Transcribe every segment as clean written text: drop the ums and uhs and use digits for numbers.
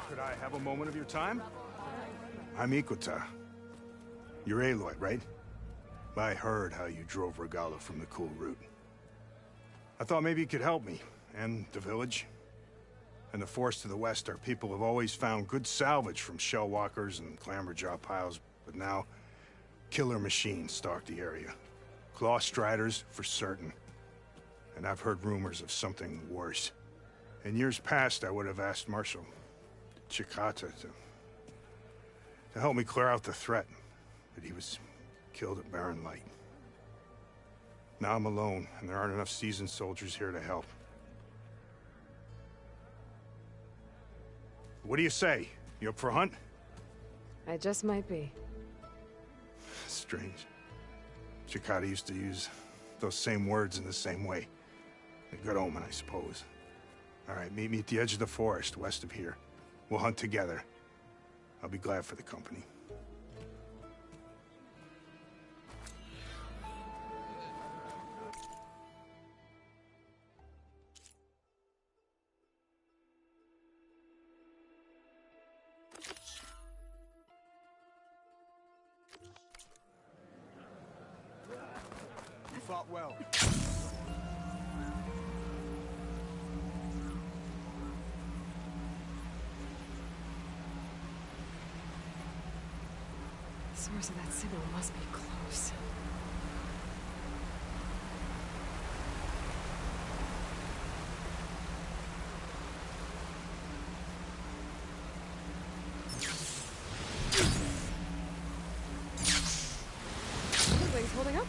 Could I have a moment of your time? I'm Ikuta. You're Aloy, right? I heard how you drove Regalla from the Cool Route. I thought maybe you could help me, and the village. And the forest to the west, our people have always found good salvage from shellwalkers and clamberjaw piles, but now, killer machines stalk the area. Claw Striders, for certain. And I've heard rumors of something worse. In years past, I would have asked Marshal Chikata to help me clear out the threat, but he was killed at Barren Light. Now I'm alone, and there aren't enough seasoned soldiers here to help. What do you say? You up for a hunt? I just might be. Strange. Chikata used to use those same words in the same way. A good omen, I suppose. All right, meet me at the edge of the forest, west of here. We'll hunt together. I'll be glad for the company. You fought well. The source of that signal must be close. Things holding up?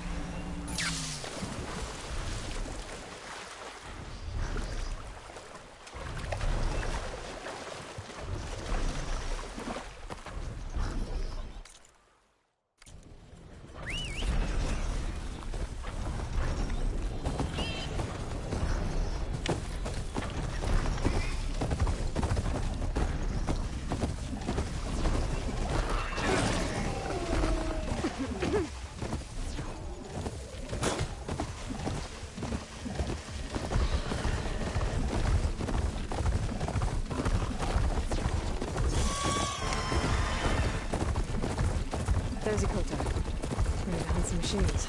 There's Ikuta. Ready to hunt some machines.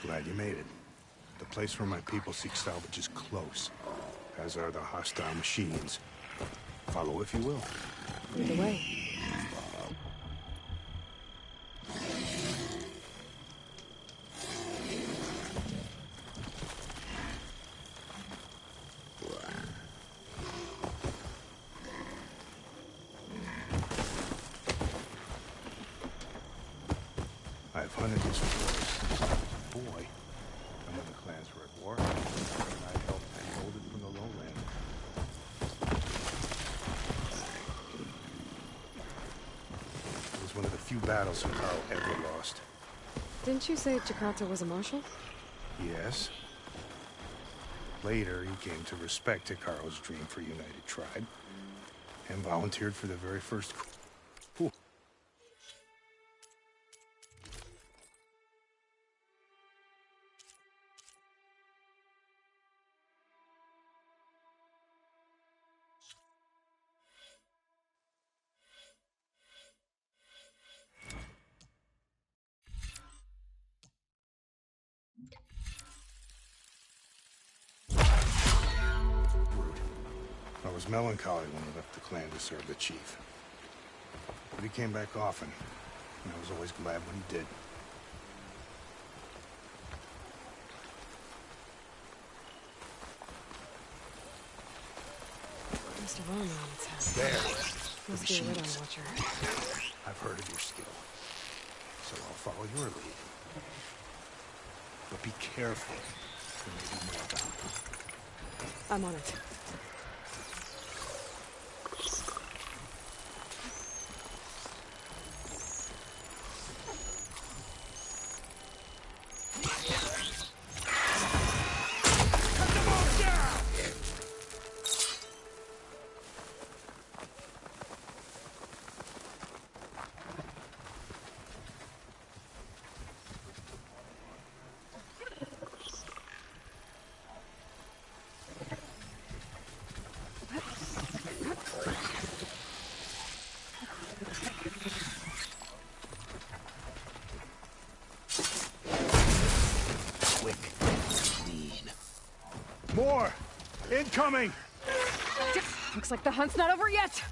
Glad you made it. The place where my people seek salvage is close, as are the hostile machines. Follow if you will. Lead the way. I've hunted this forest. Boy, some of the clans were at war, and I helped hold it from the lowland. It was one of the few battles Carl ever lost. Didn't you say Chikata was a marshal? Yes. Later, he came to respect Hikaru's dream for a united tribe, and volunteered for the very first coup. I was melancholy when he left the clan to serve the chief. But he came back often, and I was always glad when he did. Must have armor on its head. There! Must be a radar watcher. I've heard of your skill, so I'll follow your lead. But be careful. There may be more about. I'm on it. Incoming! Looks like the hunt's not over yet!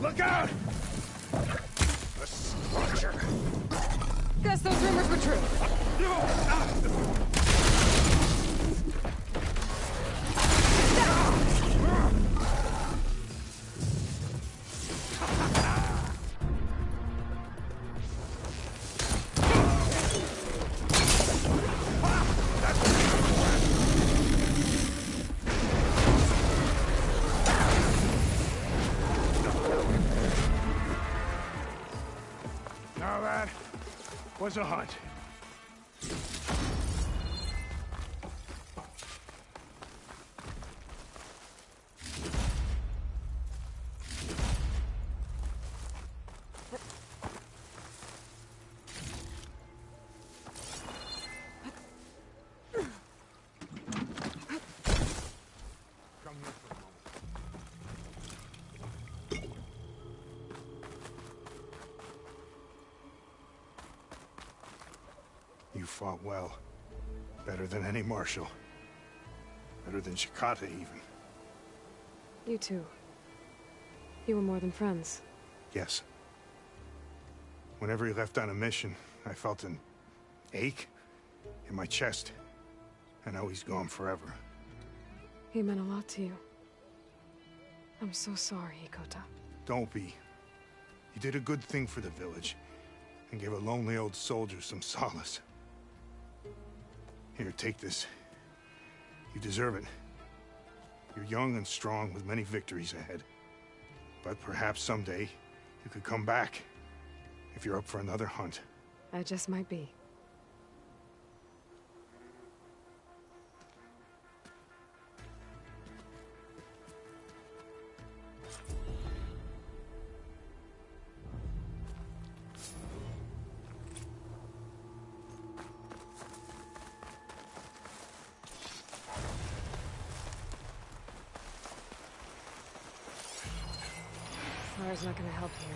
Look out! A scorcher! Guess those rumors were true. Now that was a hunt. Come here for a moment. You fought well. Better than any marshal. Better than Chikata, even. You too. You were more than friends. Yes. Whenever he left on a mission, I felt an ache in my chest. And now he's gone forever. He meant a lot to you. I'm so sorry, Ikota. Don't be. You did a good thing for the village, and gave a lonely old soldier some solace. Here, take this. You deserve it. You're young and strong with many victories ahead. But perhaps someday, you could come back, if you're up for another hunt. I just might be. Fire's not gonna help here.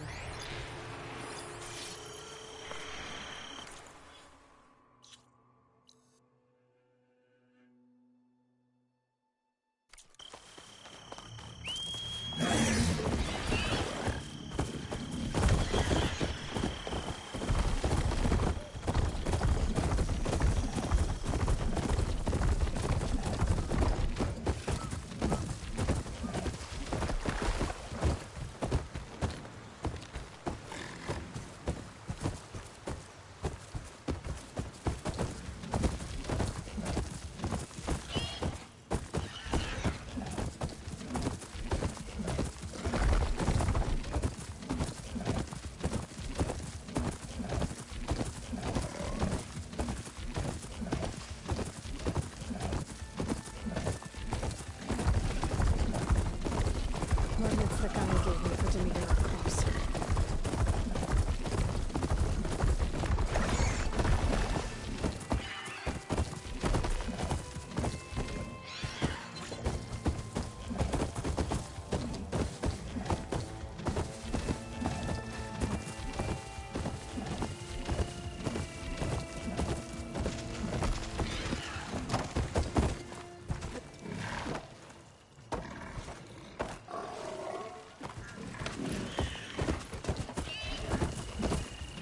Coordinates the guy gave me for Demeter are close.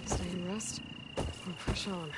Stay and rest, or push on.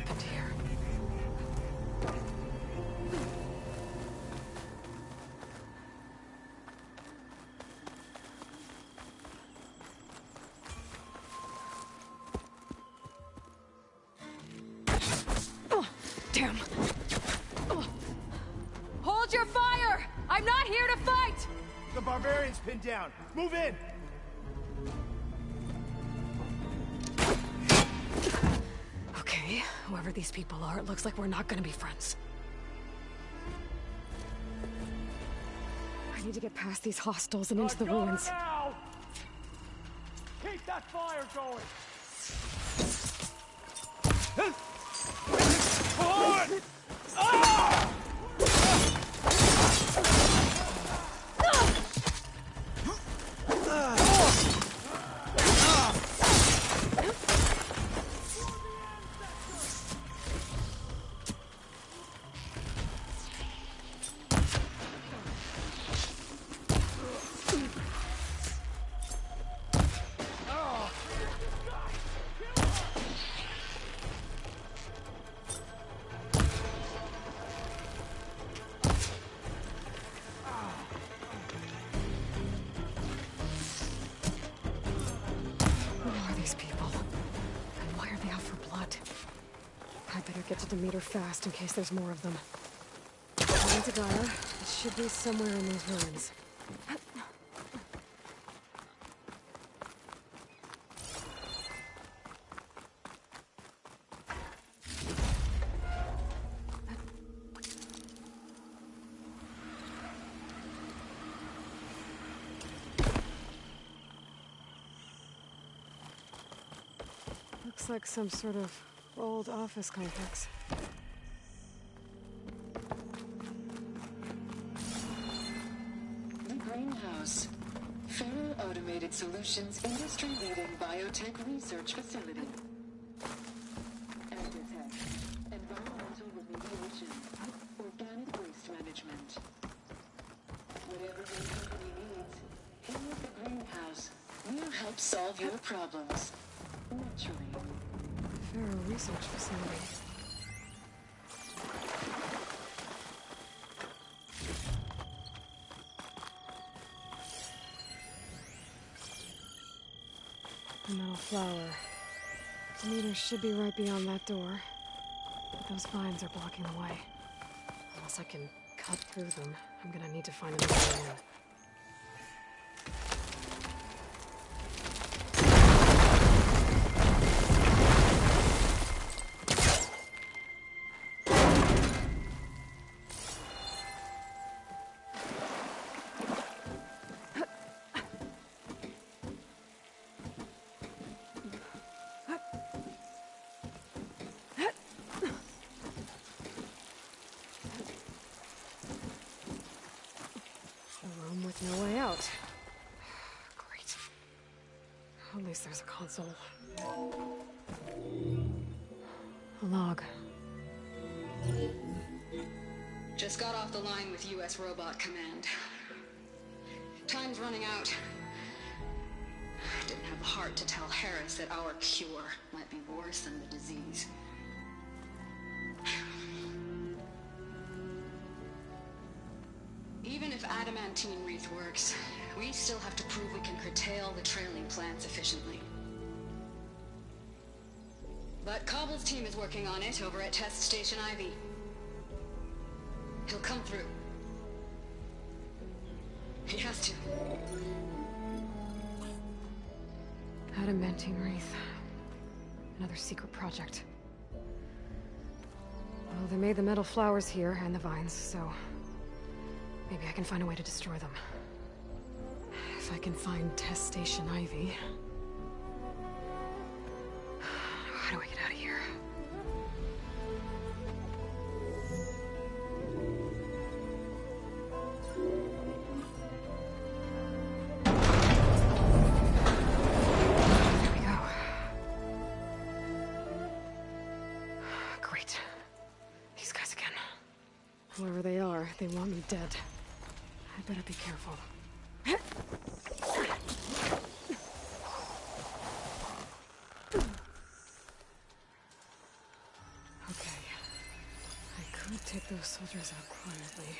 happened here. Oh, damn. Oh. Hold your fire! I'm not here to fight! The barbarian's pinned down. Move in! Okay, whoever these people are, it looks like we're not gonna be friends. I need to get past these hostels and into the ruins. Now! Keep that fire going! Get to Demeter fast in case there's more of them. According to Gaia, it should be somewhere in these ruins. Looks like some sort of old office complex. The Greenhouse. Federal Automated Solutions industry-leading biotech research facility. Agritech. Environmental remediation. Organic waste management. Whatever your company needs, here at the Greenhouse, we'll help solve your problems. Naturally. Federal research facility. A metal flower. The meter should be right beyond that door. But those vines are blocking the way. Unless I can cut through them, I'm gonna need to find another way in. No way out. Great. At least there's a console. A log. Just got off the line with US Robot Command. Time's running out. Didn't have the heart to tell Harris that our cure might be worse than the disease. Even if adamantine wreath works, we still have to prove we can curtail the trailing plants efficiently. But Cobble's team is working on it over at Test Station Ivy. He'll come through. He has to. Adamantine wreath. Another secret project. Well, they made the metal flowers here and the vines, so maybe I can find a way to destroy them. If I can find Test Station Ivy. How do I get out of here? There we go. Great. These guys again. Whoever they are, they want me dead. I better be careful. Could take those soldiers out quietly.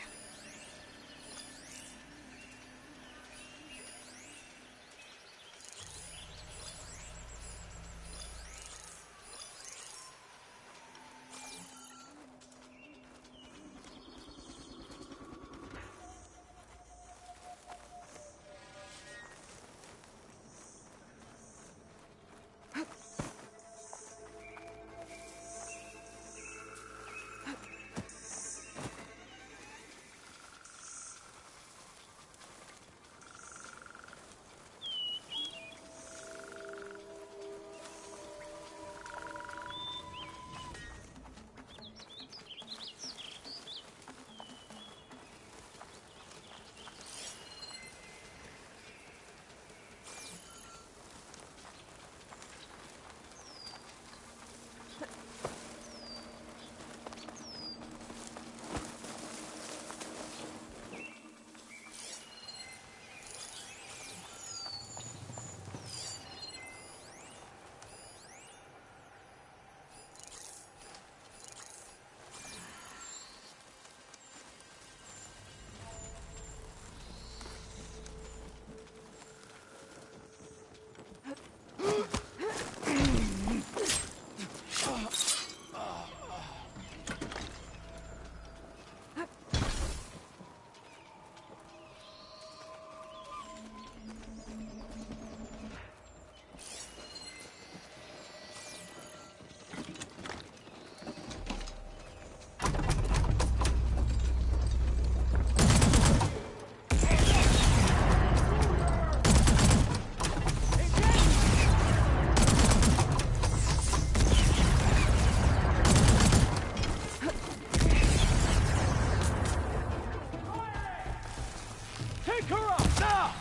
Take her up, now!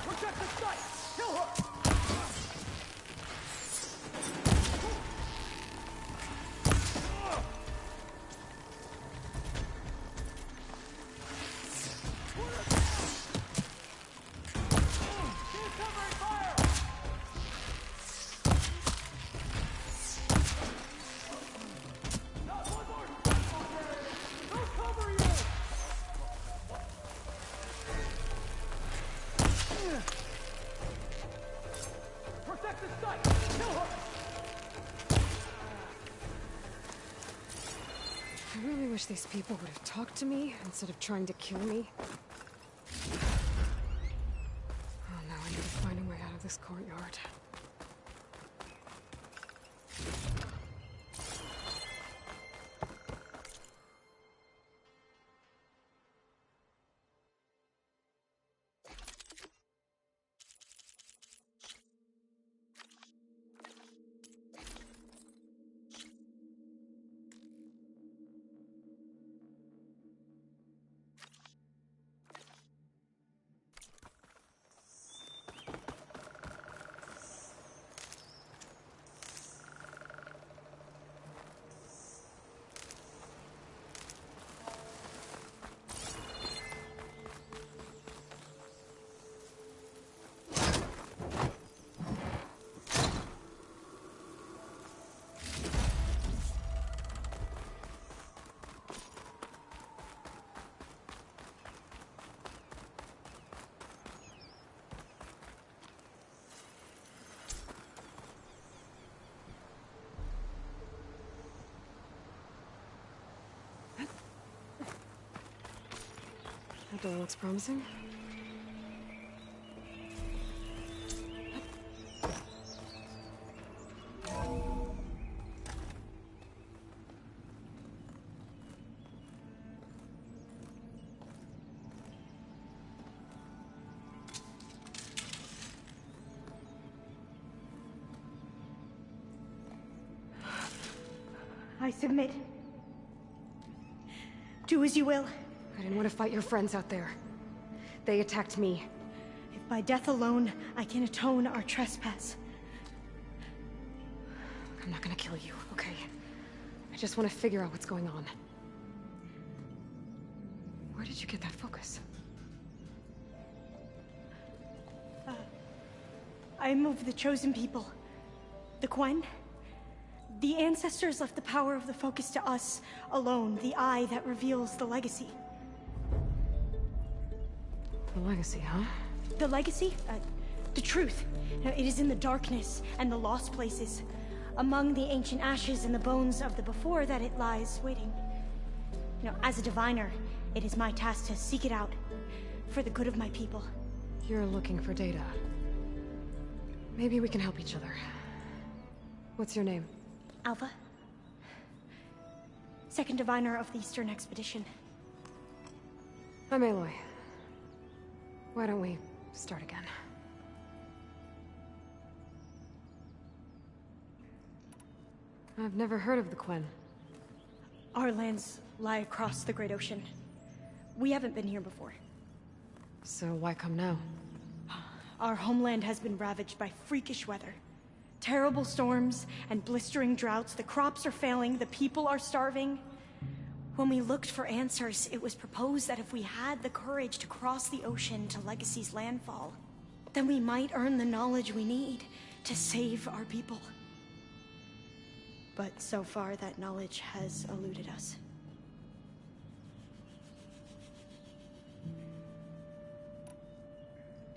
Protect the site! Kill her! Keep covering fire! Not one more! They'll cover you! Protect the site! Kill her! I really wish these people would have talked to me instead of trying to kill me. Oh, now I need to find a way out of this courtyard. That door looks promising. I submit. Do as you will. I didn't want to fight your friends out there. They attacked me. If by death alone I can atone our trespass. I'm not gonna kill you, okay? I just want to figure out what's going on. Where did you get that focus? I'm of the chosen people. The Quen. The ancestors left the power of the focus to us alone, the eye that reveals the legacy. The legacy, huh? The legacy? The truth. Now, it is in the darkness and the lost places, among the ancient ashes and the bones of the before that it lies waiting. As a diviner, it is my task to seek it out, for the good of my people. You're looking for data. Maybe we can help each other. What's your name? Alva. Second diviner of the Eastern Expedition. I'm Aloy. Why don't we start again? I've never heard of the Quen. Our lands lie across the Great Ocean. We haven't been here before. So why come now? Our homeland has been ravaged by freakish weather. Terrible storms and blistering droughts. The crops are failing, the people are starving. When we looked for answers, it was proposed that if we had the courage to cross the ocean to Legacy's landfall, then we might earn the knowledge we need to save our people. But so far, that knowledge has eluded us.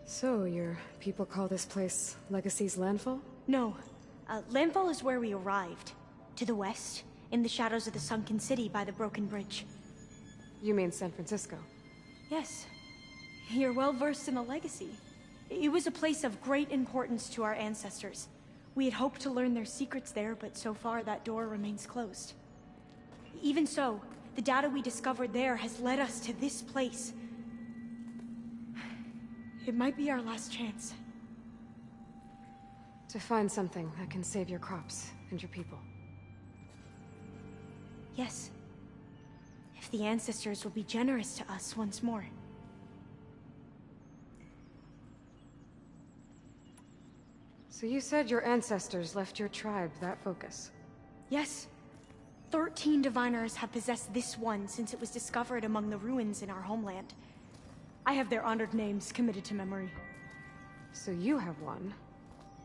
So, your people call this place Legacy's landfall? No. Landfall is where we arrived. To the west, in the shadows of the sunken city by the broken bridge. You mean San Francisco? Yes. You're well versed in the Legacy. It was a place of great importance to our ancestors. We had hoped to learn their secrets there, but so far that door remains closed. Even so, the data we discovered there has led us to this place. It might be our last chance. To find something that can save your crops and your people. Yes. If the ancestors will be generous to us once more. So you said your ancestors left your tribe that focus? Yes. 13 diviners have possessed this one since it was discovered among the ruins in our homeland. I have their honored names committed to memory. So you have one,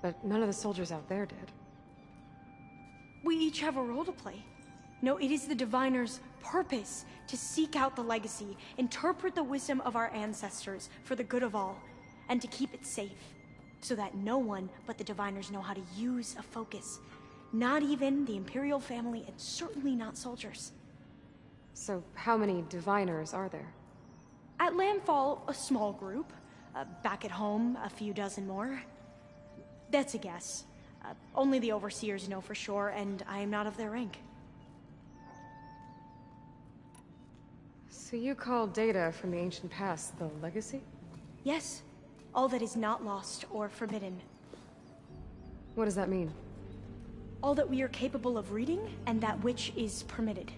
but none of the soldiers out there did. We each have a role to play. No, it is the diviner's purpose to seek out the legacy, interpret the wisdom of our ancestors for the good of all, and to keep it safe, so that no one but the diviners know how to use a focus. Not even the Imperial family, and certainly not soldiers. So how many diviners are there? At Landfall, a small group. Back at home, a few dozen more. That's a guess. Only the overseers know for sure, and I am not of their rank. So you call data from the ancient past the legacy? Yes. All that is not lost or forbidden. What does that mean? All that we are capable of reading, and that which is permitted.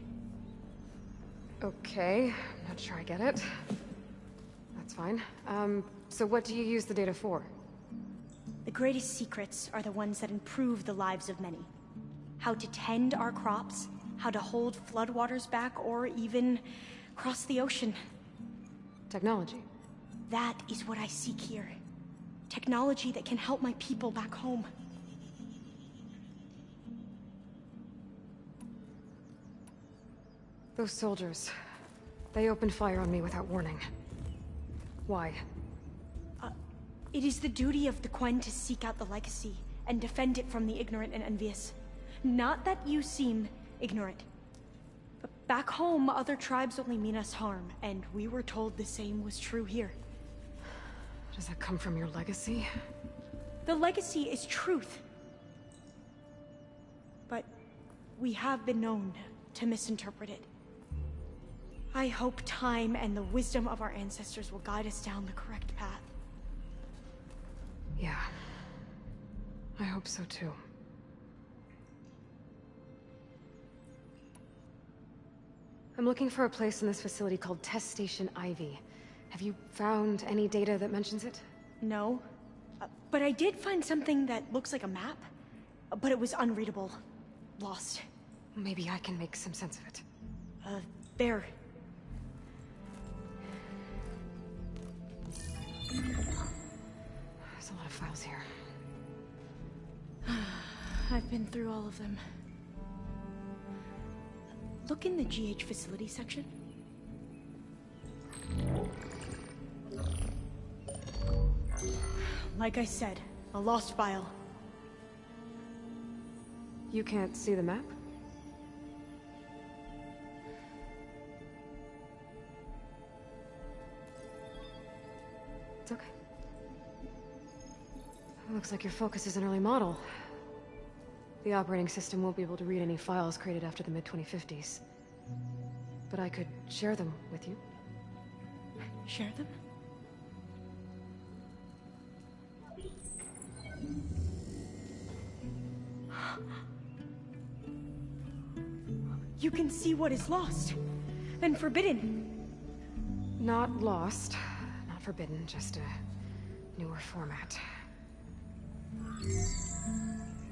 Okay, I'm not sure I get it. That's fine. So what do you use the data for? The greatest secrets are the ones that improve the lives of many. How to tend our crops, how to hold floodwaters back, or even cross the ocean. Technology. That is what I seek here. Technology that can help my people back home. Those soldiers, they opened fire on me without warning. Why? It is the duty of the Quen to seek out the legacy and defend it from the ignorant and envious. Not that you seem ignorant. But back home, other tribes only mean us harm, and we were told the same was true here. Does that come from your legacy? The legacy is truth. But we have been known to misinterpret it. I hope time and the wisdom of our ancestors will guide us down the correct path. Yeah. I hope so too. I'm looking for a place in this facility called Test Station Ivy. Have you found any data that mentions it? No. But I did find something that looks like a map. But it was unreadable. Lost. Maybe I can make some sense of it. There. There's a lot of files here. I've been through all of them. Look in the GH facility section. Like I said, a lost file. You can't see the map? It's okay. Looks like your focus is an early model. The operating system won't be able to read any files created after the mid-2050s. But I could share them with you. Share them? You can see what is lost and forbidden. Not lost, not forbidden, just a newer format.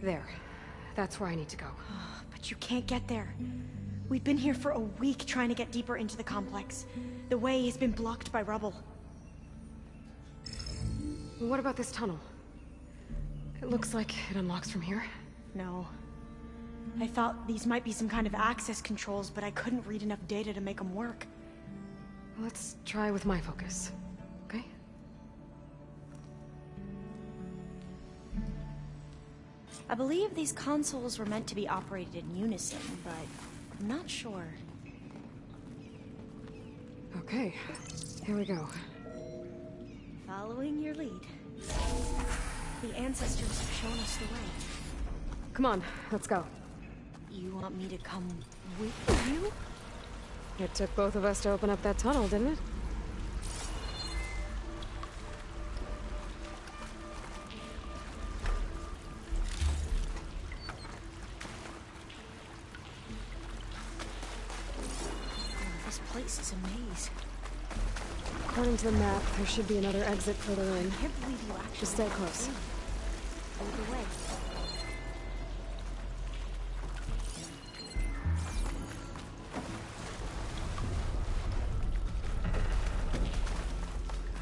There. That's where I need to go. But you can't get there. We've been here for a week trying to get deeper into the complex. The way has been blocked by rubble. What about this tunnel? It looks like it unlocks from here. No. I thought these might be some kind of access controls, but I couldn't read enough data to make them work. Let's try with my focus, okay? I believe these consoles were meant to be operated in unison, but I'm not sure. Okay, here we go. Following your lead. The ancestors have shown us the way. Come on, let's go. You want me to come with you? It took both of us to open up that tunnel, didn't it? This place is a maze. According to the map, there should be another exit further in. I can't believe you actually Just stay close. Lead the way.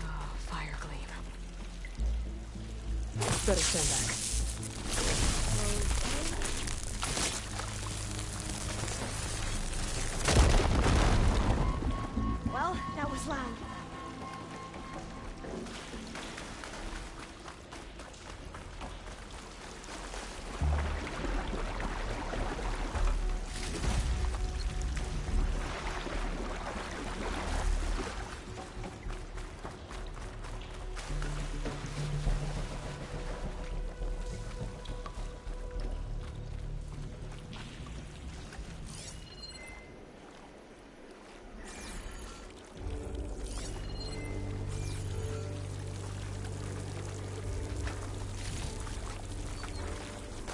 Oh, fire gleam. Better stand back. Well, that was loud.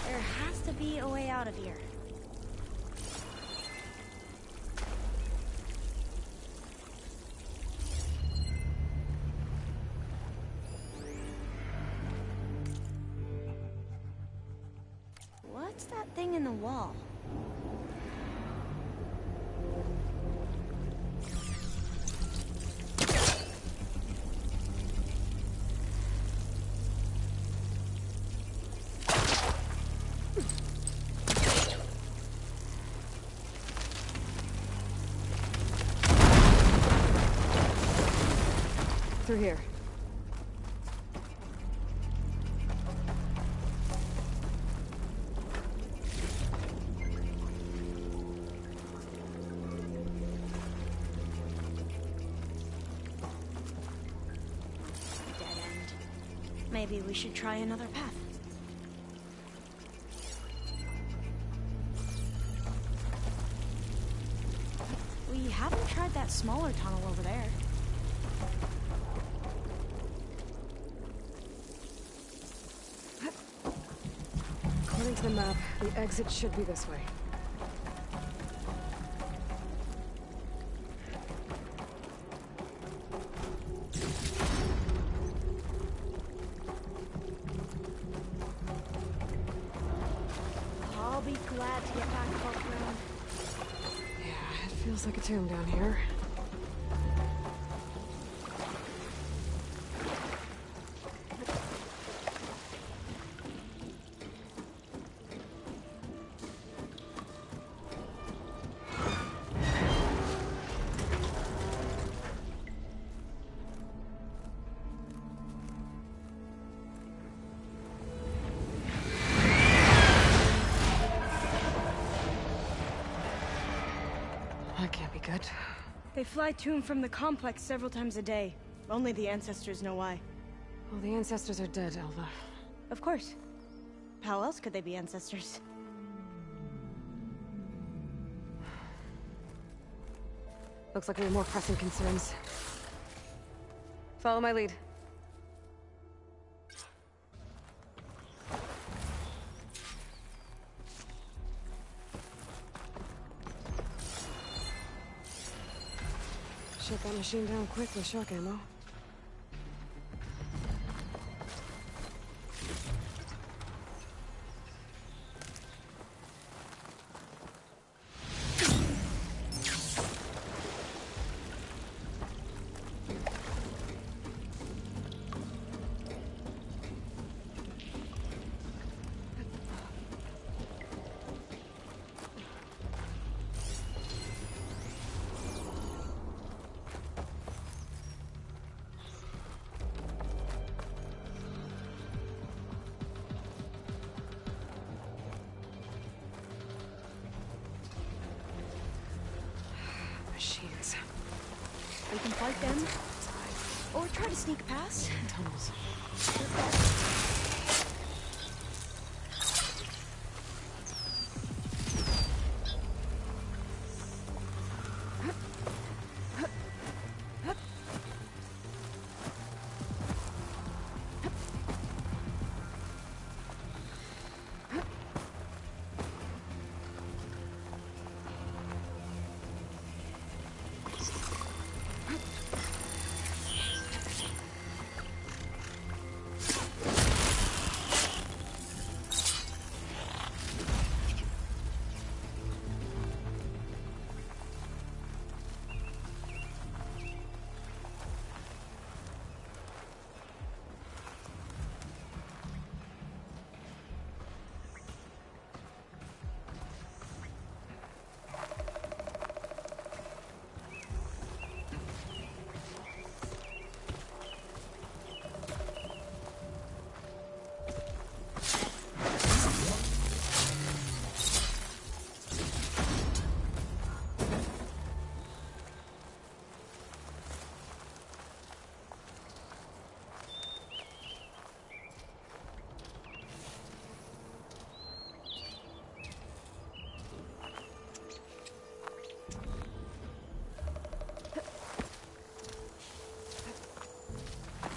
There has to be a way out of here. What's that thing in the wall? Through here. Dead end. Maybe we should try another path. We haven't tried that smaller tunnel over there. According to the map, the exit should be this way. I'll be glad to get back above ground. Yeah, it feels like a tomb down here. good? They fly to and from the complex several times a day. Only the ancestors know why. Well, the ancestors are dead, Elva. Of course. How else could they be ancestors? Looks like we have more pressing concerns. Follow my lead. Shut that machine down quick with shock ammo. Machines. We can fight them, or try to sneak past. Tunnels.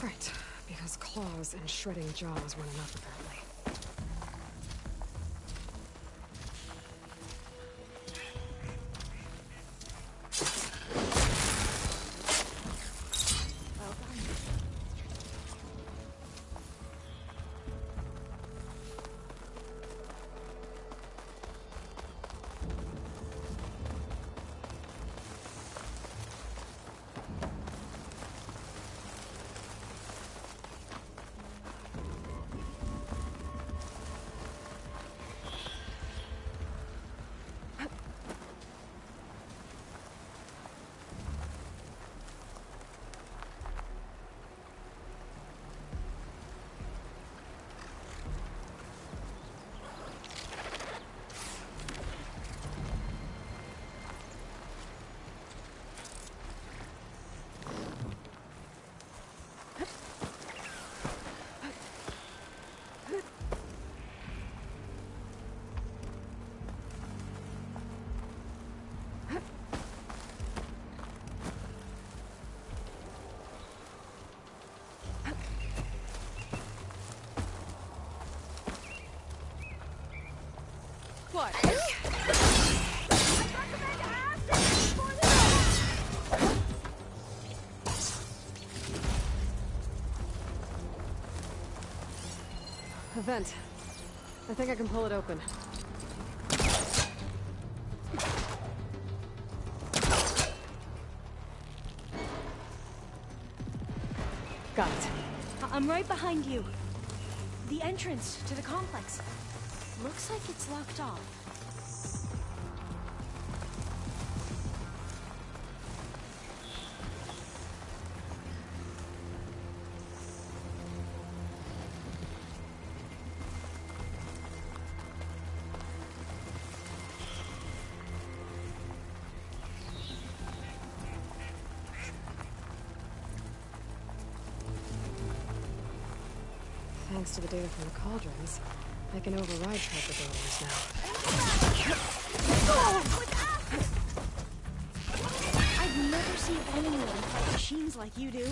Right, because claws and shredding jaws weren't enough, apparently. What? A vent. I think I can pull it open. Got it. I'm right behind you. The entrance to the complex. Looks like it's locked off. Thanks to the data from the cauldrons, I can override capabilities now. I've never seen anyone fight machines like you do.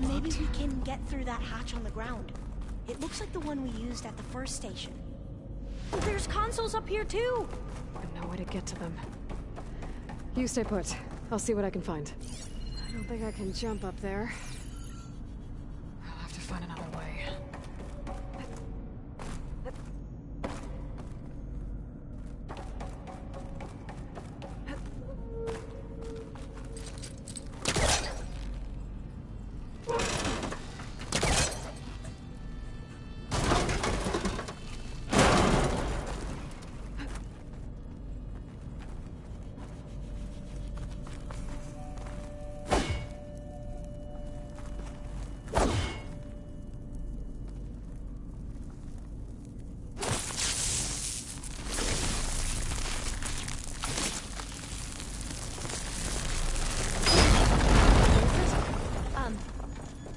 Maybe we can get through that hatch on the ground. It looks like the one we used at the first station. There's consoles up here too! But no way to get to them. You stay put. I'll see what I can find. I don't think I can jump up there. I'll have to find another way.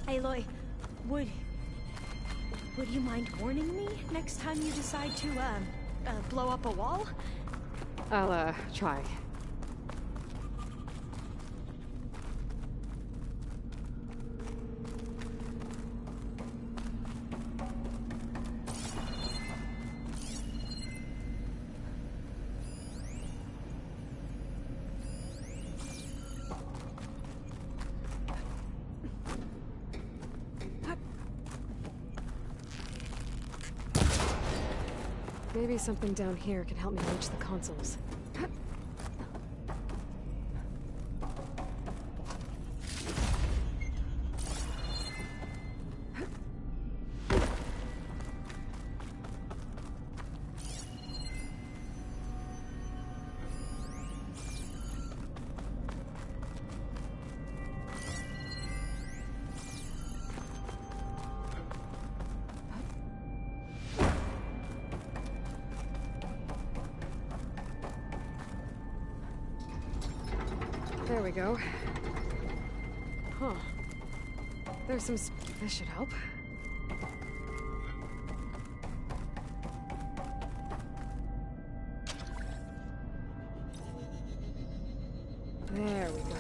Aloy, would you mind warning me next time you decide to, blow up a wall? I'll, try. Maybe something down here can help me reach the consoles. There we go. Huh. There's some this should help. There we go.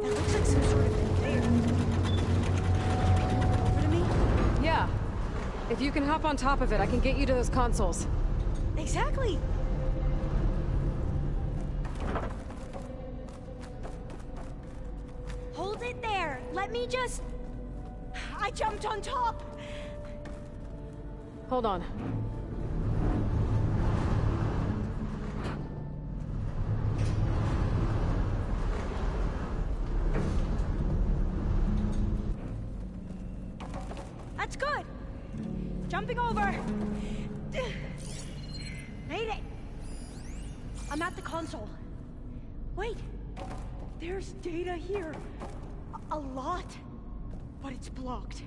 That looks like some sort of conveyor. Over to me? Yeah. If you can hop on top of it, I can get you to those consoles. Exactly! Hold it there! Let me just... I jumped on top! Hold on. That's good! Jumping over! Made it! I'm at the console. Wait! There's data here. A lot. But it's blocked.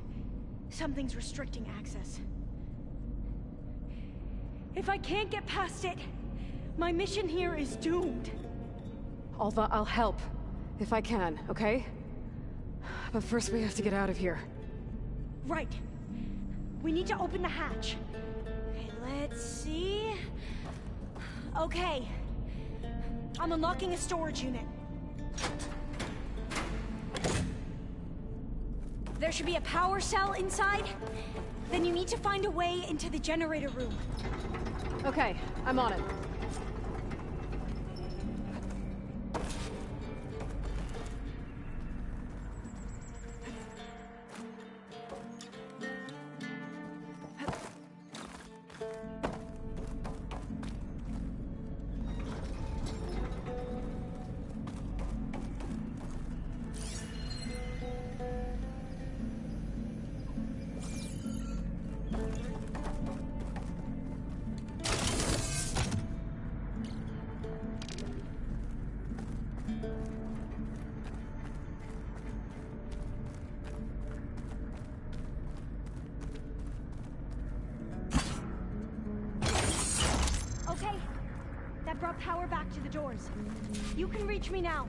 Something's restricting access. If I can't get past it, my mission here is doomed. Alva, I'll help. If I can, okay? But first we have to get out of here. Right. We need to open the hatch. Okay, let's see... Okay. I'm unlocking a storage unit. There should be a power cell inside. Then you need to find a way into the generator room. Okay, I'm on it. Okay. That brought power back to the doors. You can reach me now.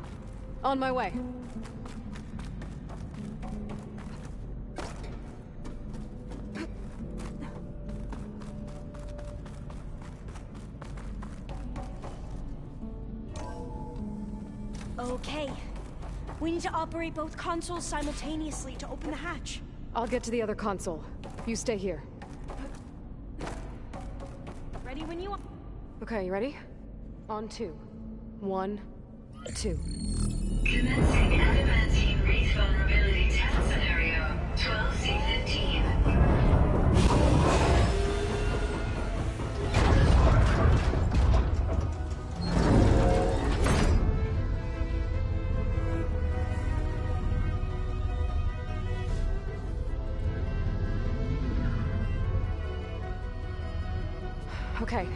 On my way. Okay. We need to operate both consoles simultaneously to open the hatch. I'll get to the other console. You stay here. Ready when you are. Okay, you ready? On 2. 1, 2. Commencing adamantine wreath vulnerability test scenario 12C15. Okay,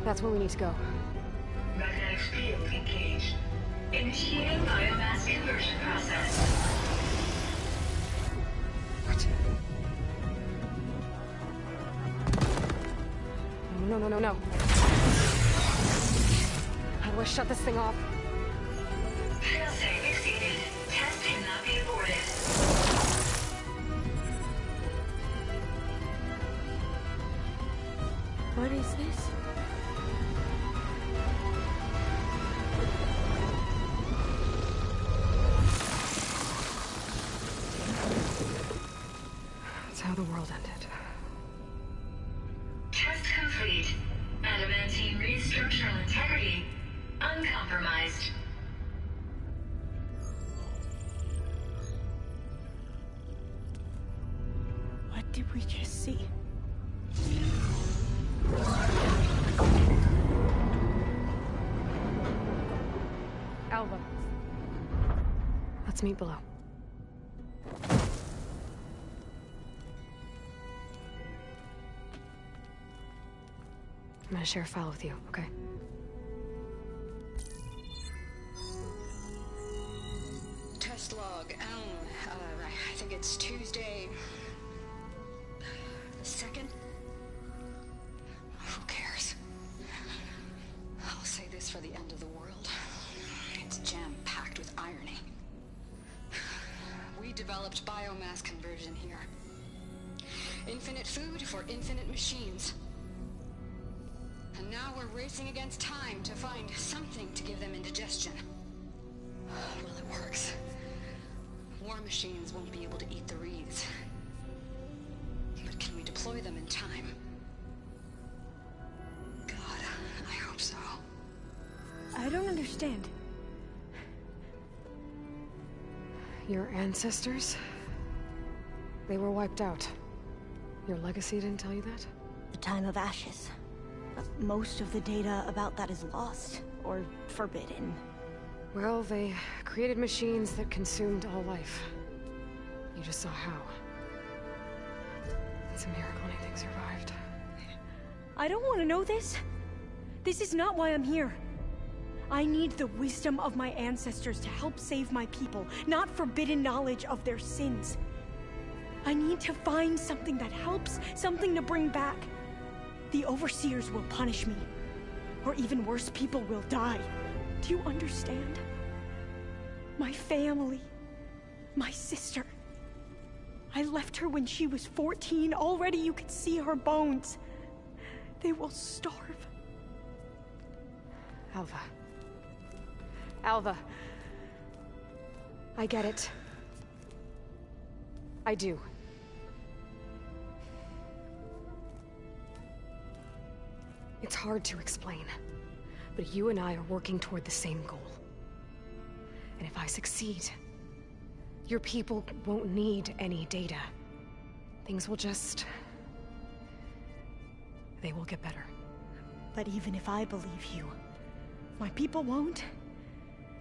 that's where we need to go. Magnetic field engaged. Initiating biomass conversion process. What? No, no, no, no. How do I shut this thing off? Failsafe exceeded. Test cannot be aborted. What is this? That's how the world ended. Test complete. Adamantine wreath structural integrity uncompromised. What did we just see? Alva. Let's meet below. I'm gonna share a file with you, okay? Test log, I think it's Tuesday... the 2nd? Who cares? I'll say this for the end of the world. It's jam-packed with irony. We developed biomass conversion here. Infinite food for infinite machines. And now we're racing against time to find something to give them indigestion. Well, it works. War machines won't be able to eat the wreaths. But can we deploy them in time? God, I hope so. I don't understand. Your ancestors? They were wiped out. Your legacy didn't tell you that? The time of ashes. Most of the data about that is lost, or forbidden. Well, they created machines that consumed all life. You just saw how. It's a miracle anything survived. I don't want to know this. This is not why I'm here. I need the wisdom of my ancestors to help save my people, not forbidden knowledge of their sins. I need to find something that helps, something to bring back. The Overseers will punish me. Or even worse, people will die. Do you understand? My family. My sister. I left her when she was 14. Already you could see her bones. They will starve. Alva. Alva. I get it. I do. It's hard to explain, but you and I are working toward the same goal. And if I succeed, your people won't need any data. Things will just... they will get better. But even if I believe you, my people won't.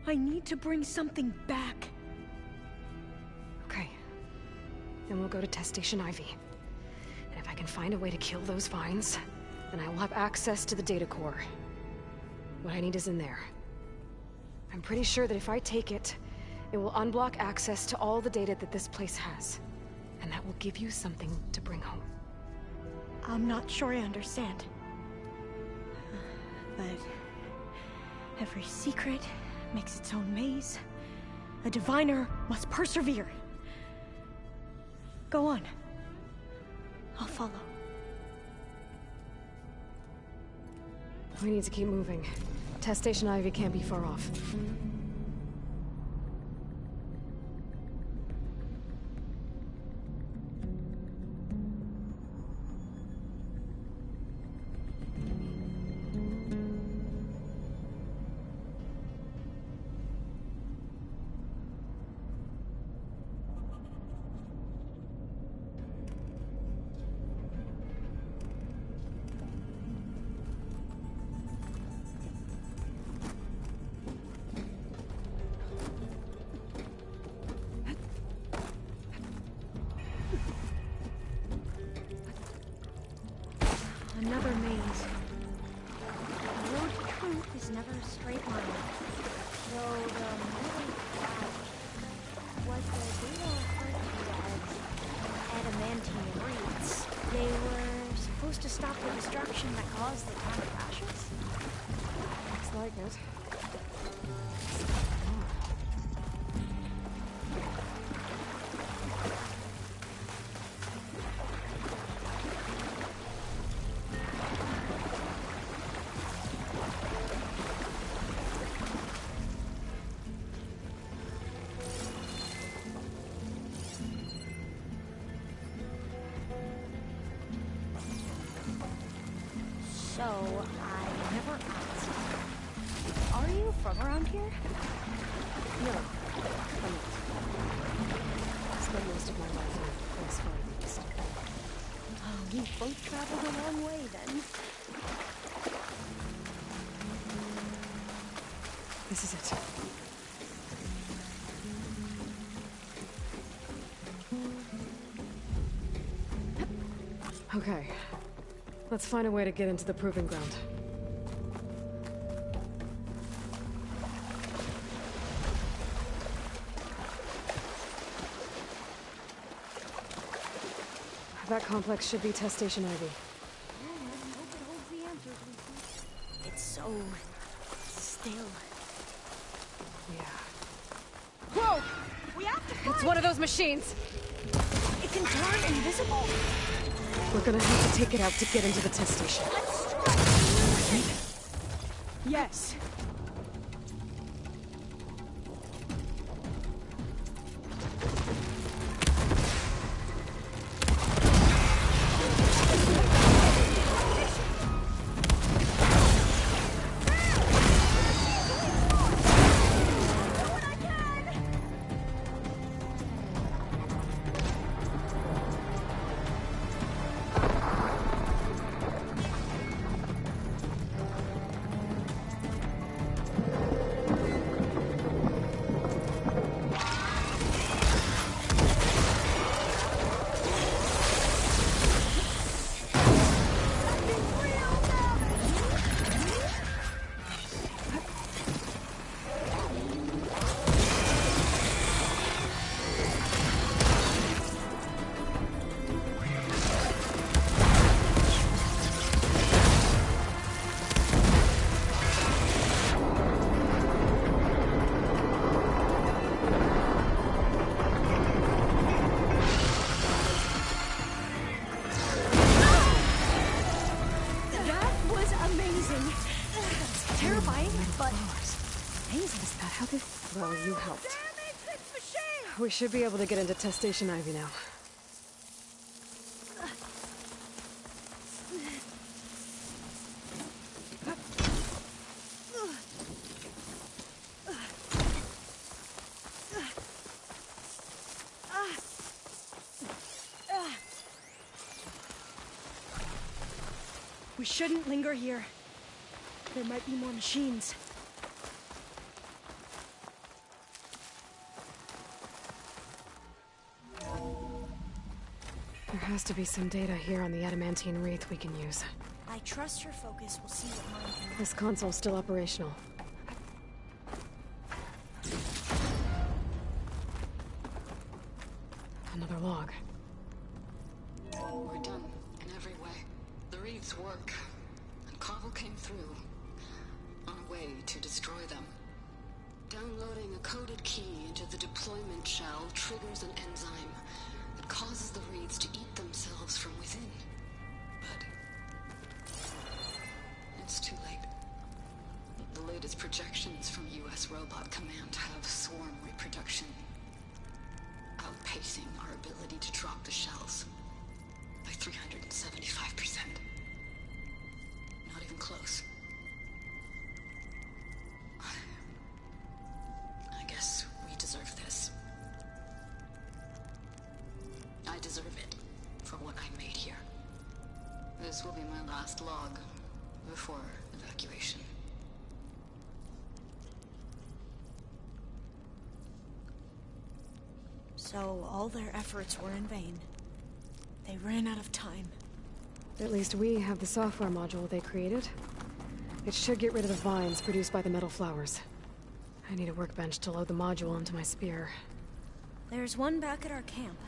I need to bring something back. Okay. Then we'll go to Test Station Ivy. And if I can find a way to kill those vines, then I will have access to the data core. What I need is in there. I'm pretty sure that if I take it, it will unblock access to all the data that this place has. And that will give you something to bring home. I'm not sure I understand. but every secret makes its own maze. A diviner must persevere. Go on. I'll follow. We need to keep moving. Test Station Ivy can't be far off. Another maze. The road to truth is never a straight line. So the middle path was the data referred to as adamantine reeds. They were supposed to stop the destruction that caused the town crashes? Looks like it. So, I never asked. Are you from around here? No, I'm not. Spent most of my life in this far east. Oh, we both traveled a long way then. This is it. Okay. Let's find a way to get into the proving ground. That complex should be Test Station Ivy. It's so still. Yeah. Whoa! We have to It's one of those machines! It can turn invisible. We're gonna have to take it out to get into the test station. Let's try. Yes. Well, you helped. We should be able to get into Test Station Ivy now. We shouldn't linger here. There might be more machines. There has to be some data here on the adamantine wreath we can use. I trust your focus will see what mine can do. This console's still operational. Another log. We're done in every way. The wreaths work. And Carvel came through. way to destroy them. Downloading a coded key into the deployment shell triggers an enzyme that causes the reeds to eat themselves from within. But it's too late. The latest projections from U.S. Robot Command have swarm reproduction outpacing our ability to drop the shells by 375%. Not even close. I guess we deserve this. I deserve it for what I made here. This will be my last log before evacuation. So all their efforts were in vain. They ran out of time. At least we have the software module they created. It should get rid of the vines produced by the metal flowers. I need a workbench to load the module into my spear. There's one back at our camp.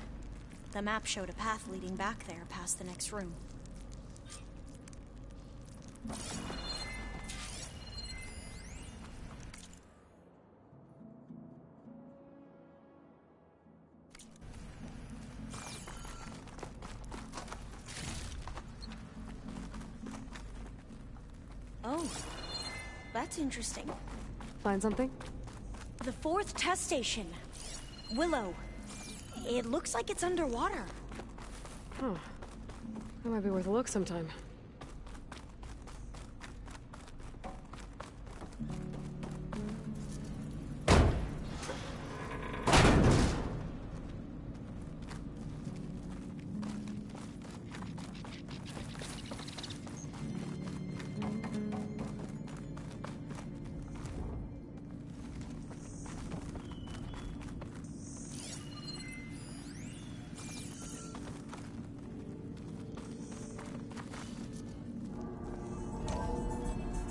The map showed a path leading back there past the next room. Oh, that's interesting. Find something? The 4th test station. Willow. It looks like it's underwater. Huh. That might be worth a look sometime.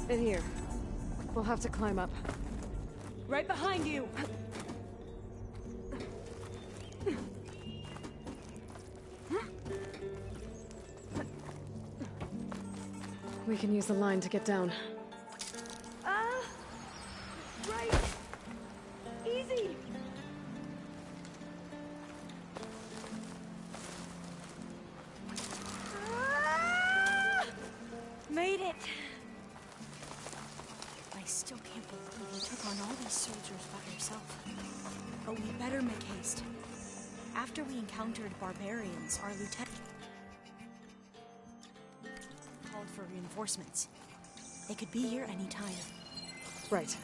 In here. We'll have to climb up. Right behind you! We can use the line to get down. Right! Easy! Made it! I still can't believe you took on all these soldiers by yourself. But we better make haste. After we encountered barbarians, our lieutenant called for reinforcements. They could be here any time. Right.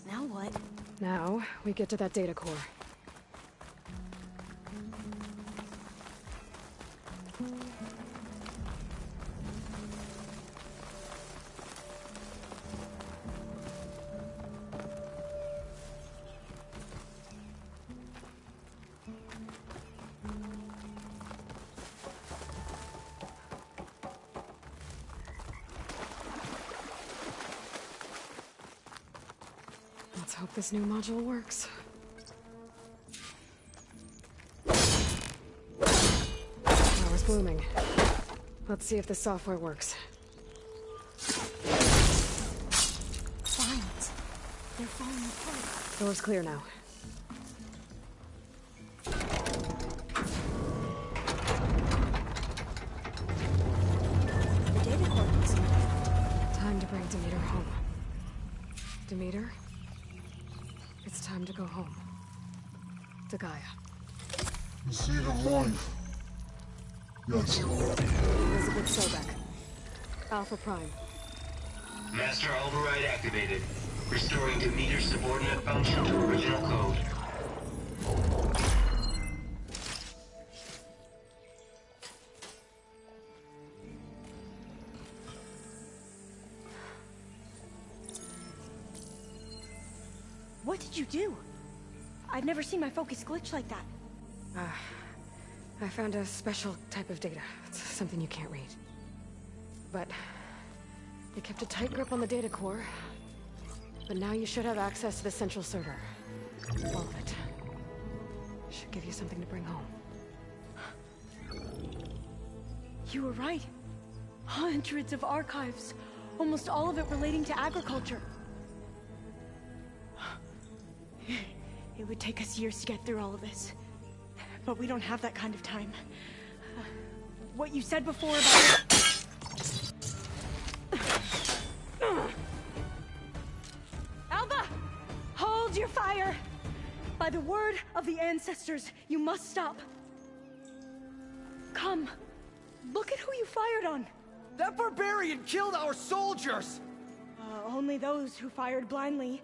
Now what? Now, we get to that data core. Let's hope this new module works. Power's blooming. Let's see if the software works. Vines. They're falling apart. Door's clear now. The data coordinates. Time to bring Demeter home. Demeter? It's time to go home. To Gaia. The seed of life. Yes. Elizabeth Sobek. Alpha Prime. Master override activated. Restoring Demeter's subordinate function to original code. What did you do? I've never seen my focus glitch like that. I found a special type of data. It's something you can't read. But it kept a tight grip on the data core. But now you should have access to the central server. All of it. Should give you something to bring home. You were right. Hundreds of archives. Almost all of it relating to agriculture. It would take us years to get through all of this. But we don't have that kind of time. What you said before about... Alva! Hold your fire! By the word of the ancestors, you must stop. Come. Look at who you fired on. That barbarian killed our soldiers! Only those who fired blindly.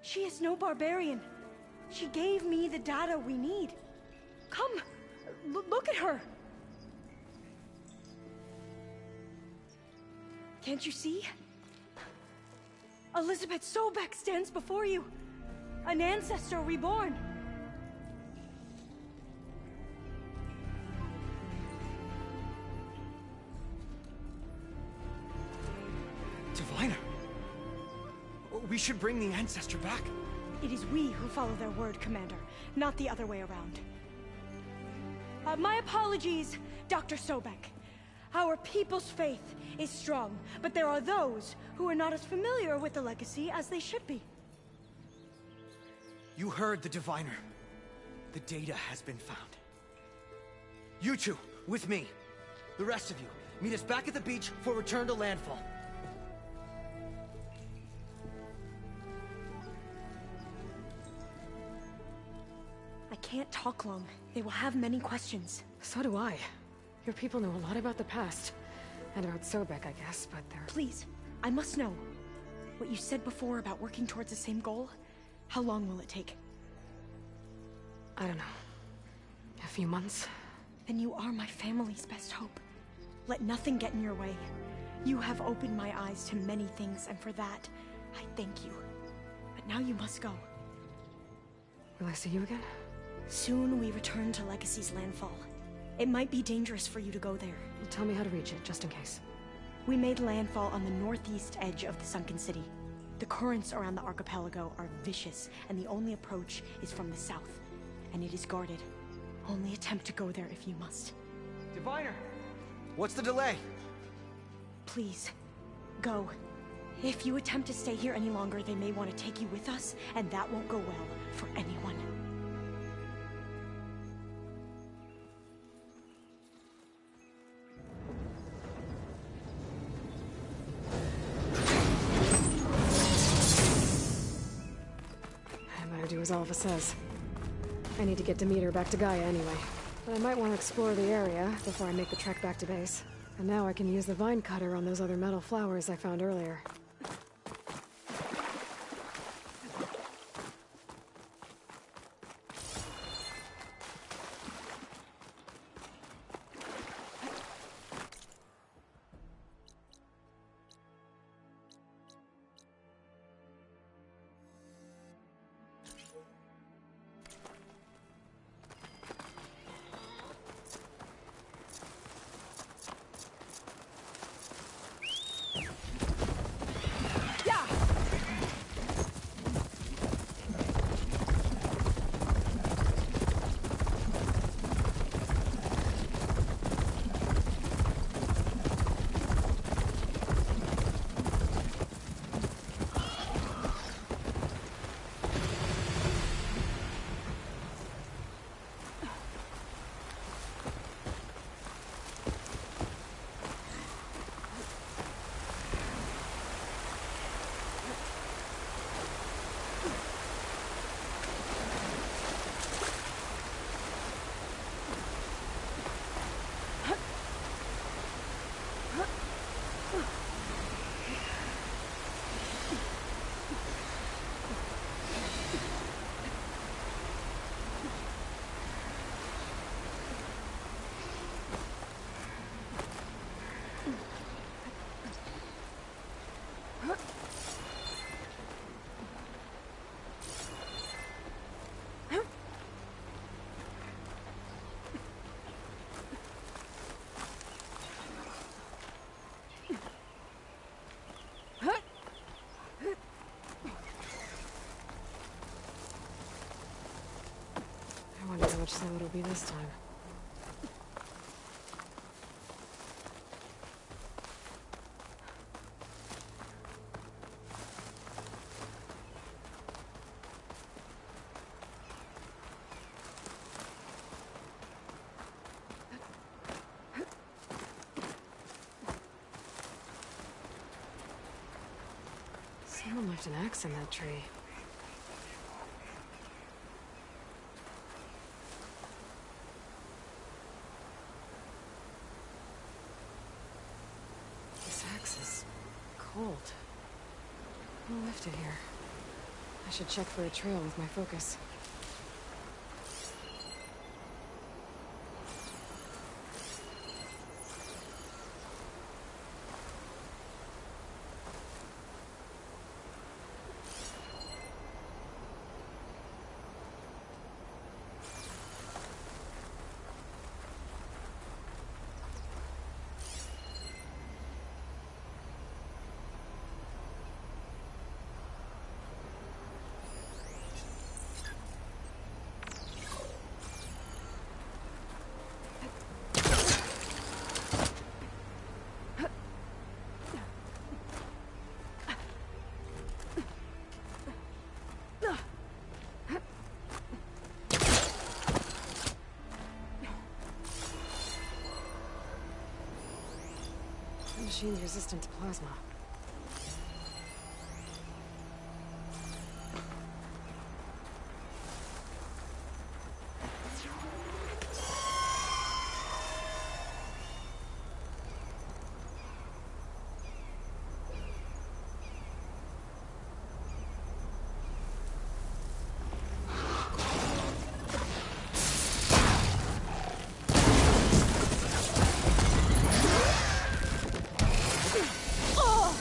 She is no barbarian. She gave me the data we need. Come, look at her. Can't you see? Elizabeth Sobek stands before you. An ancestor reborn. Diviner! We should bring the ancestor back. It is we who follow their word, Commander, not the other way around. My apologies, Dr. Sobek. Our people's faith is strong, but there are those who are not as familiar with the legacy as they should be. You heard the diviner. The data has been found. You two, with me. The rest of you, meet us back at the beach for return to landfall. I can't talk long. They will have many questions. So do I. Your people know a lot about the past. And about Sobek, I guess, but they're... Please, I must know. What you said before about working towards the same goal, how long will it take? I don't know. A few months? Then you are my family's best hope. Let nothing get in your way. You have opened my eyes to many things, and for that, I thank you. But now you must go. Will I see you again? Soon we return to Legacy's landfall. It might be dangerous for you to go there. Tell me how to reach it, just in case. We made landfall on the northeast edge of the sunken city. The currents around the archipelago are vicious, and the only approach is from the south. And it is guarded. Only attempt to go there if you must. Diviner! What's the delay? Please, go. If you attempt to stay here any longer, they may want to take you with us, and that won't go well for anyone. Do as Alva says. I need to get Demeter back to Gaia anyway. But I might want to explore the area before I make the trek back to base. And now I can use the vine cutter on those other metal flowers I found earlier. much slow it'll be this time. Someone left an axe in that tree. This axe is cold. Who left it here? I should check for a trail with my focus. The machine's resistant to plasma. Oh!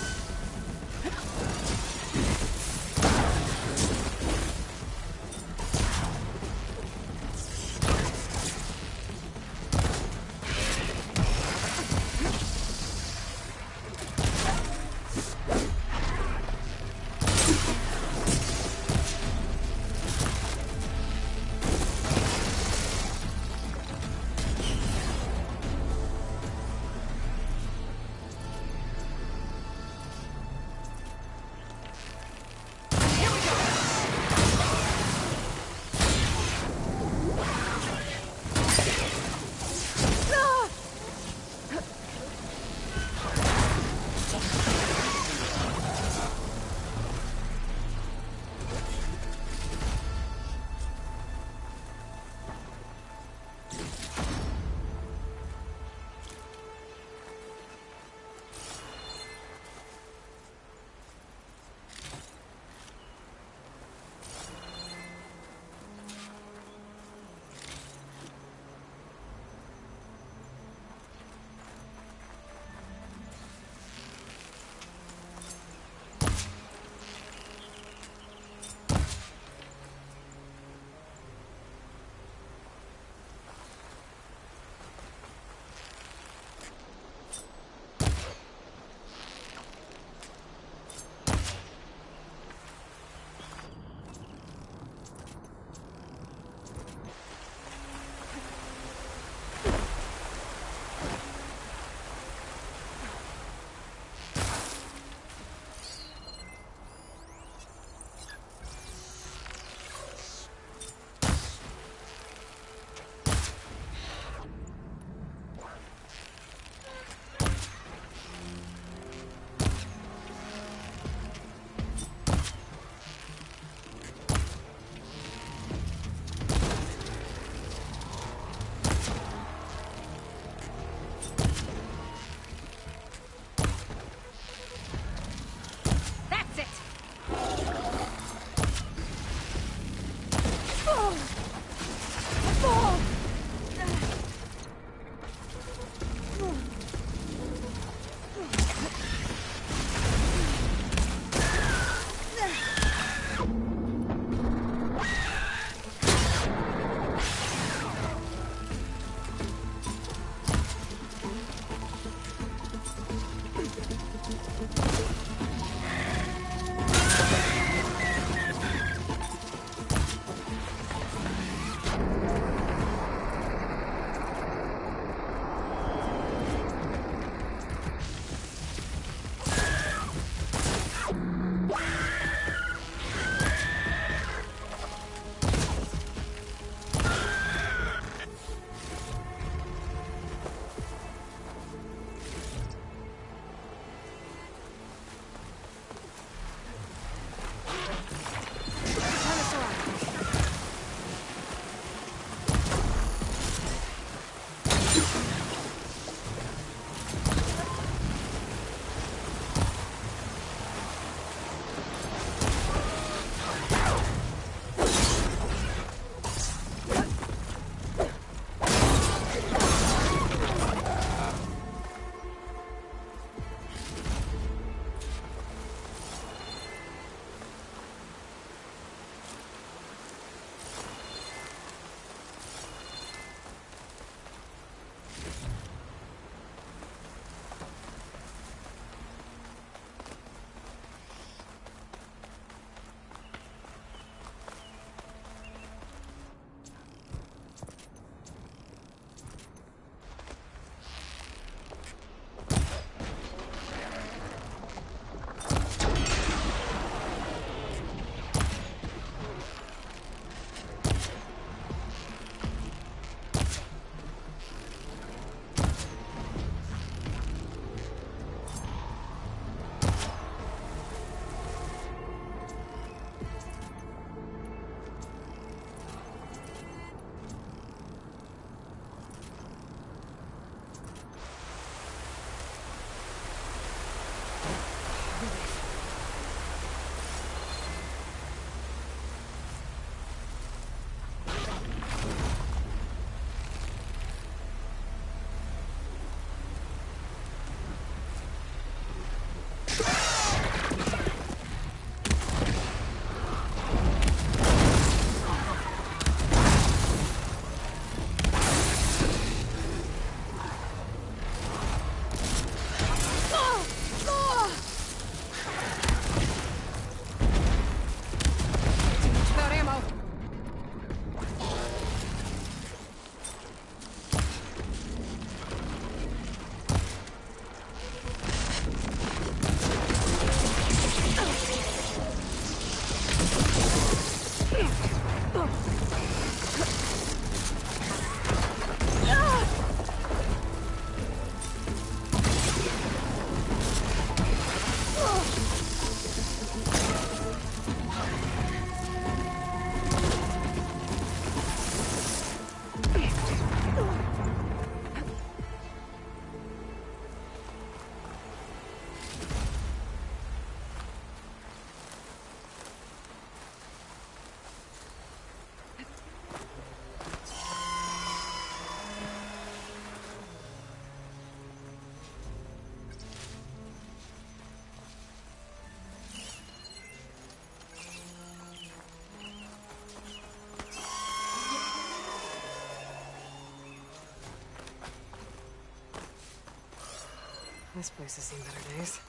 This place has seen better days.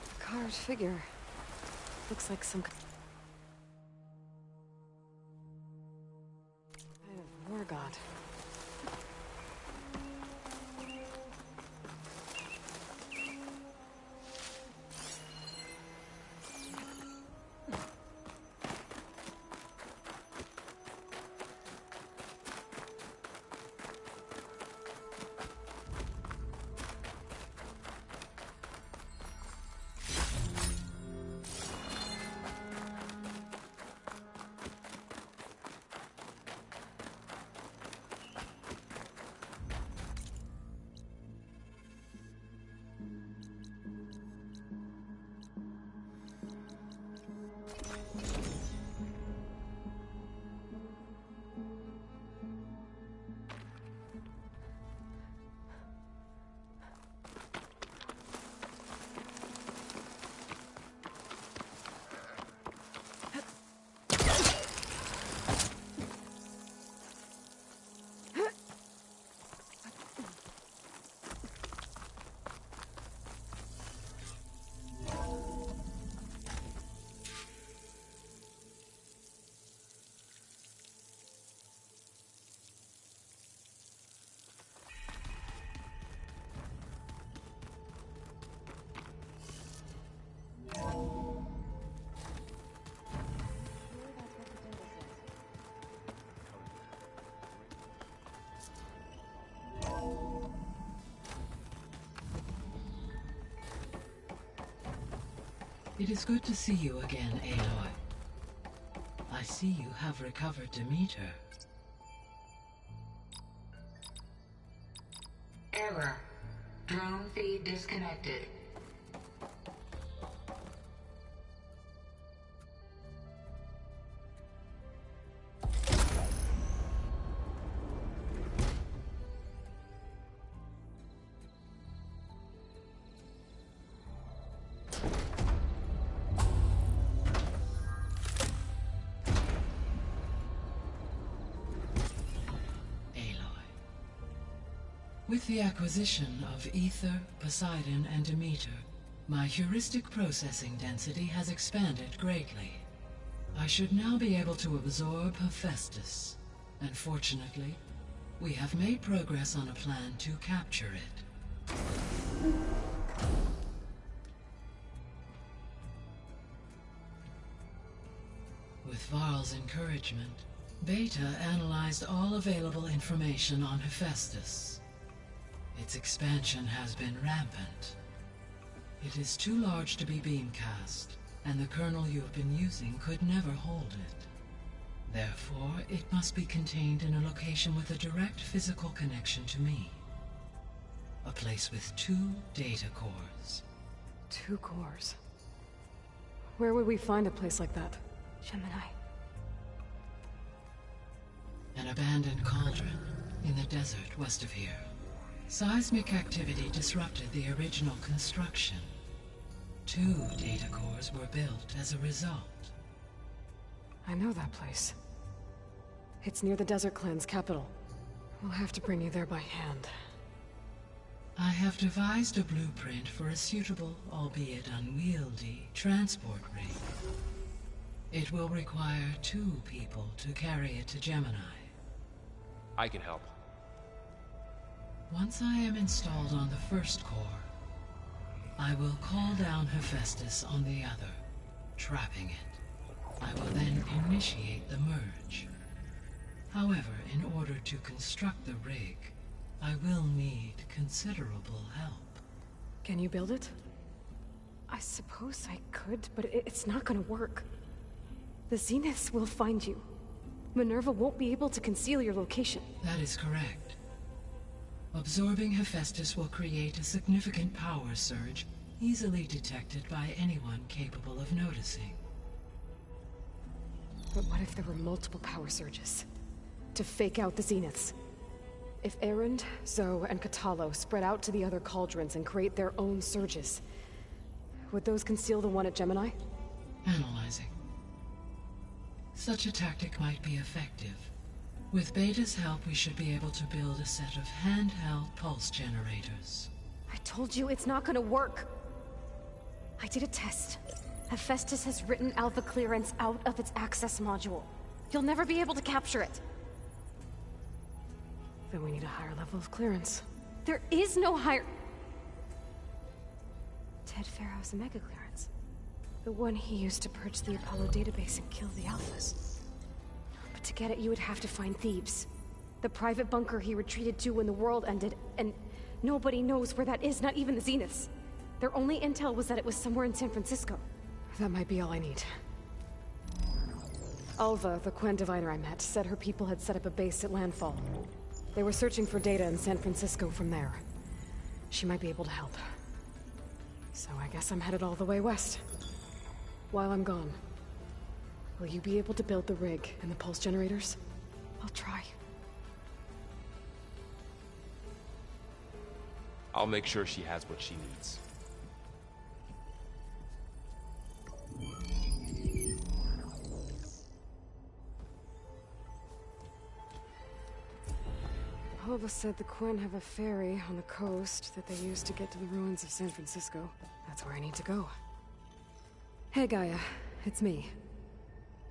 A carved figure. Looks like some kind of war god. It is good to see you again, Aloy. I see you have recovered Demeter. Error. Drone feed disconnected. With the acquisition of Ether, Poseidon, and Demeter, my heuristic processing density has expanded greatly. I should now be able to absorb Hephaestus, and fortunately, we have made progress on a plan to capture it. With Varl's encouragement, Beta analyzed all available information on Hephaestus. Its expansion has been rampant. It is too large to be beamcast, and the kernel you have been using could never hold it. Therefore, it must be contained in a location with a direct physical connection to me. A place with 2 data cores. 2 cores? Where would we find a place like that? Gemini. An abandoned cauldron in the desert west of here. Seismic activity disrupted the original construction. 2 data cores were built as a result. I know that place. It's near the Desert Clan's capital. We'll have to bring you there by hand. I have devised a blueprint for a suitable, albeit unwieldy, transport rig. It will require 2 people to carry it to Gemini. I can help. Once I am installed on the first core, I will call down Hephaestus on the other, trapping it. I will then initiate the merge. However, in order to construct the rig, I will need considerable help. Can you build it? I suppose I could, but it's not gonna work. The Zeniths will find you. Minerva won't be able to conceal your location. That is correct. Absorbing Hephaestus will create a significant power surge, easily detected by anyone capable of noticing. But what if there were multiple power surges? To fake out the Zeniths? If Erend, Zoe, and Katalo spread out to the other cauldrons and create their own surges, would those conceal the one at Gemini? Analyzing. Such a tactic might be effective. With Beta's help, we should be able to build a set of handheld pulse generators. I told you it's not gonna work. I did a test. Hephaestus has written Alpha clearance out of its access module. You'll never be able to capture it. Then we need a higher level of clearance. There is no higher... Ted Pharaoh's Omega clearance. The one he used to purge the Apollo database and kill the Alphas. But to get it, you would have to find Thebes. The private bunker he retreated to when the world ended, and nobody knows where that is, not even the Zeniths. Their only intel was that it was somewhere in San Francisco. That might be all I need. Alva, the Quen diviner I met, said her people had set up a base at Landfall. They were searching for data in San Francisco from there. She might be able to help. So I guess I'm headed all the way west. While I'm gone, will you be able to build the rig and the pulse generators? I'll try. I'll make sure she has what she needs. Alva said the Quen have a ferry on the coast that they use to get to the ruins of San Francisco. That's where I need to go. Hey, Gaia. It's me.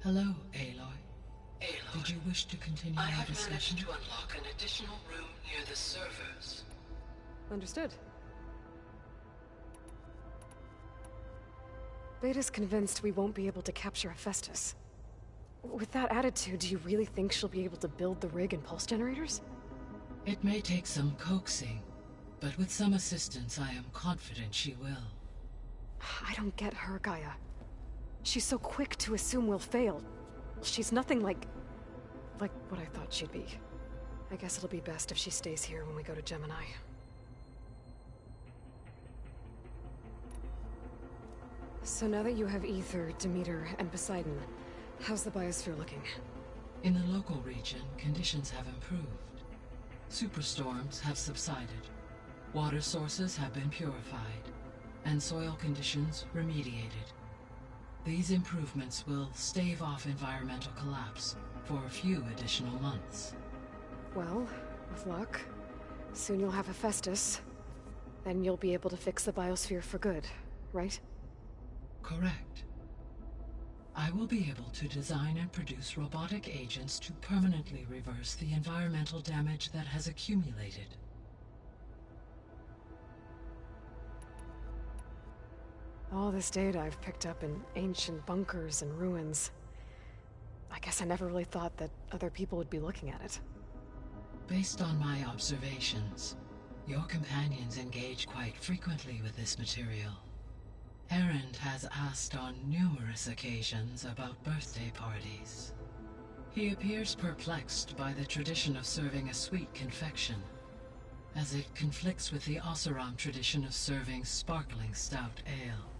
Hello, Aloy. Did you wish to continue our discussion? I have managed to unlock an additional room near the servers. Understood. Beta's convinced we won't be able to capture Hephaestus. With that attitude, do you really think she'll be able to build the rig and pulse generators? It may take some coaxing, but with some assistance, I am confident she will. I don't get her, Gaia. She's so quick to assume we'll fail. She's nothing like what I thought she'd be. I guess it'll be best if she stays here when we go to Gemini. So now that you have Ether, Demeter, and Poseidon, how's the biosphere looking? In the local region, conditions have improved. Superstorms have subsided. Water sources have been purified, and soil conditions remediated. These improvements will stave off environmental collapse for a few additional months. Well, with luck, soon you'll have Hephaestus. Then you'll be able to fix the biosphere for good, right? Correct. I will be able to design and produce robotic agents to permanently reverse the environmental damage that has accumulated. All this data I've picked up in ancient bunkers and ruins. I guess I never really thought that other people would be looking at it. Based on my observations, your companions engage quite frequently with this material. Erend has asked on numerous occasions about birthday parties. He appears perplexed by the tradition of serving a sweet confection, as it conflicts with the Oseram tradition of serving sparkling stout ale.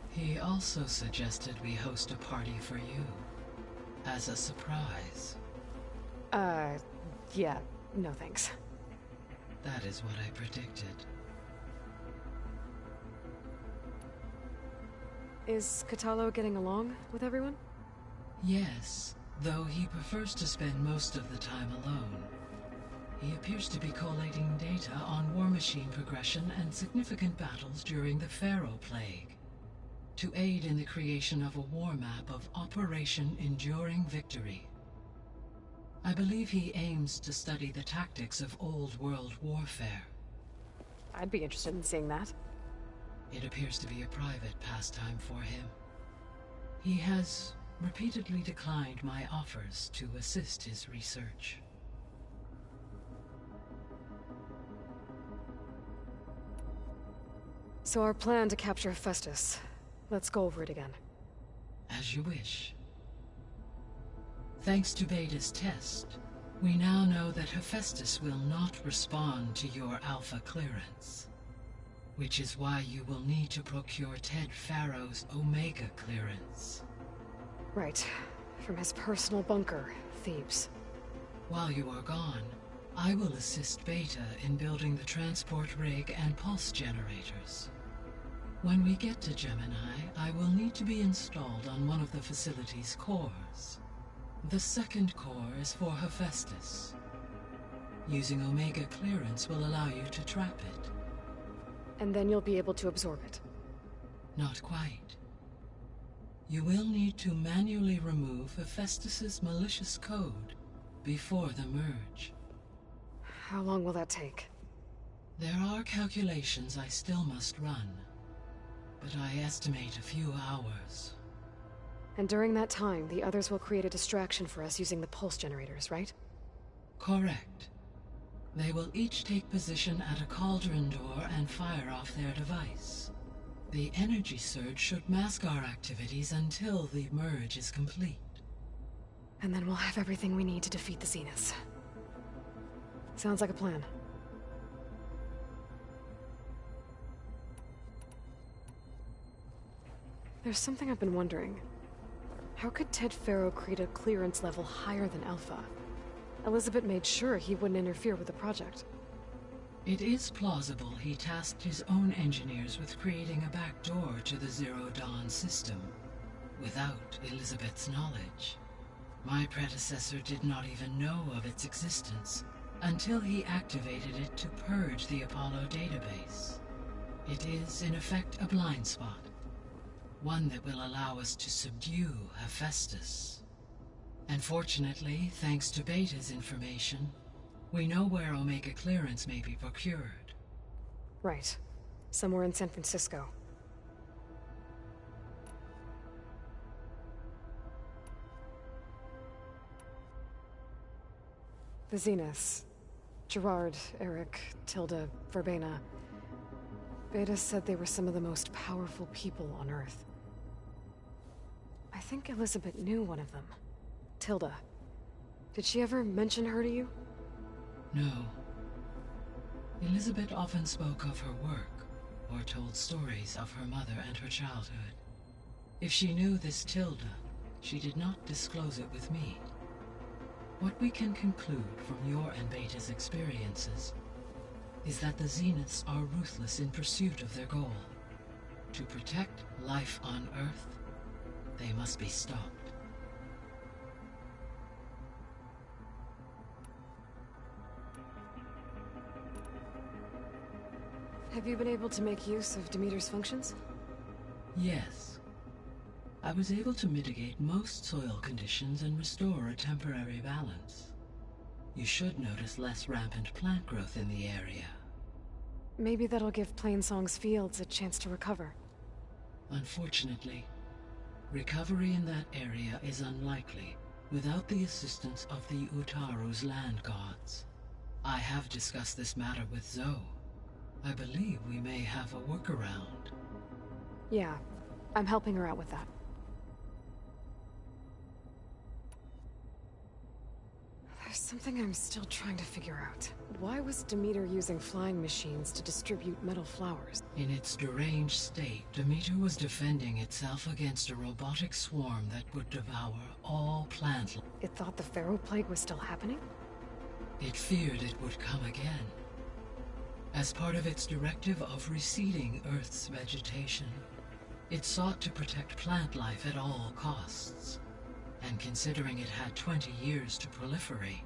He also suggested we host a party for you, as a surprise. Yeah, no thanks. That is what I predicted. Is Kotallo getting along with everyone? Yes, though he prefers to spend most of the time alone. He appears to be collating data on war machine progression and significant battles during the Pharaoh Plague, to aid in the creation of a war map of Operation Enduring Victory. I believe he aims to study the tactics of old world warfare. I'd be interested in seeing that. It appears to be a private pastime for him. He has repeatedly declined my offers to assist his research. So our plan to capture Hephaestus. Let's go over it again. As you wish. Thanks to Beta's test, we now know that Hephaestus will not respond to your Alpha clearance. Which is why you will need to procure Ted Pharaoh's Omega clearance. Right. From his personal bunker, Thebes. While you are gone, I will assist Beta in building the transport rig and pulse generators. When we get to Gemini, I will need to be installed on one of the facility's cores. The second core is for Hephaestus. Using Omega clearance will allow you to trap it. and then you'll be able to absorb it. Not quite. You will need to manually remove Hephaestus's malicious code before the merge. How long will that take? There are calculations I still must run, but I estimate a few hours. And during that time, the others will create a distraction for us using the pulse generators, right? Correct. They will each take position at a cauldron door and fire off their device. The energy surge should mask our activities until the merge is complete. And then we'll have everything we need to defeat the Zeniths. Sounds like a plan. There's something I've been wondering. How could Ted Faro create a clearance level higher than Alpha? Elizabeth made sure he wouldn't interfere with the project. It is plausible he tasked his own engineers with creating a back door to the Zero Dawn system, without Elizabeth's knowledge. My predecessor did not even know of its existence until he activated it to purge the Apollo database. It is, in effect, a blind spot. One that will allow us to subdue Hephaestus. And fortunately, thanks to Beta's information, we know where Omega clearance may be procured. Right. Somewhere in San Francisco. The Zeniths. Gerard, Eric, Tilda, Verbena. Beta said they were some of the most powerful people on Earth. I think Elizabeth knew one of them. Tilda. Did she ever mention her to you? No. Elizabeth often spoke of her work, or told stories of her mother and her childhood. If she knew this Tilda, she did not disclose it with me. What we can conclude from your and Beta's experiences is that the Zeniths are ruthless in pursuit of their goal. To protect life on Earth, they must be stopped. Have you been able to make use of Demeter's functions? Yes. I was able to mitigate most soil conditions and restore a temporary balance. You should notice less rampant plant growth in the area. Maybe that'll give Plainsong's fields a chance to recover. Unfortunately, recovery in that area is unlikely without the assistance of the Utaru's land gods. I have discussed this matter with Zoe. I believe we may have a workaround. Yeah, I'm helping her out with that. There's something I'm still trying to figure out. Why was Demeter using flying machines to distribute metal flowers? In its deranged state, Demeter was defending itself against a robotic swarm that would devour all plant life. It thought the Faro Plague was still happening? It feared it would come again. As part of its directive of reseeding Earth's vegetation, it sought to protect plant life at all costs. And considering it had 20 years to proliferate,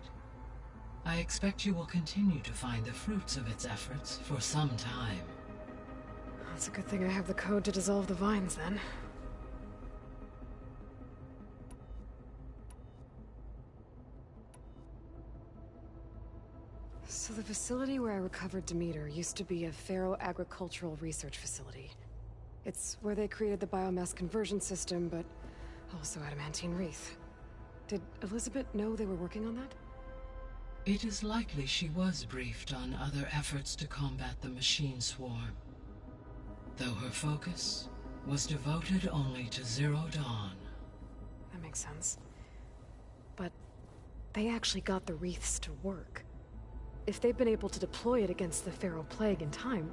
I expect you will continue to find the fruits of its efforts for some time. It's a good thing I have the code to dissolve the vines, then. So the facility where I recovered Demeter used to be a Faro agricultural research facility. It's where they created the biomass conversion system, but also adamantine wreath. Did Elizabeth know they were working on that? It is likely she was briefed on other efforts to combat the machine swarm, though her focus was devoted only to Zero Dawn. That makes sense. But they actually got the wreaths to work. If they've been able to deploy it against the Faro Plague in time...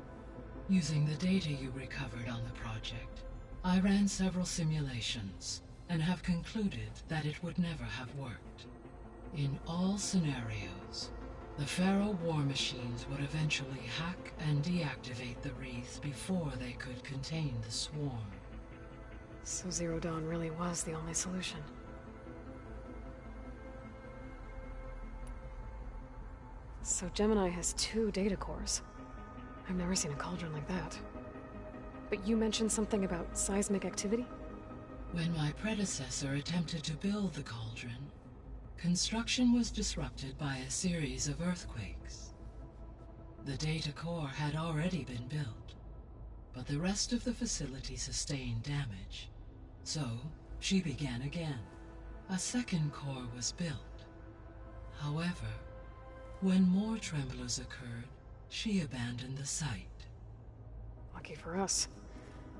Using the data you recovered on the project, I ran several simulations and have concluded that it would never have worked. In all scenarios, the Faro war machines would eventually hack and deactivate the wreaths before they could contain the swarm. So Zero Dawn really was the only solution. So Gemini has 2 data cores. I've never seen a cauldron like that. But you mentioned something about seismic activity? When my predecessor attempted to build the cauldron, construction was disrupted by a series of earthquakes. The data core had already been built, but the rest of the facility sustained damage. So, she began again. A second core was built. However, when more tremblers occurred, she abandoned the site. Lucky for us.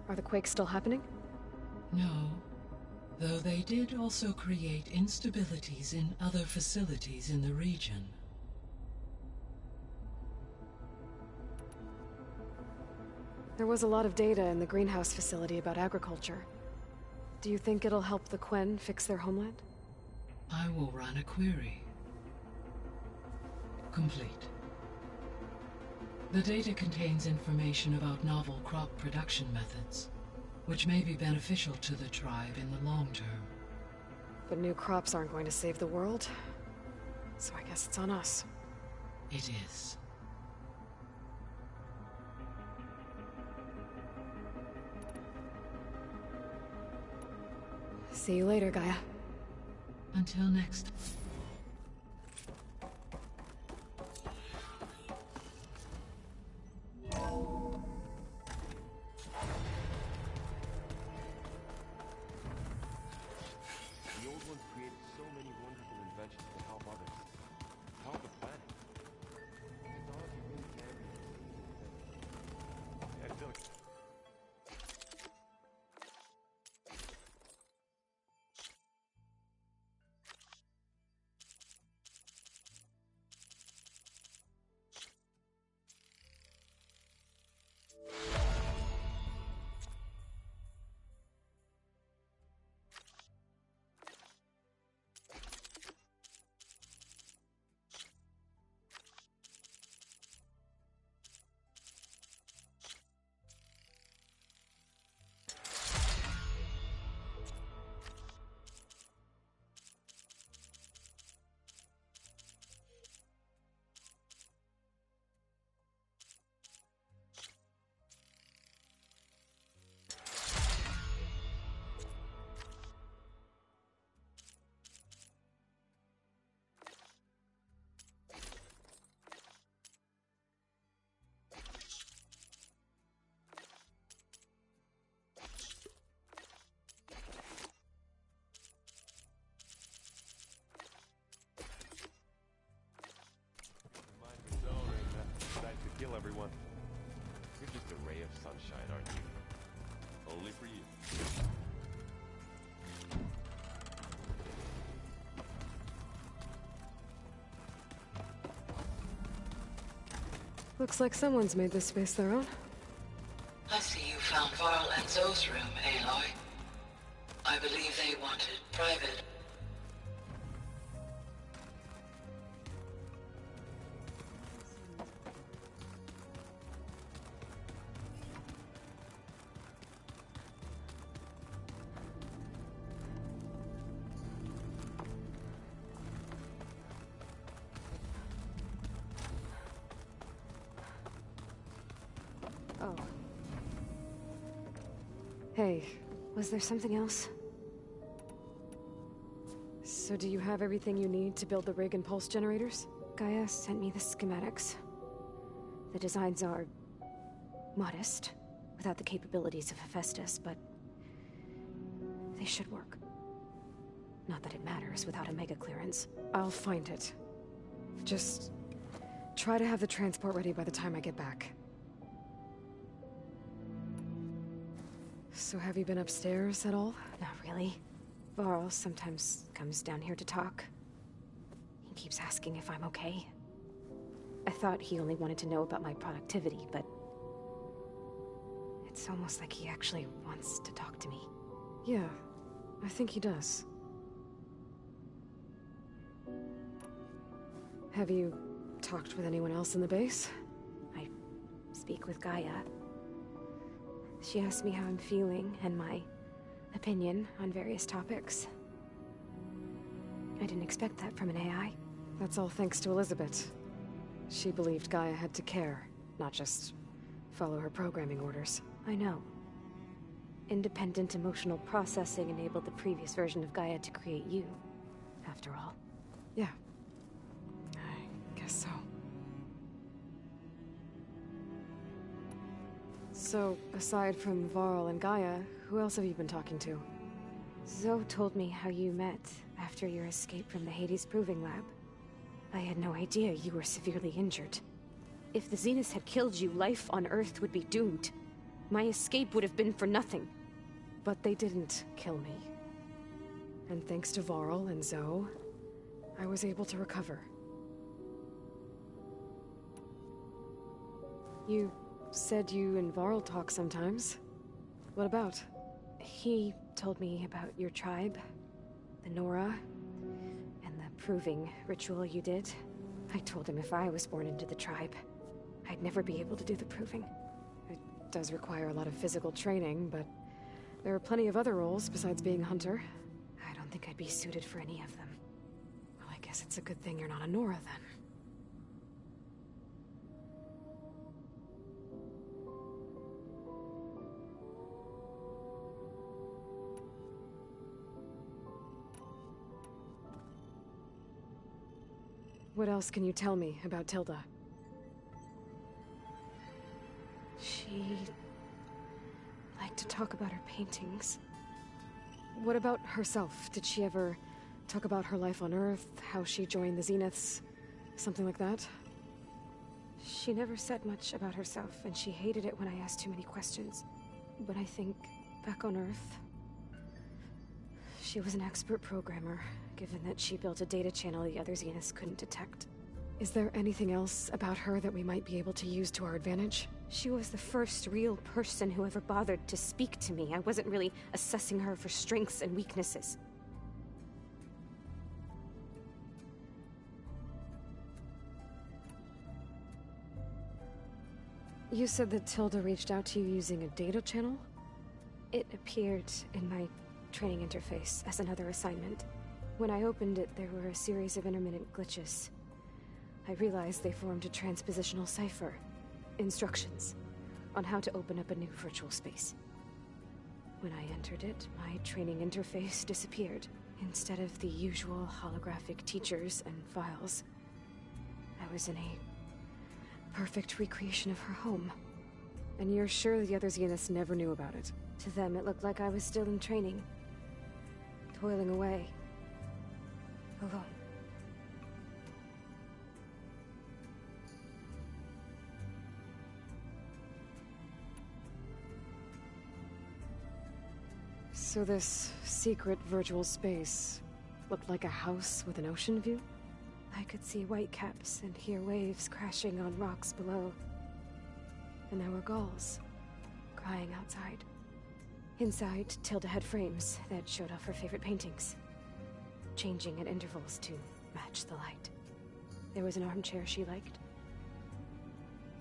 Are the quakes still happening? No, though they did also create instabilities in other facilities in the region. There was a lot of data in the greenhouse facility about agriculture. Do you think it'll help the Quen fix their homeland? I will run a query. Complete. The data contains information about novel crop production methods, which may be beneficial to the tribe in the long term. But new crops aren't going to save the world, so I guess it's on us. It is. See you later, Gaia. Until next. The old ones created so many wonderful inventions to help others. Help the planet. Technology really can be. I feel like kill everyone. You're just a ray of sunshine, aren't you? Only for you. Looks like someone's made this space their own. I see you found Varl and Zoe's room, Aloy. I believe they wanted private. Oh. Hey, was there something else? So do you have everything you need to build the rig and pulse generators? Gaia sent me the schematics. The designs are modest, without the capabilities of Hephaestus, but they should work. Not that it matters without a mega clearance. I'll find it. Just try to have the transport ready by the time I get back. So have you been upstairs at all? Not really. Varl sometimes comes down here to talk. He keeps asking if I'm okay. I thought he only wanted to know about my productivity, but it's almost like he actually wants to talk to me. Yeah, I think he does. Have you talked with anyone else in the base? I speak with Gaia. She asked me how I'm feeling and my opinion on various topics. I didn't expect that from an AI. That's all thanks to Elizabeth. She believed Gaia had to care, not just follow her programming orders. I know. Independent emotional processing enabled the previous version of Gaia to create you, after all. Yeah. I guess so. So, aside from Varl and Gaia, who else have you been talking to? Zoe told me how you met after your escape from the Hades Proving Lab. I had no idea you were severely injured. If the Zeniths had killed you, life on Earth would be doomed. My escape would have been for nothing. But they didn't kill me. And thanks to Varl and Zoe, I was able to recover. You said you and Varl talk sometimes. What about? He told me about your tribe, the Nora, and the proving ritual you did. I told him if I was born into the tribe, I'd never be able to do the proving. It does require a lot of physical training, but there are plenty of other roles besides being a hunter. I don't think I'd be suited for any of them. Well, I guess it's a good thing you're not a Nora, then. What else can you tell me about Tilda? She liked to talk about her paintings. What about herself? Did she ever talk about her life on Earth, how she joined the Zeniths, something like that? She never said much about herself, and she hated it when I asked too many questions. But I think, back on Earth, she was an expert programmer, given that she built a data channel the other Zeniths couldn't detect. Is there anything else about her that we might be able to use to our advantage? She was the first real person who ever bothered to speak to me. I wasn't really assessing her for strengths and weaknesses. You said that Tilda reached out to you using a data channel? It appeared in my training interface as another assignment. When I opened it, there were a series of intermittent glitches. I realized they formed a transpositional cipher. Instructions on how to open up a new virtual space. When I entered it, my training interface disappeared. Instead of the usual holographic teachers and files, I was in a perfect recreation of her home. And you're sure the other Zeniths never knew about it? To them, it looked like I was still in training. Toiling away. Alone. So this secret virtual space looked like a house with an ocean view? I could see whitecaps and hear waves crashing on rocks below. And there were gulls crying outside. Inside, Tilda had frames that showed off her favorite paintings, changing at intervals to match the light. There was an armchair she liked.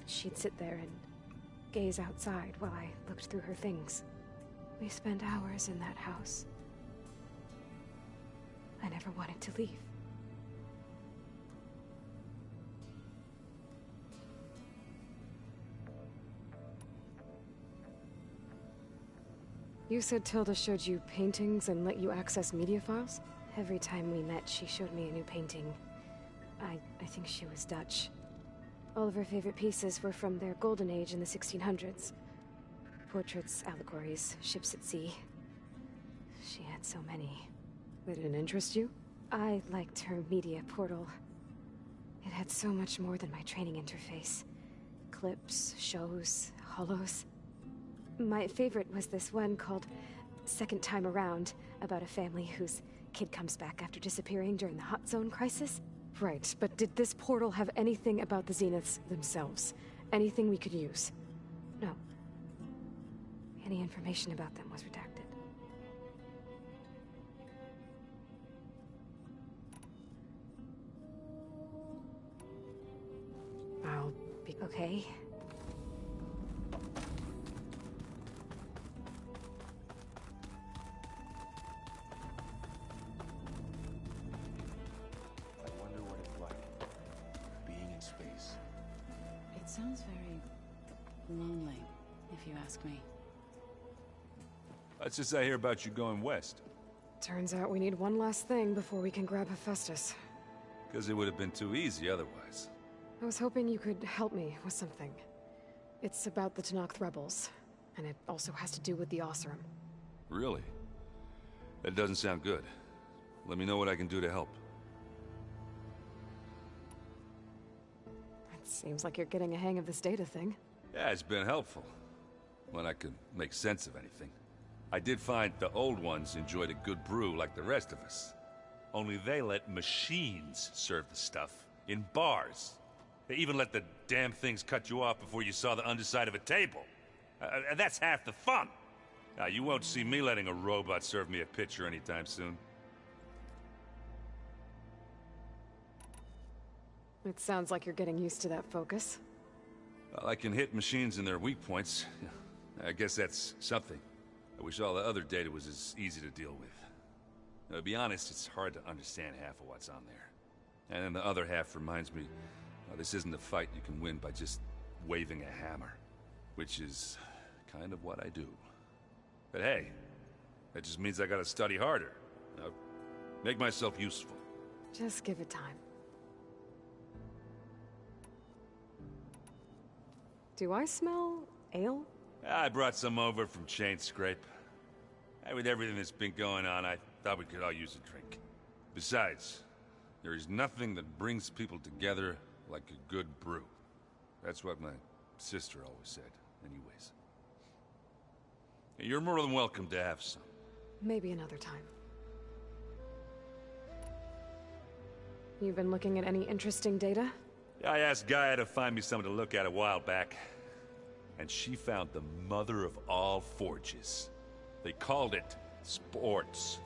She'd sit there and gaze outside while I looked through her things. We spent hours in that house. I never wanted to leave. You said Tilda showed you paintings and let you access media files? Every time we met, she showed me a new painting. I think she was Dutch. All of her favorite pieces were from their golden age in the 1600s. Portraits, allegories, ships at sea. She had so many. They didn't interest you? I liked her media portal. It had so much more than my training interface. Clips, shows, holos. My favorite was this one called Second Time Around, about a family whose kid comes back after disappearing during the Hot Zone crisis. Right, but did this portal have anything about the Zeniths themselves? Anything we could use? No. Any information about them was redacted. I'll be okay. I wonder what it's like being in space. It sounds very lonely, if you ask me. That's just I hear about you going west. Turns out we need one last thing before we can grab Hephaestus. Because it would have been too easy otherwise. I was hoping you could help me with something. It's about the Tenakth rebels, and it also has to do with the Oseram. Really? That doesn't sound good. Let me know what I can do to help. It seems like you're getting a hang of this data thing. Yeah, it's been helpful. When I could make sense of anything. I did find the old ones enjoyed a good brew like the rest of us. Only they let machines serve the stuff in bars. They even let the damn things cut you off before you saw the underside of a table. And that's half the fun. Now, you won't see me letting a robot serve me a pitcher anytime soon. It sounds like you're getting used to that focus. Well, I can hit machines in their weak points. I guess that's something. I wish all the other data was as easy to deal with. Now, to be honest, it's hard to understand half of what's on there. And then the other half reminds me, this isn't a fight you can win by just waving a hammer. Which is kind of what I do. But hey, that just means I gotta study harder. Make myself useful. Just give it time. Do I smell ale? I brought some over from Chain Scrape. With everything that's been going on, I thought we could all use a drink. Besides, there is nothing that brings people together like a good brew. That's what my sister always said, anyways. You're more than welcome to have some. Maybe another time. You've been looking at any interesting data? I asked Gaia to find me something to look at a while back. And she found the mother of all forges. They called it sports.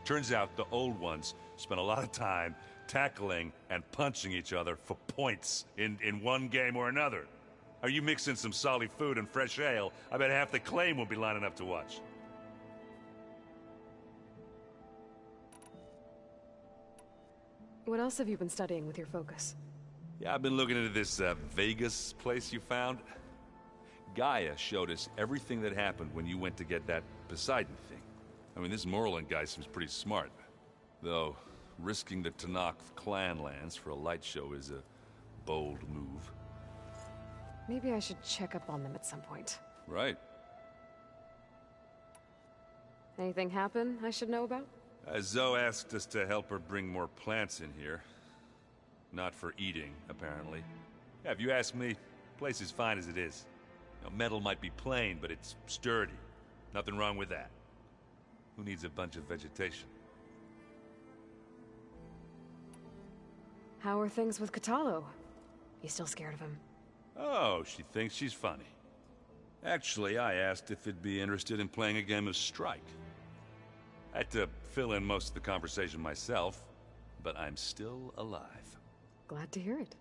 Turns out the old ones spent a lot of time tackling and punching each other for points in one game or another. Are you mixing some solid food and fresh ale? I bet half the claim will be lining up to watch. What else have you been studying with your focus? Yeah, I've been looking into this Vegas place you found. Gaia showed us everything that happened when you went to get that Poseidon thing. I mean, this Morlun guy seems pretty smart. Though, risking the Tenakth clan lands for a light show is a bold move. Maybe I should check up on them at some point. Right. Anything happen I should know about? Zoe asked us to help her bring more plants in here. Not for eating, apparently. Yeah, if you ask me, the place is fine as it is. Metal might be plain, but it's sturdy. Nothing wrong with that. Who needs a bunch of vegetation? How are things with Kotallo? You still scared of him? Oh, she thinks she's funny. Actually, I asked if he'd be interested in playing a game of Strike. I had to fill in most of the conversation myself, but I'm still alive. Glad to hear it.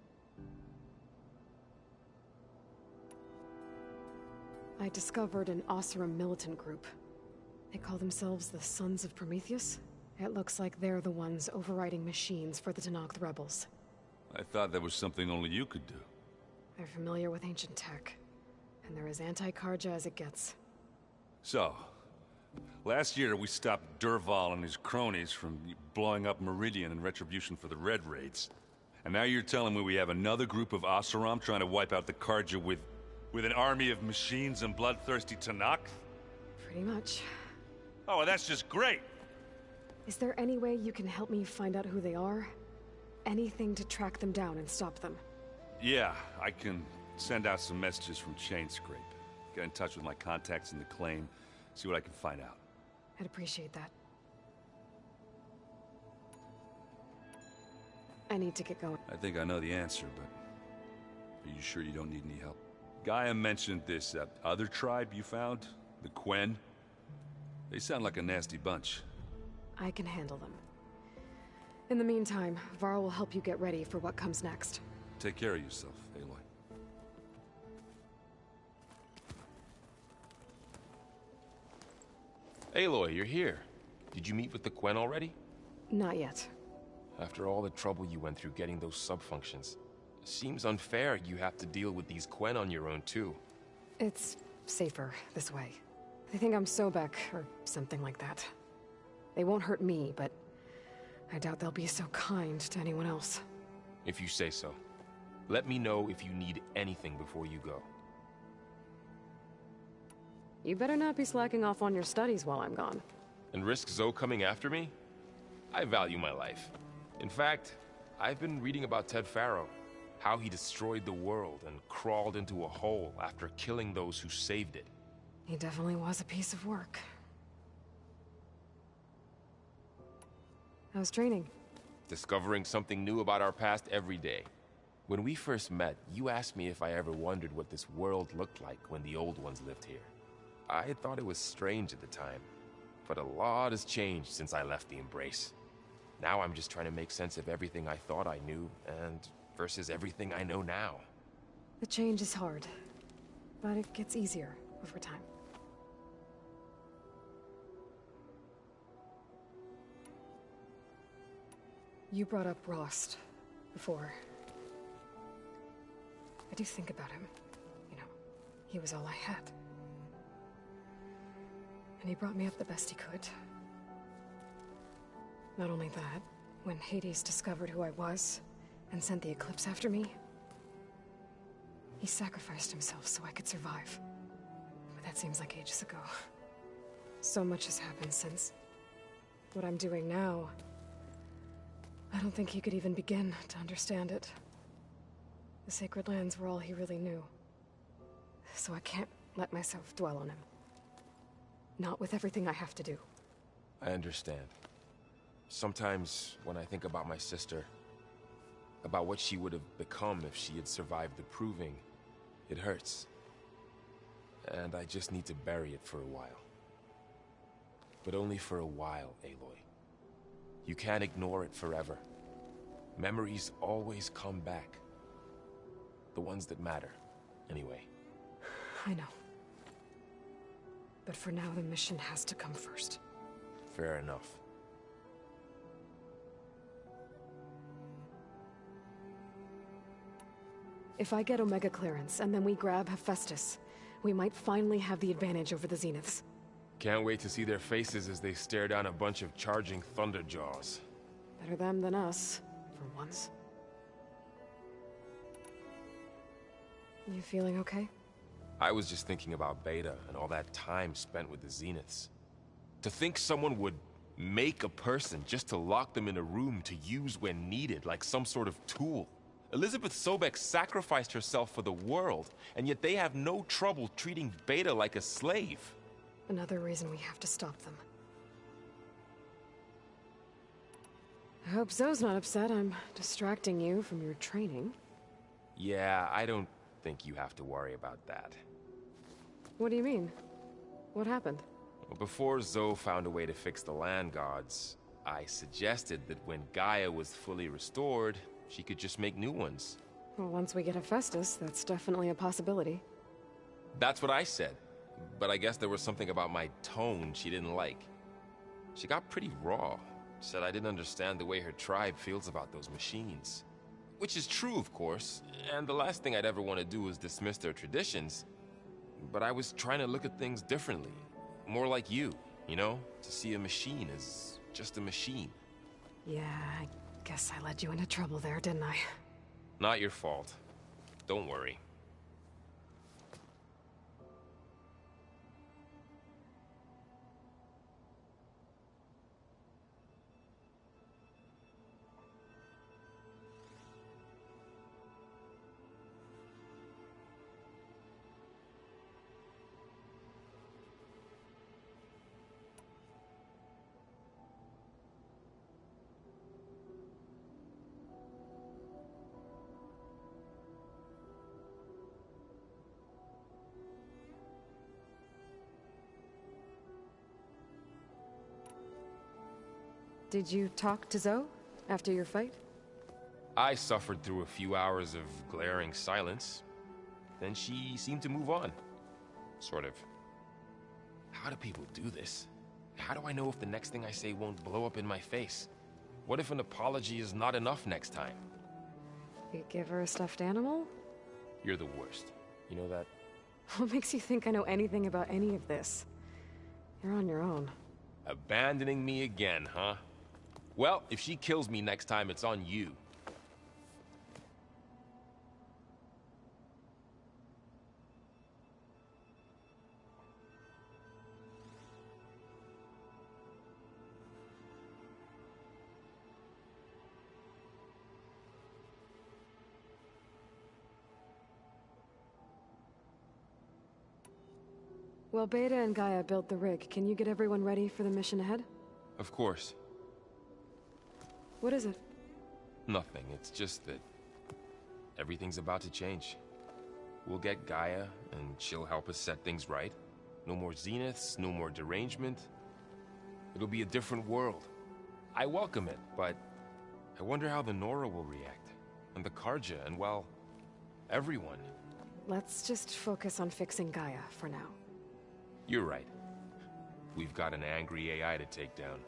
I discovered an Oseram militant group. They call themselves the Sons of Prometheus. It looks like they're the ones overriding machines for the Tenakth rebels. I thought that was something only you could do. They're familiar with ancient tech, and they're as anti-Carja as it gets. So, last year we stopped Dervahl and his cronies from blowing up Meridian in retribution for the Red Raids. And now you're telling me we have another group of Oseram trying to wipe out the Carja with an army of machines and bloodthirsty Tenakth? Pretty much. Oh, well, that's just great! Is there any way you can help me find out who they are? Anything to track them down and stop them? Yeah, I can send out some messages from Chain Scrape. Get in touch with my contacts in the claim, see what I can find out. I'd appreciate that. I need to get going. I think I know the answer, but are you sure you don't need any help? Gaia mentioned this other tribe you found, the Quen. They sound like a nasty bunch. I can handle them. In the meantime, Varl will help you get ready for what comes next. Take care of yourself, Aloy. Aloy, you're here. Did you meet with the Quen already? Not yet. After all the trouble you went through getting those sub-functions, it seems unfair you have to deal with these Quen on your own too. It's safer this way. They think I'm Sobek, or something like that. They won't hurt me, but I doubt they'll be so kind to anyone else. If you say so. Let me know if you need anything before you go. You better not be slacking off on your studies while I'm gone. And risk Zoe coming after me? I value my life. In fact, I've been reading about Ted Faro. How he destroyed the world and crawled into a hole after killing those who saved it. He definitely was a piece of work. How's training? Discovering something new about our past every day. When we first met, you asked me if I ever wondered what this world looked like when the old ones lived here. I thought it was strange at the time, but a lot has changed since I left the Embrace. Now I'm just trying to make sense of everything I thought I knew, and versus everything I know now. The change is hard, but it gets easier over time. You brought up Rost before. I do think about him. You know, he was all I had. And he brought me up the best he could. Not only that, when Hades discovered who I was and sent the Eclipse after me, he sacrificed himself so I could survive. But that seems like ages ago. So much has happened since. What I'm doing now, I don't think he could even begin to understand it. The Sacred Lands were all he really knew. So I can't let myself dwell on him. Not with everything I have to do. I understand. Sometimes, when I think about my sister, about what she would have become if she had survived the Proving, it hurts. And I just need to bury it for a while. But only for a while, Aloy. You can't ignore it forever. Memories always come back. The ones that matter, anyway. I know. But for now, the mission has to come first. Fair enough. If I get Omega clearance, and then we grab Hephaestus, we might finally have the advantage over the Zeniths. Can't wait to see their faces as they stare down a bunch of charging Thunderjaws. Better them than us, for once. You feeling okay? I was just thinking about Beta and all that time spent with the Zeniths. To think someone would make a person just to lock them in a room to use when needed, like some sort of tool. Elizabeth Sobek sacrificed herself for the world, and yet they have no trouble treating Beta like a slave. Another reason we have to stop them. I hope Zoe's not upset I'm distracting you from your training. Yeah, I don't think you have to worry about that. What do you mean? What happened? Well, before Zoe found a way to fix the land gods, I suggested that when Gaia was fully restored, she could just make new ones. Well, once we get Hephaestus, that's definitely a possibility. That's what I said. But I guess there was something about my tone she didn't like. She got pretty raw. Said I didn't understand the way her tribe feels about those machines. Which is true, of course, and the last thing I'd ever want to do is dismiss their traditions. But I was trying to look at things differently. More like you know? To see a machine as just a machine. Yeah, I guess I led you into trouble there, didn't I? Not your fault. Don't worry. Did you talk to Zoe after your fight? I suffered through a few hours of glaring silence. Then she seemed to move on. Sort of. How do people do this? How do I know if the next thing I say won't blow up in my face? What if an apology is not enough next time? You give her a stuffed animal? You're the worst. You know that? What makes you think I know anything about any of this? You're on your own. Abandoning me again, huh? Well, if she kills me next time, it's on you. Well, Beta and Gaia built the rig. Can you get everyone ready for the mission ahead? Of course. What is it? Nothing. It's just that everything's about to change. We'll get Gaia, and she'll help us set things right. No more Zeniths, no more derangement. It'll be a different world. I welcome it, but I wonder how the Nora will react. And the Carja, and well, everyone. Let's just focus on fixing Gaia for now. You're right. We've got an angry AI to take down.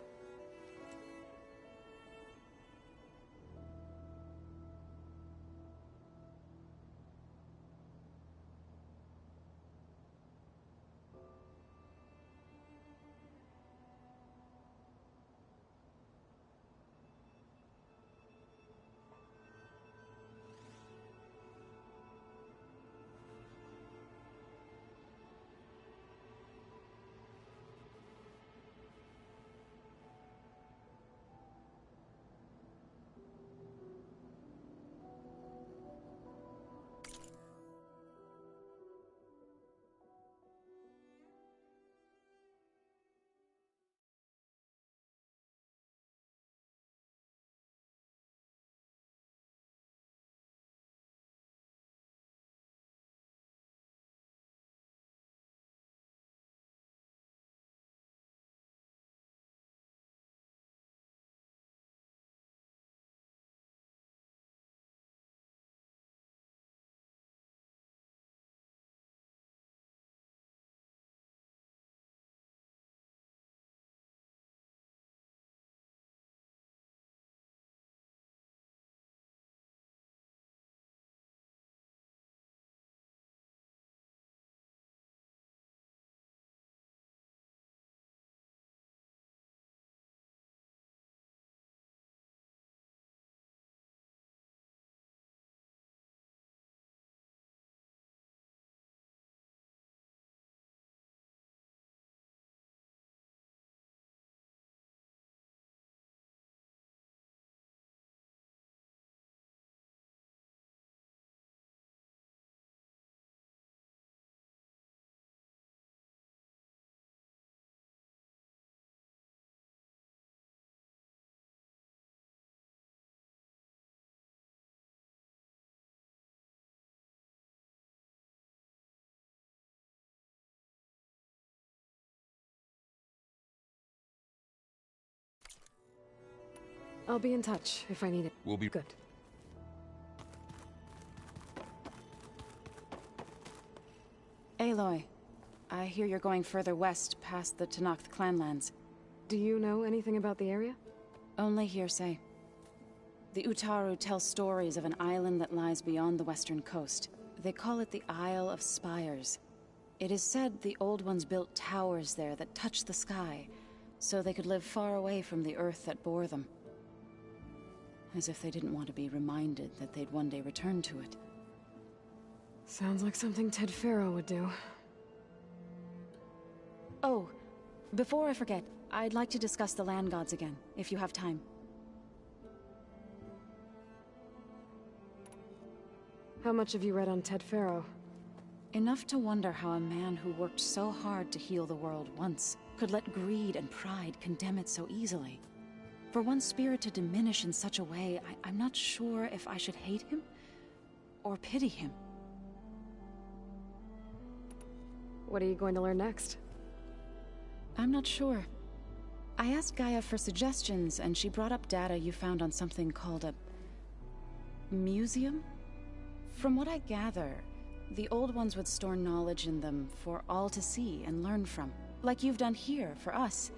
I'll be in touch if I need it. We'll be good. Aloy, I hear you're going further west past the Tenakth clanlands. Do you know anything about the area? Only hearsay. The Utaru tell stories of an island that lies beyond the western coast. They call it the Isle of Spires. It is said the Old Ones built towers there that touch the sky, so they could live far away from the earth that bore them. As if they didn't want to be reminded that they'd one day return to it. Sounds like something Ted Faro would do. Oh, before I forget, I'd like to discuss the land gods again, if you have time. How much have you read on Ted Faro? Enough to wonder how a man who worked so hard to heal the world once could let greed and pride condemn it so easily. For one spirit to diminish in such a way, I'm not sure if I should hate him or pity him. What are you going to learn next? I'm not sure. I asked Gaia for suggestions, and she brought up data you found on something called a museum? From what I gather, the Old Ones would store knowledge in them for all to see and learn from, like you've done here for us.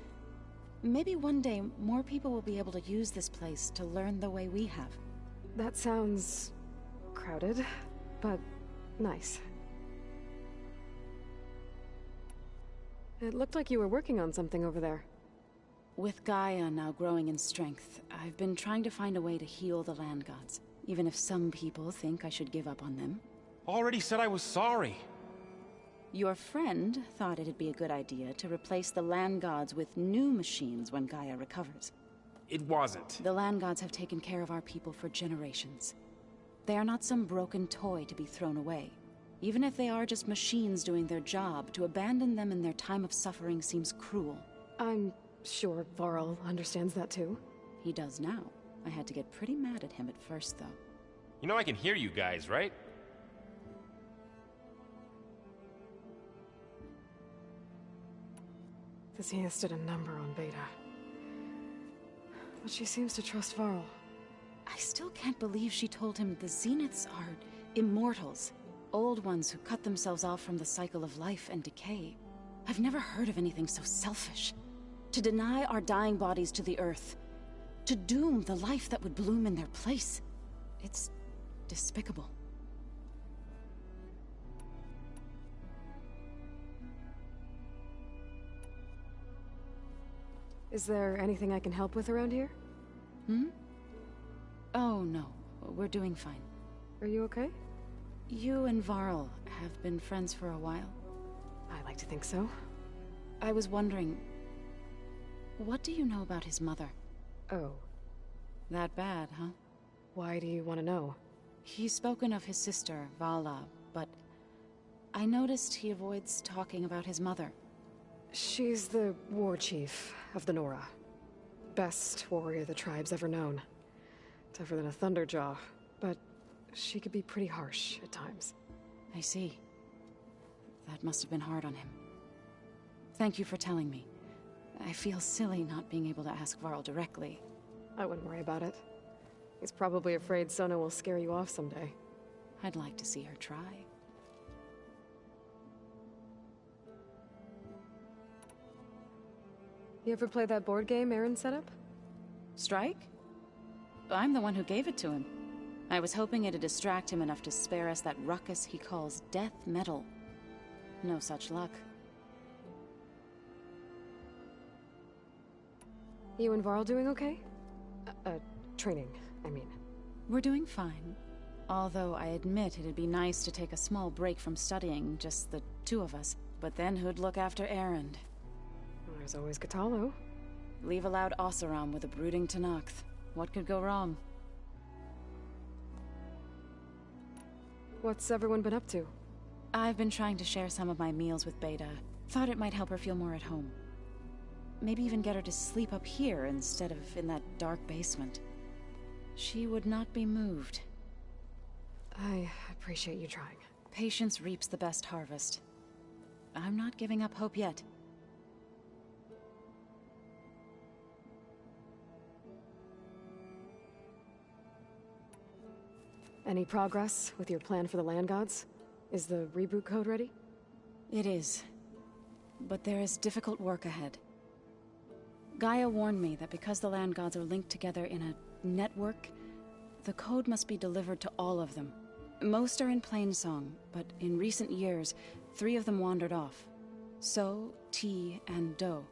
Maybe one day, more people will be able to use this place to learn the way we have. That sounds crowded, but nice. It looked like you were working on something over there. With Gaia now growing in strength, I've been trying to find a way to heal the land gods, even if some people think I should give up on them. Already said I was sorry. Your friend thought it'd be a good idea to replace the land gods with new machines when Gaia recovers. It wasn't. The land gods have taken care of our people for generations. They are not some broken toy to be thrown away. Even if they are just machines doing their job, to abandon them in their time of suffering seems cruel. I'm sure Varl understands that too. He does now. I had to get pretty mad at him at first, though. You know I can hear you guys, right? Thesea stood a number on Beta. But she seems to trust Varl. I still can't believe she told him the Zeniths are immortals. Old ones who cut themselves off from the cycle of life and decay. I've never heard of anything so selfish. To deny our dying bodies to the earth. To doom the life that would bloom in their place. It's despicable. Is there anything I can help with around here? Oh, no. We're doing fine. Are you okay? You and Varl have been friends for a while. I like to think so. I was wondering, what do you know about his mother? Oh. That bad, huh? Why do you want to know? He's spoken of his sister, Vala, but I noticed he avoids talking about his mother. She's the war chief of the Nora. Best warrior the tribe's ever known. Tougher than a Thunderjaw, but she could be pretty harsh at times. I see. That must have been hard on him. Thank you for telling me. I feel silly not being able to ask Varl directly. I wouldn't worry about it. He's probably afraid Sona will scare you off someday. I'd like to see her try. You ever play that board game Aaron set up? Strike? I'm the one who gave it to him. I was hoping it'd distract him enough to spare us that ruckus he calls death metal. No such luck. You and Varl doing okay? Training, I mean. We're doing fine. Although I admit it'd be nice to take a small break from studying, just the two of us. But then who'd look after Erend? There's always Kotallo. Leave a loud Oseram with a brooding Tenakth. What could go wrong? What's everyone been up to? I've been trying to share some of my meals with Beta. Thought it might help her feel more at home. Maybe even get her to sleep up here instead of in that dark basement. She would not be moved. I appreciate you trying. Patience reaps the best harvest. I'm not giving up hope yet. Any progress with your plan for the land gods? Is the reboot code ready? It is. But there is difficult work ahead. Gaia warned me that because the land gods are linked together in a network, the code must be delivered to all of them. Most are in Plainsong, but in recent years, 3 of them wandered off. So, T, and Do.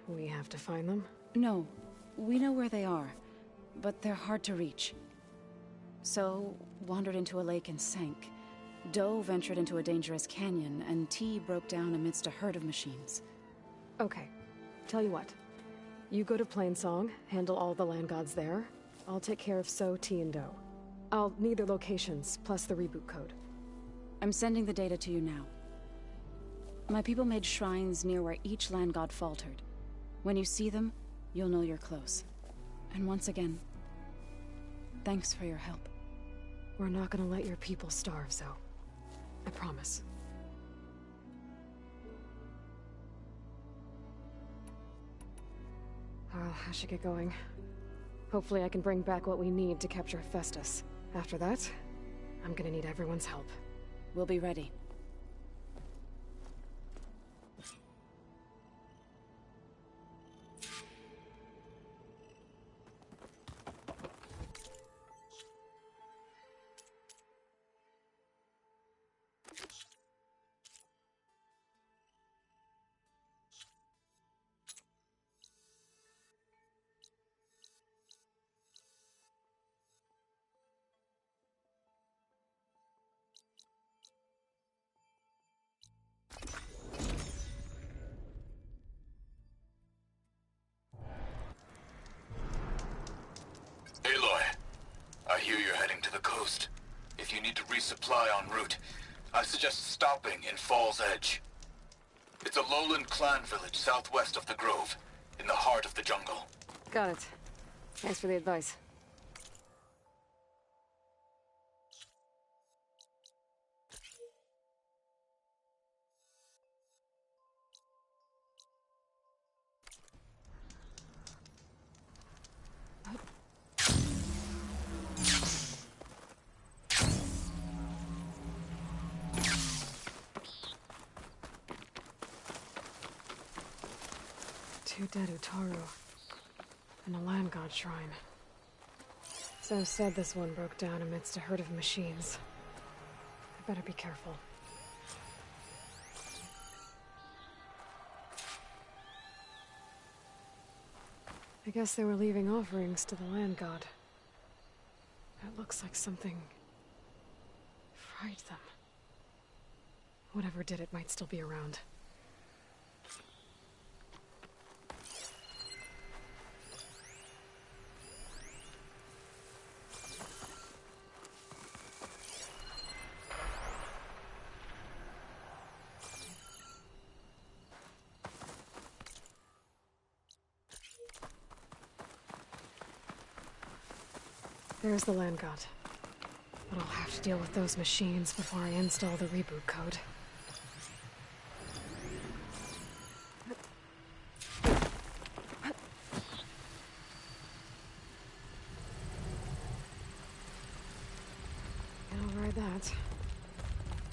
We have to find them? No. We know where they are, but they're hard to reach. So, wandered into a lake and sank. Do ventured into a dangerous canyon, and T broke down amidst a herd of machines. Okay. Tell you what. You go to Plainsong, handle all the land gods there. I'll take care of So, T, and Do. I'll need their locations, plus the reboot code. I'm sending the data to you now. My people made shrines near where each land god faltered. When you see them, you'll know you're close. And once again, thanks for your help. We're not gonna let your people starve, Zo. I promise. I should get going. Hopefully I can bring back what we need to capture Hephaestus. After that, I'm gonna need everyone's help. We'll be ready. hear you're heading to the coast. If you need to resupply en route, I suggest stopping in Fall's Edge. It's a lowland clan village southwest of the Grove, in the heart of the jungle. Got it. Thanks for the advice. Two dead Utaru. And a land god shrine. So said this one broke down amidst a herd of machines. I better be careful. I guess they were leaving offerings to the land god. It looks like something fried them. Whatever did it might still be around. There's the land god. But I'll have to deal with those machines before I install the reboot code. I'll ride that. I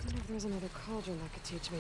wonder if there's another cauldron that could teach me.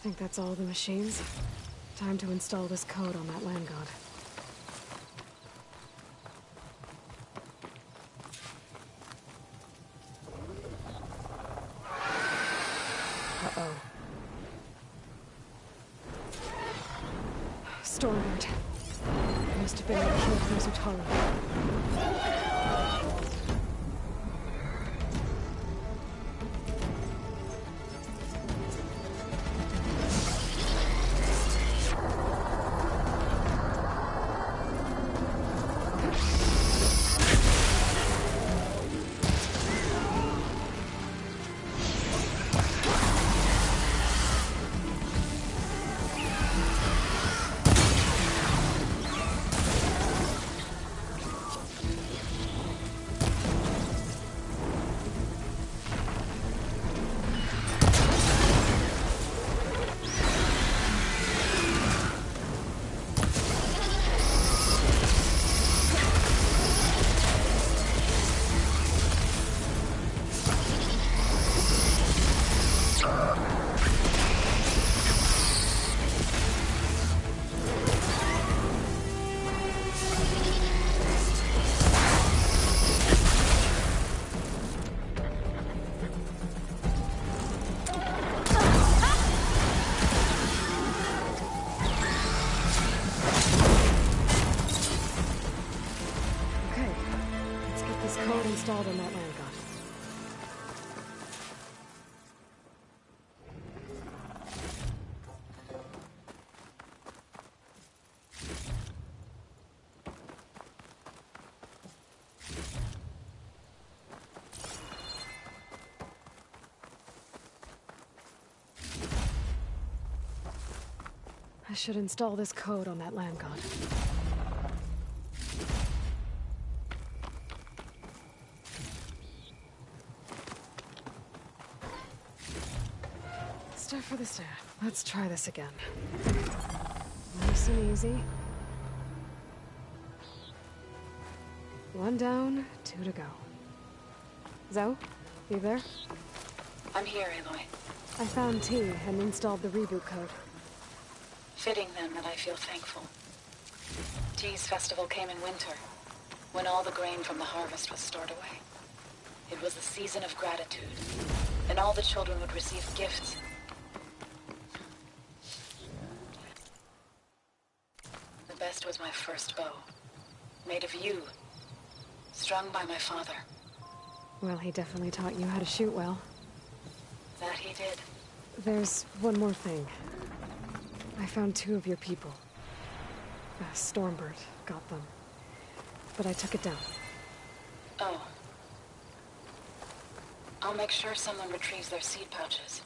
Think that's all the machines? Time to install this code on that land god. Uh-oh. Stormbird. Must have been what killed those Utaru. I should install this code on that land god. Stuff for the staff. Let's try this again. Nice and easy. 1 down, 2 to go. Zoe, you there? I'm here, Aloy. I found T and installed the reboot code. Fitting then that I feel thankful. T's festival came in winter, when all the grain from the harvest was stored away. It was a season of gratitude, and all the children would receive gifts. The best was my first bow, made of yew, strung by my father. Well, he definitely taught you how to shoot well. That he did. There's one more thing. I found 2 of your people. Stormbird got them. But I took it down. Oh. I'll make sure someone retrieves their seed pouches,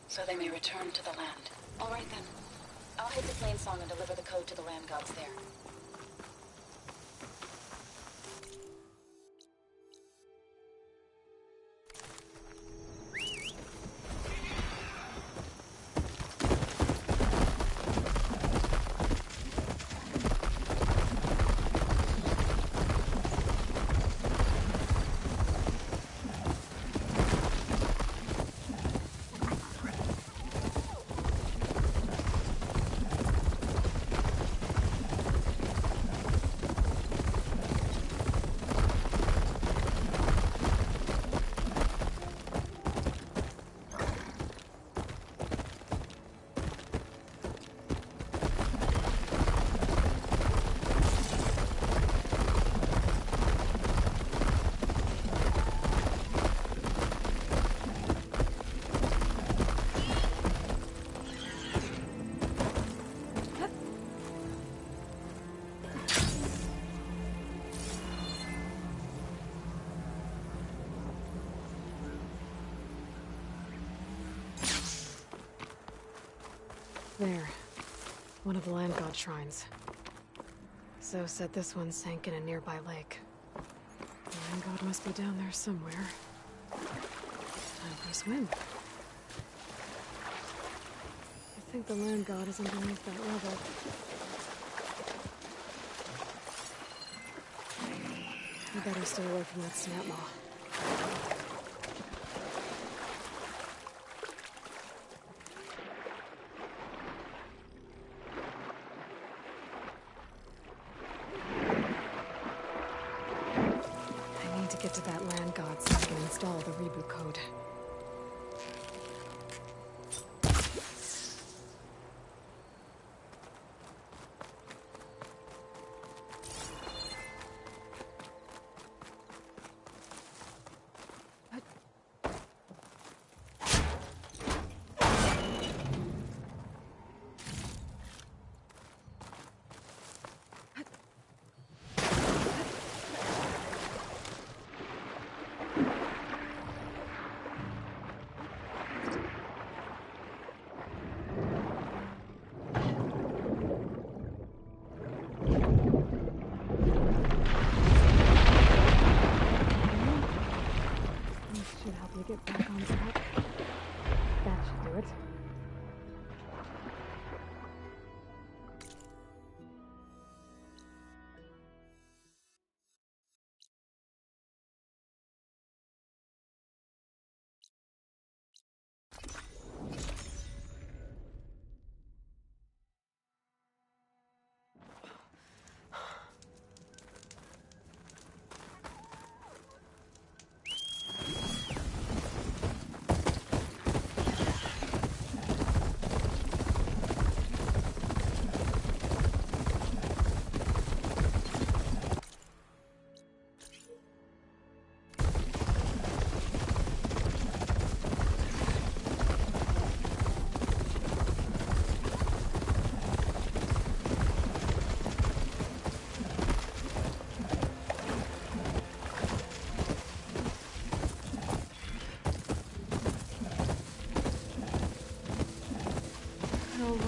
so they may return to the land. All right then. I'll hit the plain song and deliver the code to the land gods there. There. One of the land god shrines. Zoe said this one sank in a nearby lake. The land god must be down there somewhere. Time for a swim. I think the land god is underneath that level. I better stay away from that snap maw. Get to that land god so I can install the reboot code. Get back on track. That should do it.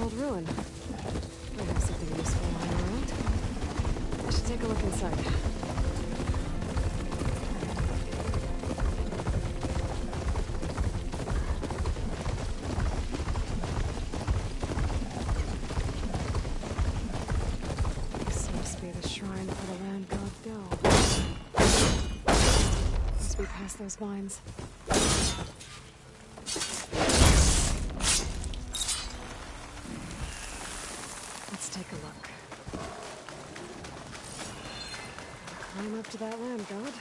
Old ruin. Might have something useful lying around. I should take a look inside. This must be the shrine for the land god Go. Must be past those vines. Let's take a look. Climb up to that land god.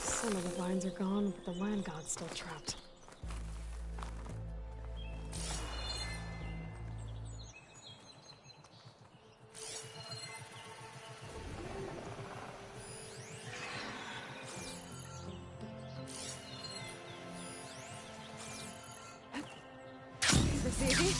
Some of the vines are gone, but the land god's still trapped. Is this easy?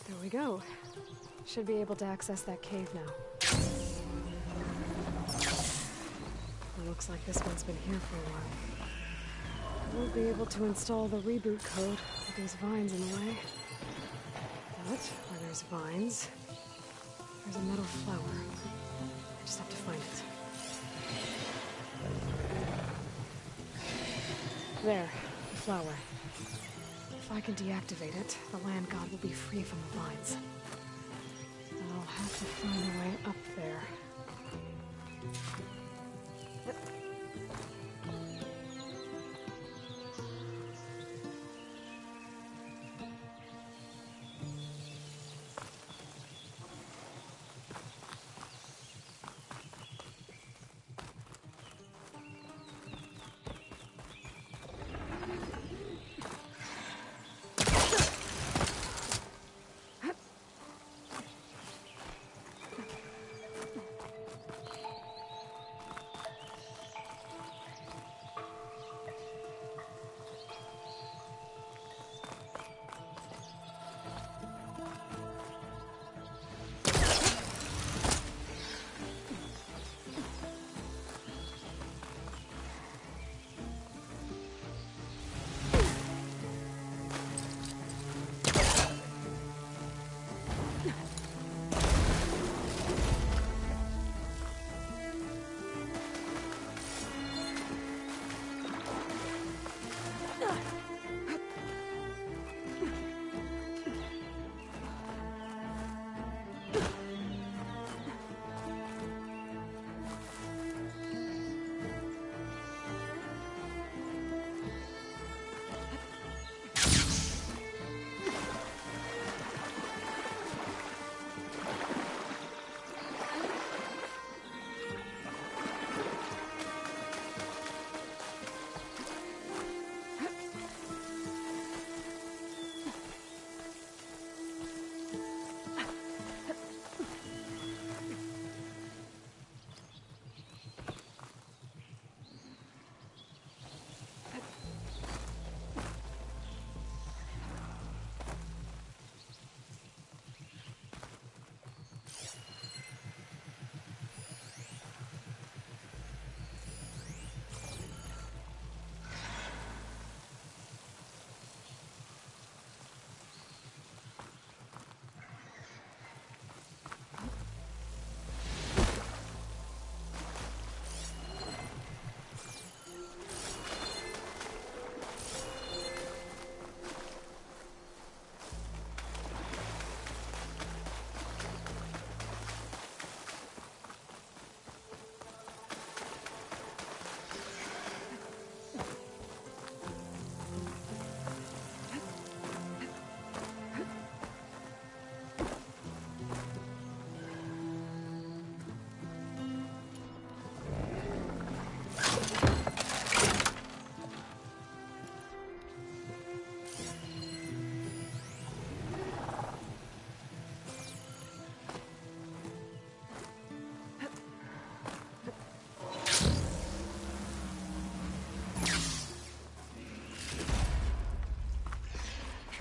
There we go. Should be able to access that cave now. It looks like this one's been here for a while. Won't be able to install the reboot code with these vines in the way. But where there's vines, there's a metal flower. I just have to find it. There, the flower. If I can deactivate it, the land god will be free from the vines. I'll have to find a way up there.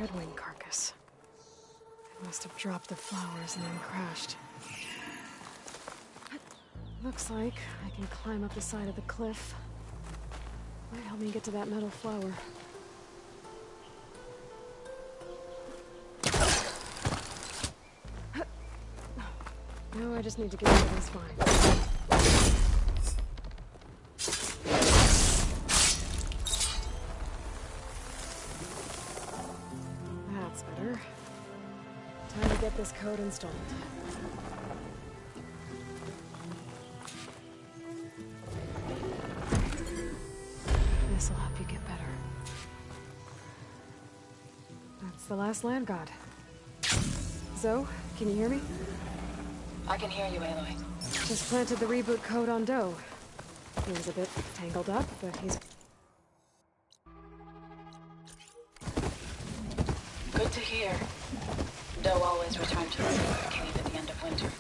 Treadwing carcass. It must have dropped the flowers and then crashed. Looks like I can climb up the side of the cliff. Might help me get to that metal flower. Now I just need to get into this vine. That's better. Time to get this code installed. This'll help you get better. That's the last land god. Zoe, can you hear me? I can hear you, Aloy. Just planted the reboot code on Doe. He was a bit tangled up, but he's... Good to hear. Doe always returned to the Secret Cave at the end of winter,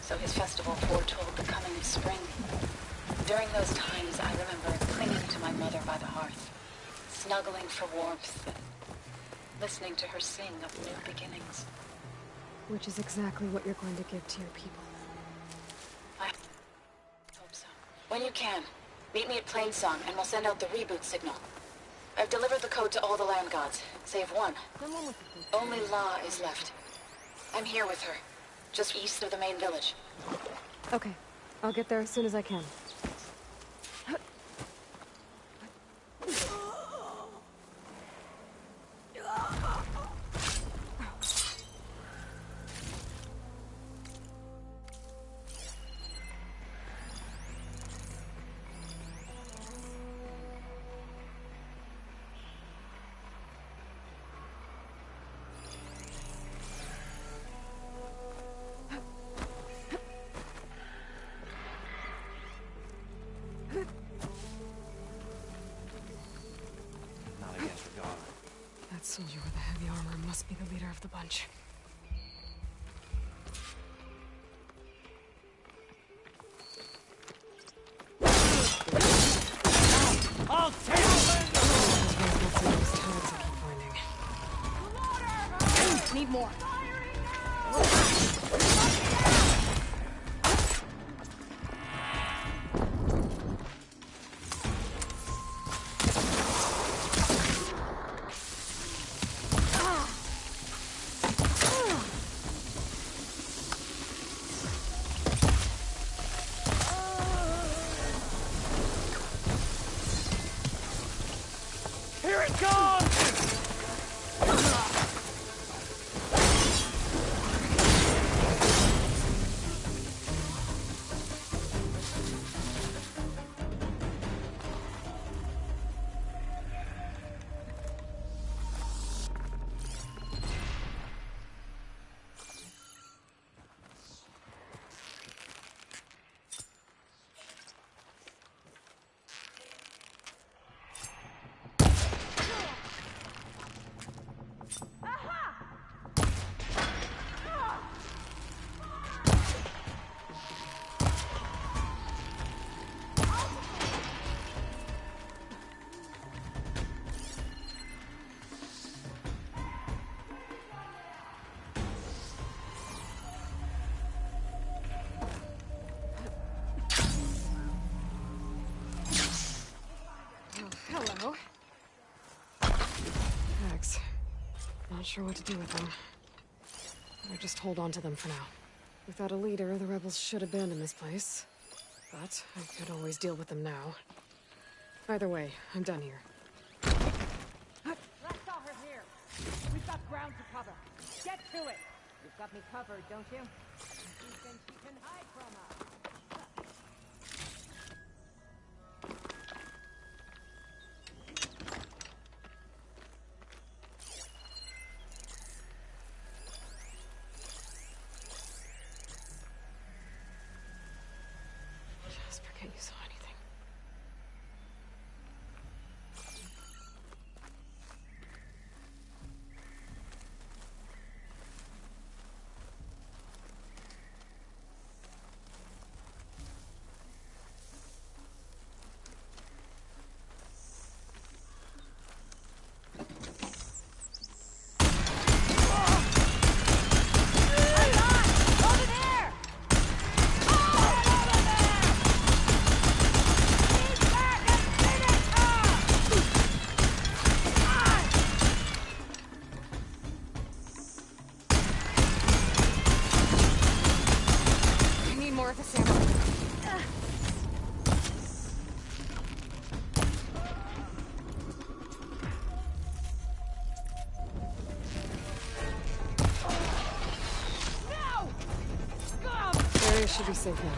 so his festival foretold the coming of spring. During those times, I remember clinging to my mother by the hearth, snuggling for warmth, and listening to her sing of new beginnings. Which is exactly what you're going to give to your people. I hope so. When you can, meet me at Plainsong, and we'll send out the reboot signal. I've delivered the code to all the land gods, save one. Only La is left. I'm here with her, just east of the main village. Okay, I'll get there as soon as I can. That soldier with the heavy armor must be the leader of the bunch. I'll take it! Need more. Here it comes! Hello. Thanks. Not sure what to do with them. Or just hold on to them for now. Without a leader, the rebels should abandon this place. But I could always deal with them now. Either way, I'm done here. Let's saw her here. We've got ground to cover. Get to it. You've got me covered, don't you? You think you can hide from us? Just forget you saw anything. worth a sample. Area should be safe now.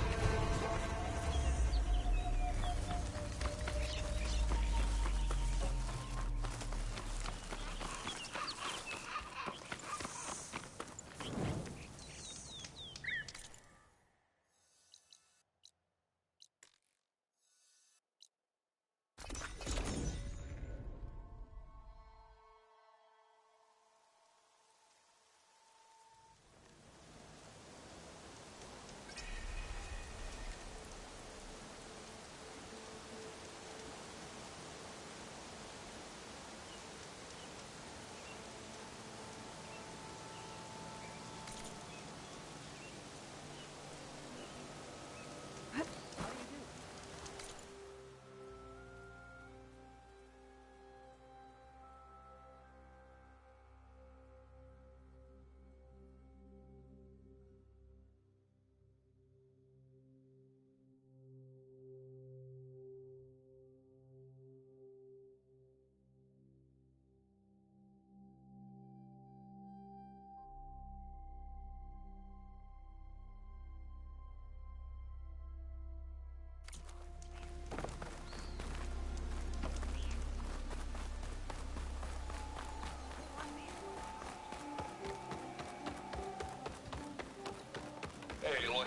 Hey, Aloy.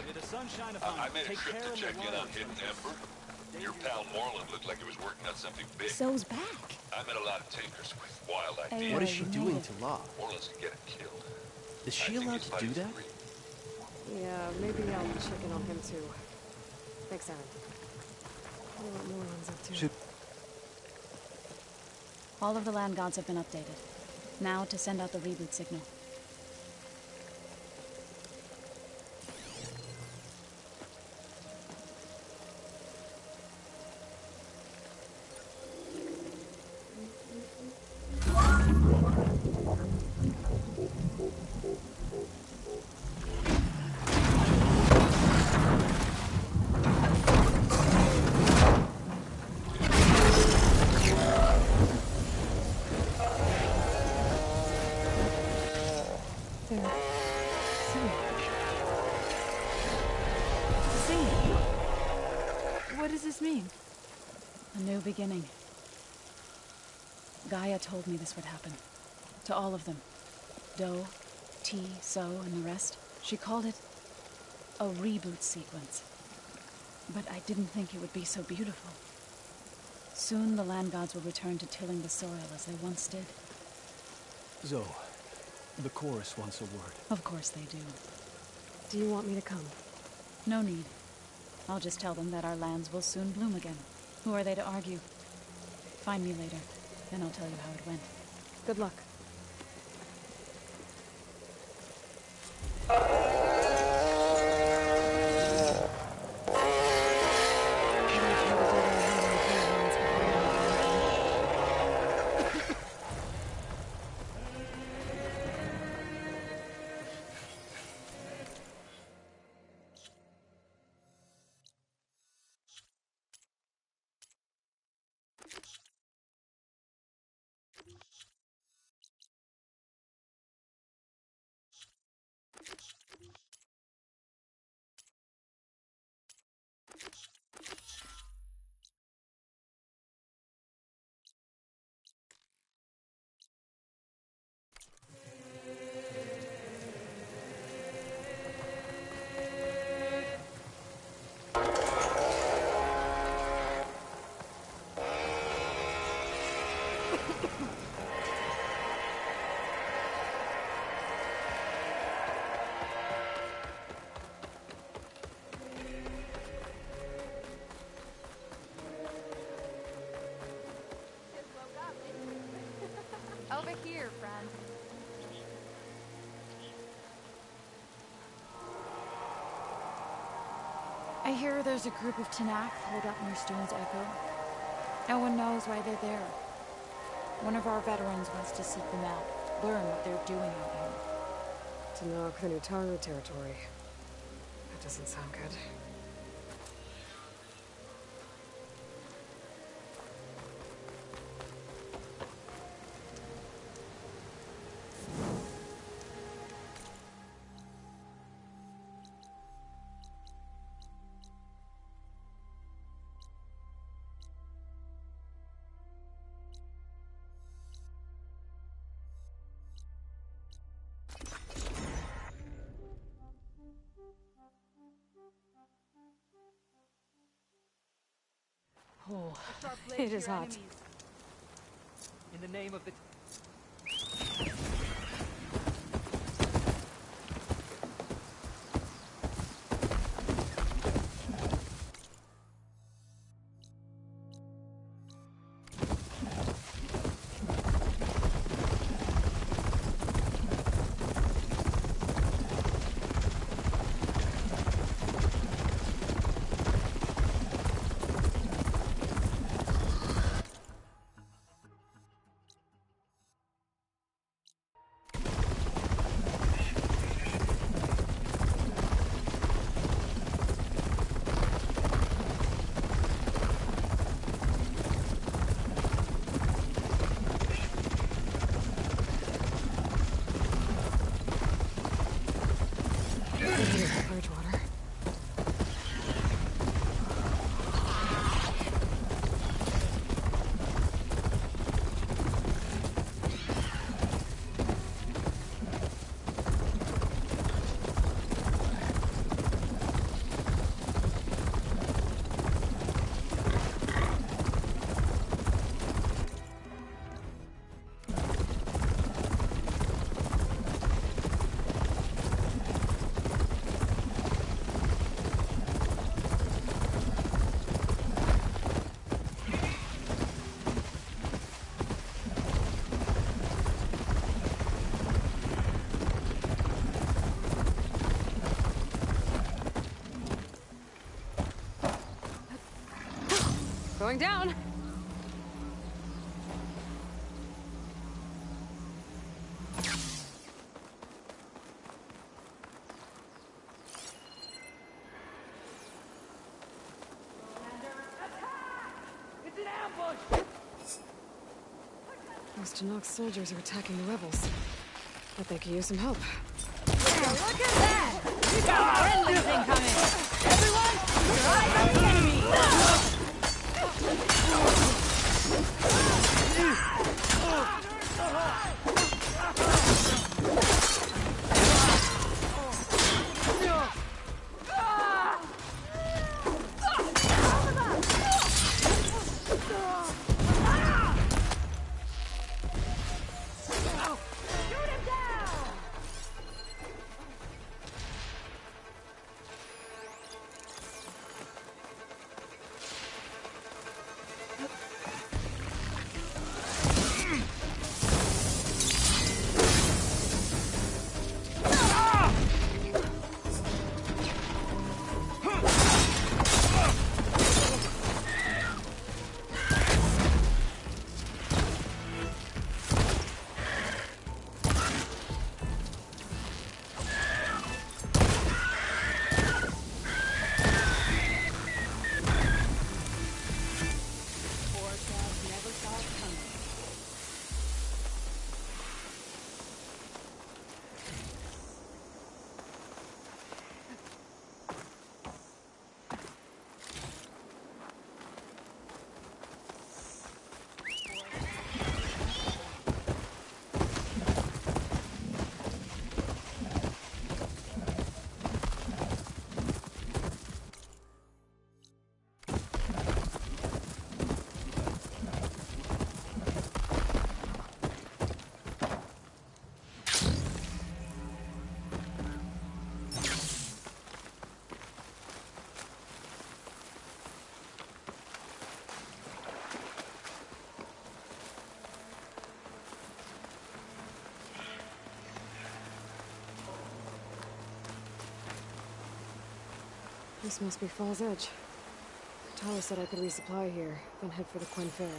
I made a trip to check in on Hidden Ember. Your pal Moreland looked like he was working on something big. Zoe's back. I met a lot of takers with wild ideas. What is she doing to Law? Moreland's gonna get him killed. Is she allowed to do that? Yeah, maybe I'll check in on him too. Thanks, Aaron. I wonder what Moreland's up to. All of the land gods have been updated. Now to send out the reboot signal. What does this mean? A new beginning. Gaia told me this would happen. To all of them. Do, T, So, and the rest. She called it a reboot sequence. But I didn't think it would be so beautiful. Soon the land gods will return to tilling the soil as they once did. Zoe, the chorus wants a word. Of course they do. Do you want me to come? No need. I'll just tell them that our lands will soon bloom again. Who are they to argue? Find me later, then I'll tell you how it went. Good luck. Over here, friend. I hear there's a group of Tenakth holed up near Stone's Echo. No one knows why they're there. One of our veterans wants to seek them out, learn what they're doing out here. Tenakth and Utaru territory. That doesn't sound good. Oh, it is hot. In the name of the... Bridgewater. Going down. It's an ambush! Those Tenak's soldiers are attacking the rebels. Bet they could use some help. Look at that! We got friendlies incoming! Everyone, your eyes on the enemy! This must be Fall's Edge. Tala said I could resupply here, then head for the Quen Ferry.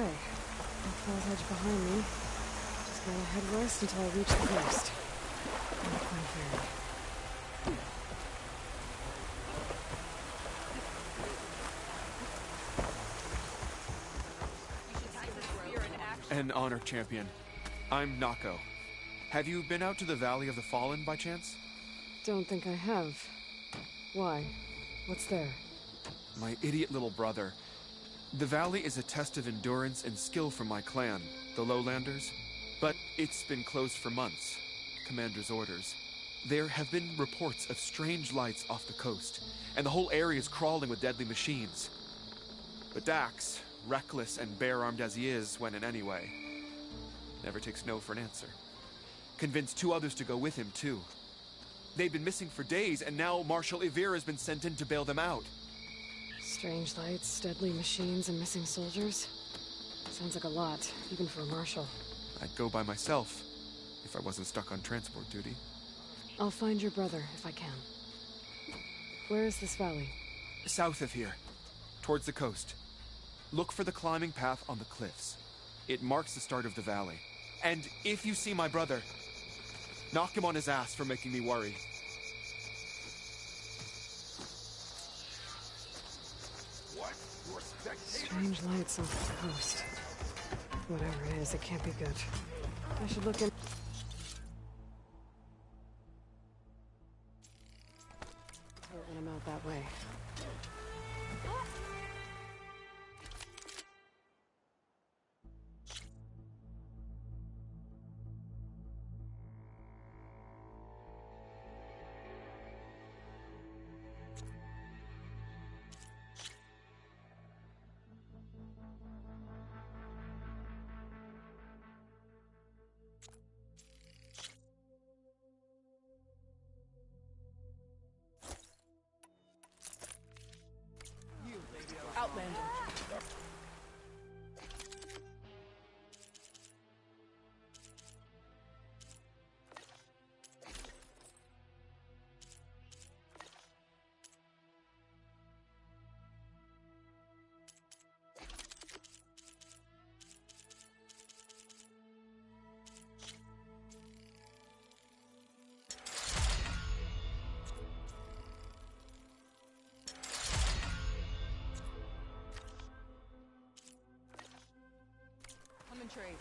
Okay. That Falls Edge behind me. Just gotta head west until I reach the coast. And find ferry. An honor, champion. I'm Nako. Have you been out to the Valley of the Fallen by chance? Don't think I have. Why? What's there? My idiot little brother. The valley is a test of endurance and skill for my clan, the Lowlanders. But it's been closed for months. Commander's orders. There have been reports of strange lights off the coast, and the whole area is crawling with deadly machines. But Dax, reckless and bare-armed as he is, went in anyway. Never takes no for an answer. Convinced 2 others to go with him, too. They've been missing for days, and now Marshal Ivira has been sent in to bail them out. Strange lights, deadly machines, and missing soldiers? Sounds like a lot, even for a marshal. I'd go by myself, if I wasn't stuck on transport duty. I'll find your brother, if I can. Where is this valley? South of here, towards the coast. Look for the climbing path on the cliffs. It marks the start of the valley. And if you see my brother, knock him on his ass for making me worry. Strange lights off the coast. Whatever it is, it can't be good. I should look in... when I'm out that way. Outlander. Trade.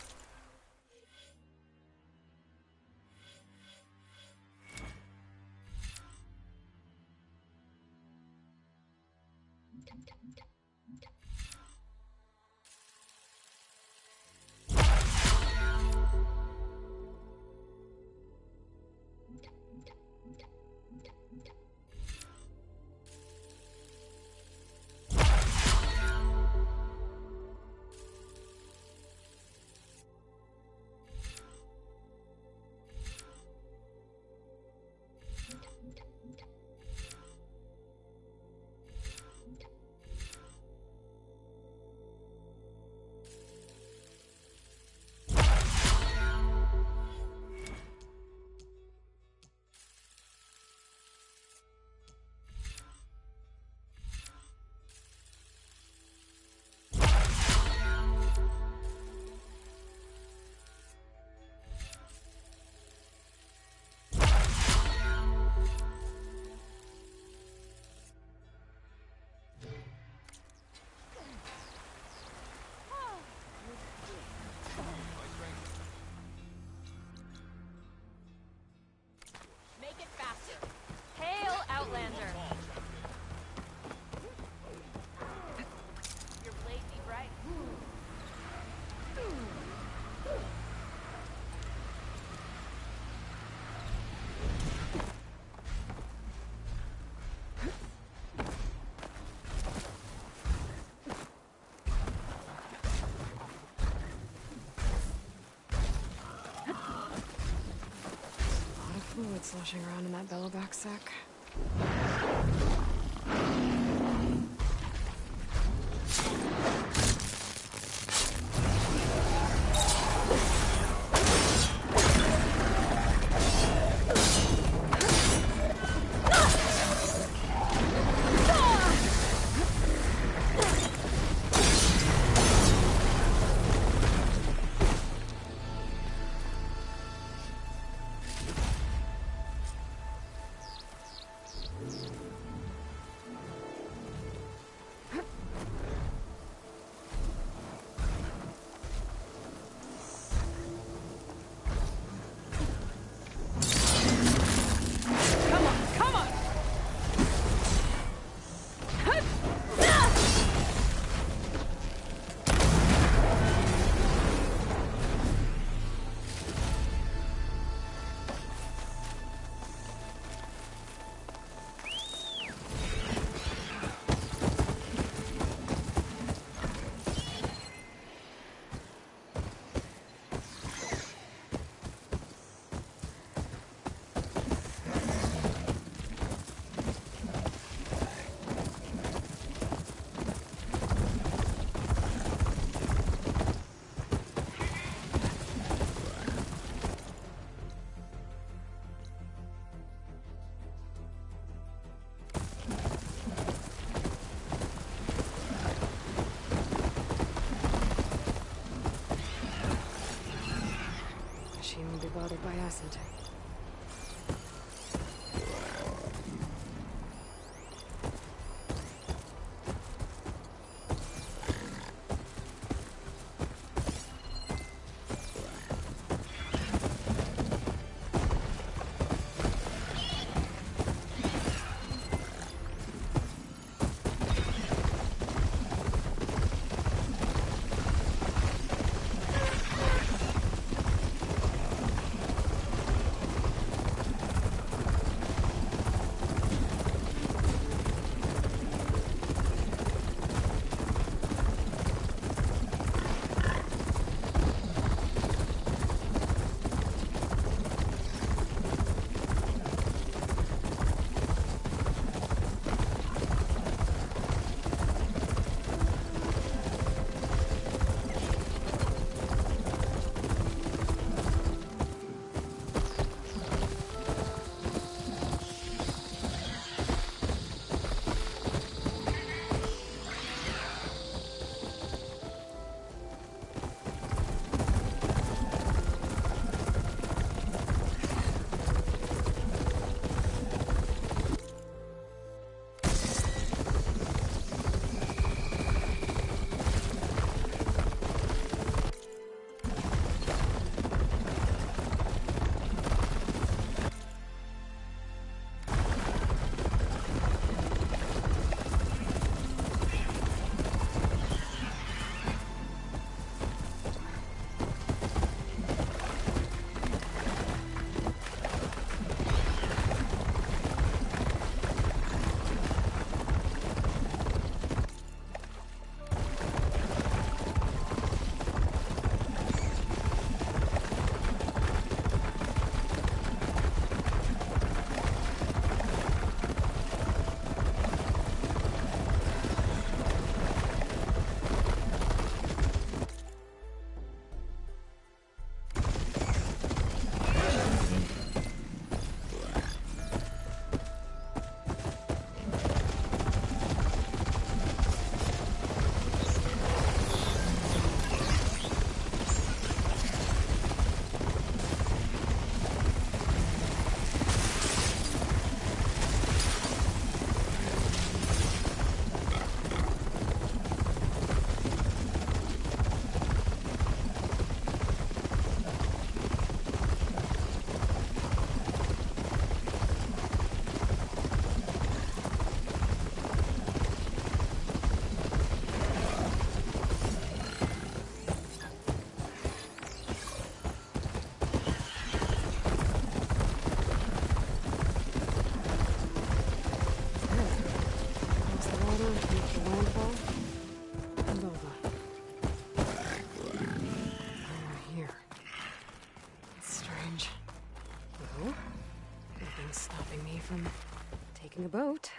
Fluid sloshing around in that bellowback sack. bothered by Ascent. A boat.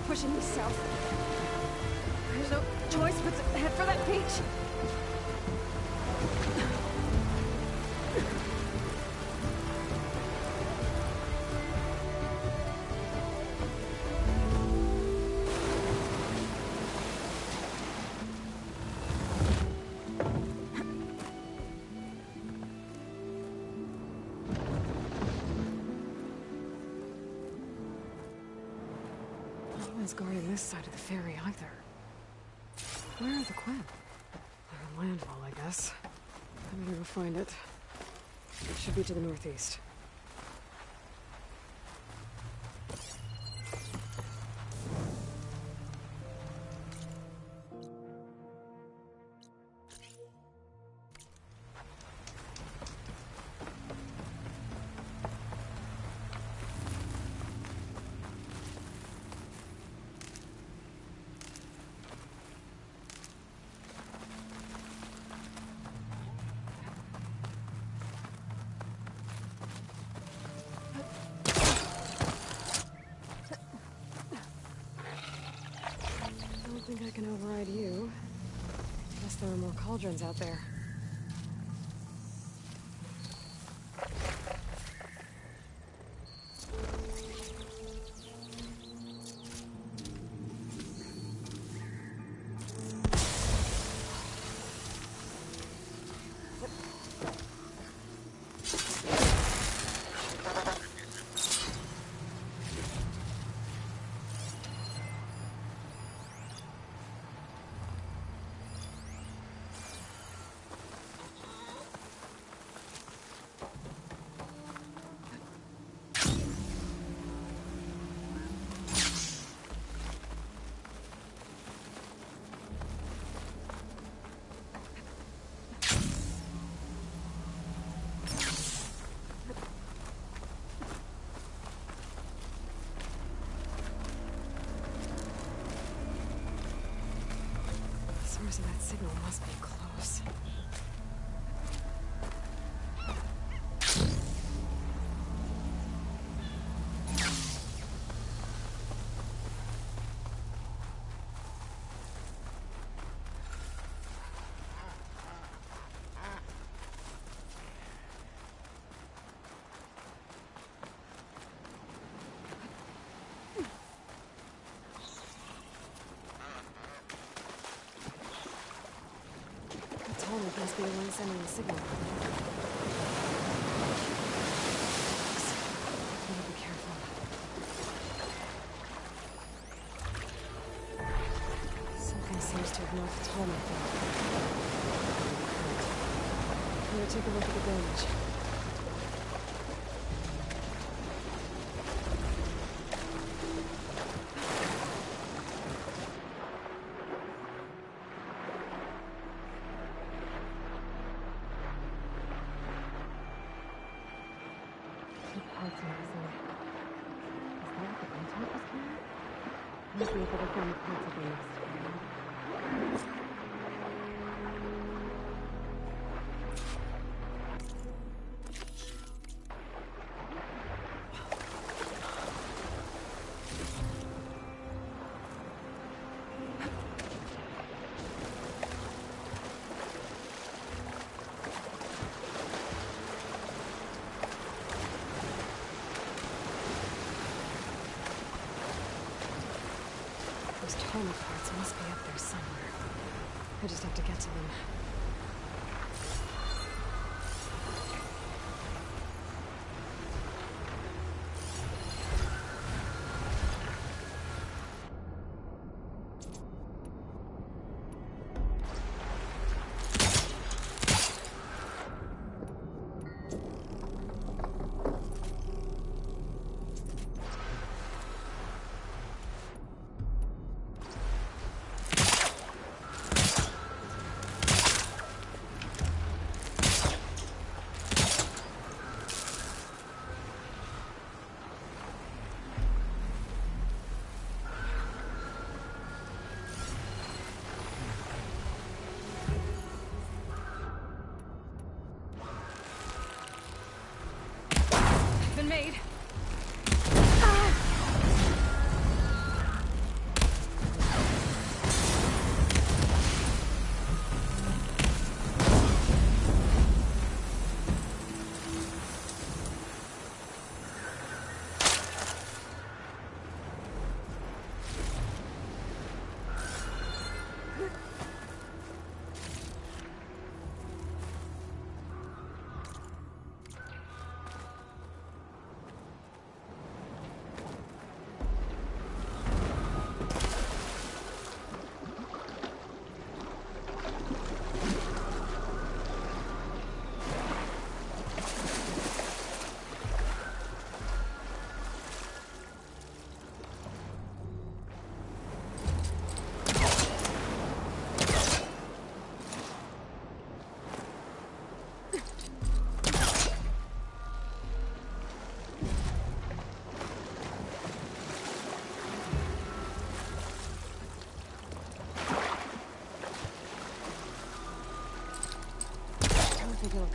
Pushing me south. There's no choice but to head for that beach. Guarding this side of the ferry either. Where are the Quen? They're on landfall, I guess. I'm gonna go find it. It should be to the northeast. I don't think I can override you. Unless there are more cauldrons out there. The source of that signal must be close. Atomic must be the one sending the signal. Gotta be careful. Something seems to have knocked Atomic out. Better take a look at the damage. Let's see if I can find parts of the nest. Those Atomic parts must be up there somewhere. I just have to get to them.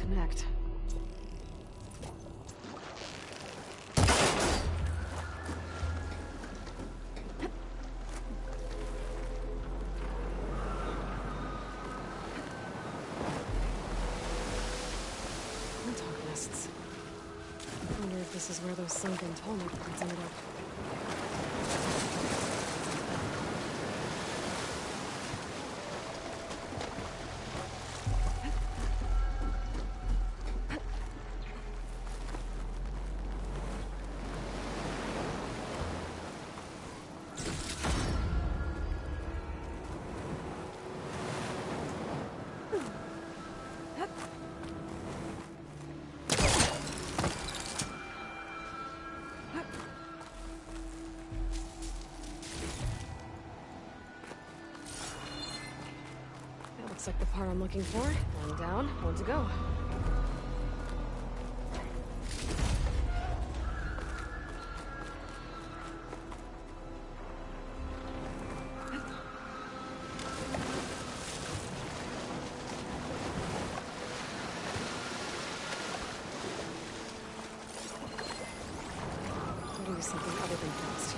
connect. Windtalk nests. I wonder if this is where those sunken Tallneck birds ended up. Looks like the part I'm looking for. One down, one to go. Gotta do something other than fast.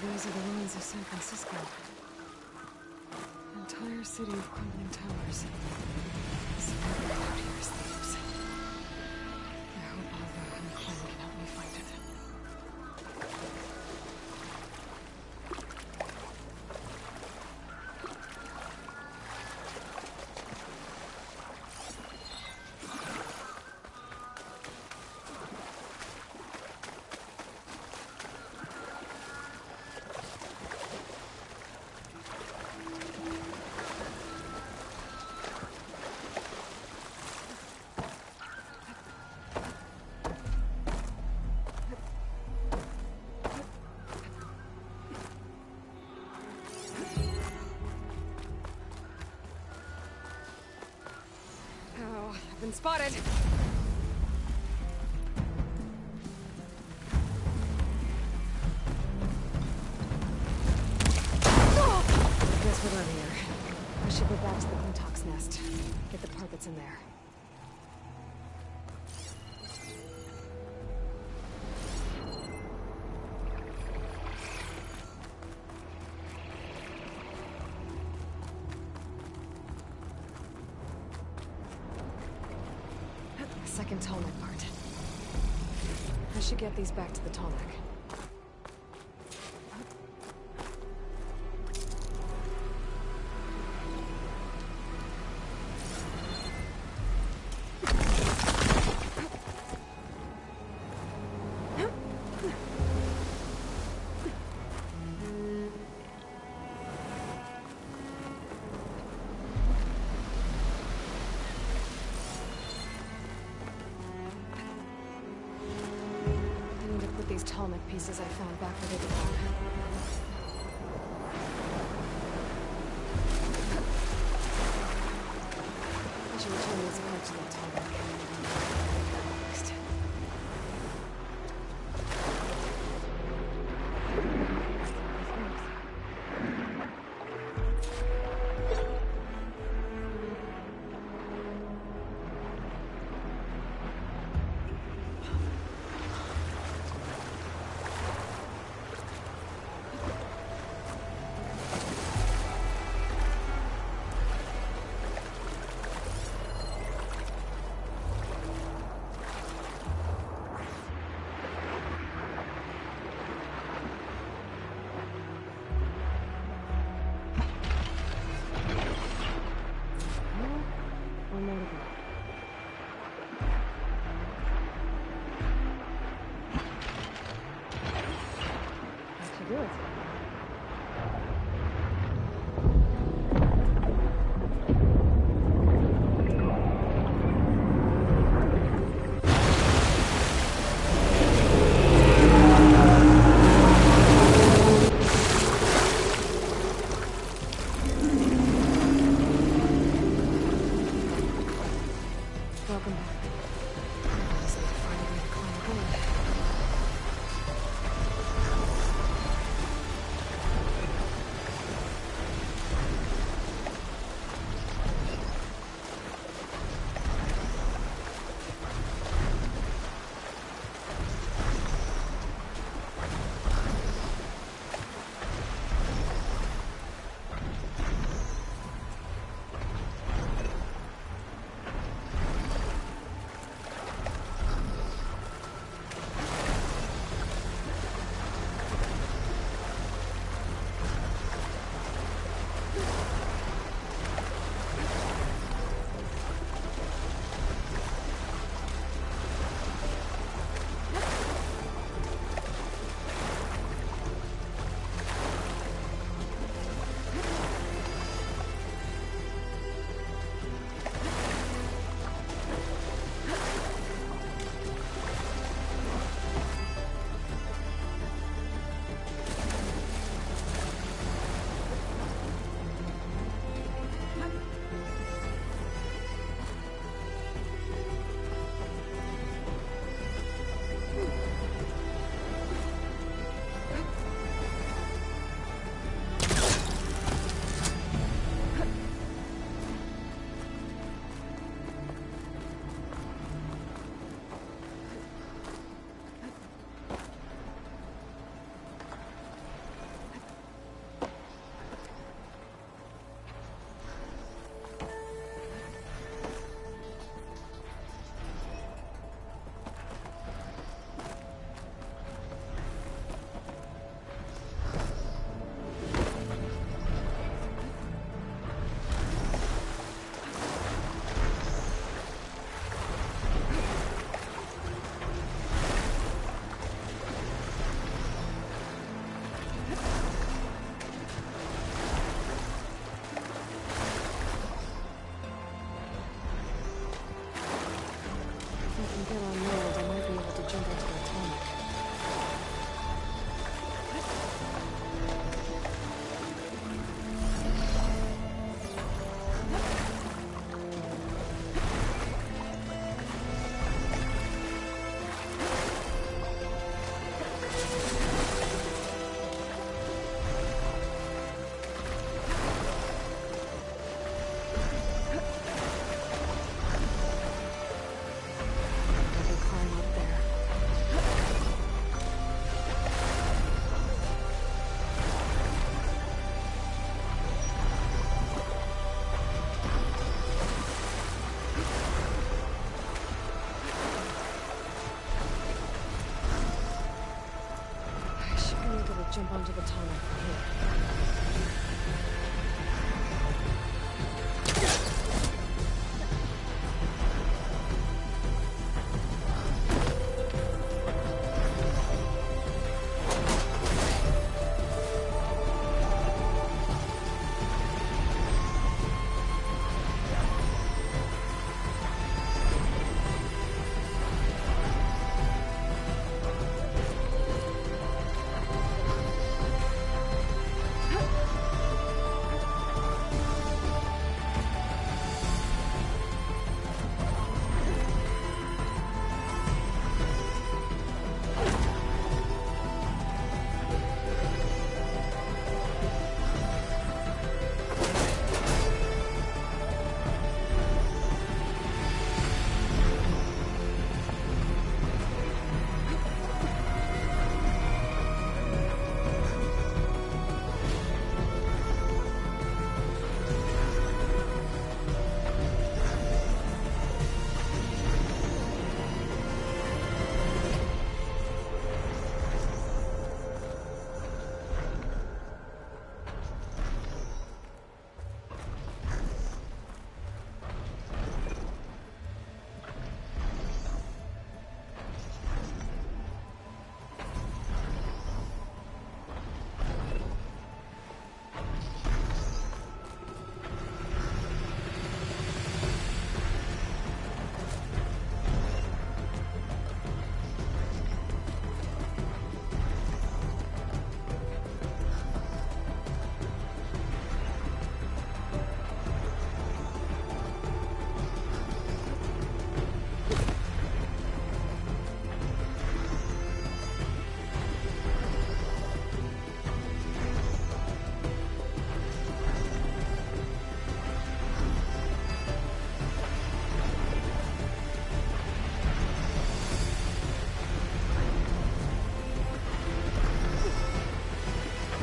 These are the ruins of San Francisco. An entire city of crumbling towers. Somewhere out here is Thebes. I hope Alva and Clem can help me find it. Been spotted. Guess we're done here. I should go back to the Windtalk's nest. Get the part that's in there. Second Tallneck part. I should get these back to the Tallneck. These Tallneck pieces I found back where they belong. I should return these parts to the Tallneck. Next. Welcome back. Finally find a way to climb aboard. jump onto the tunnel from here.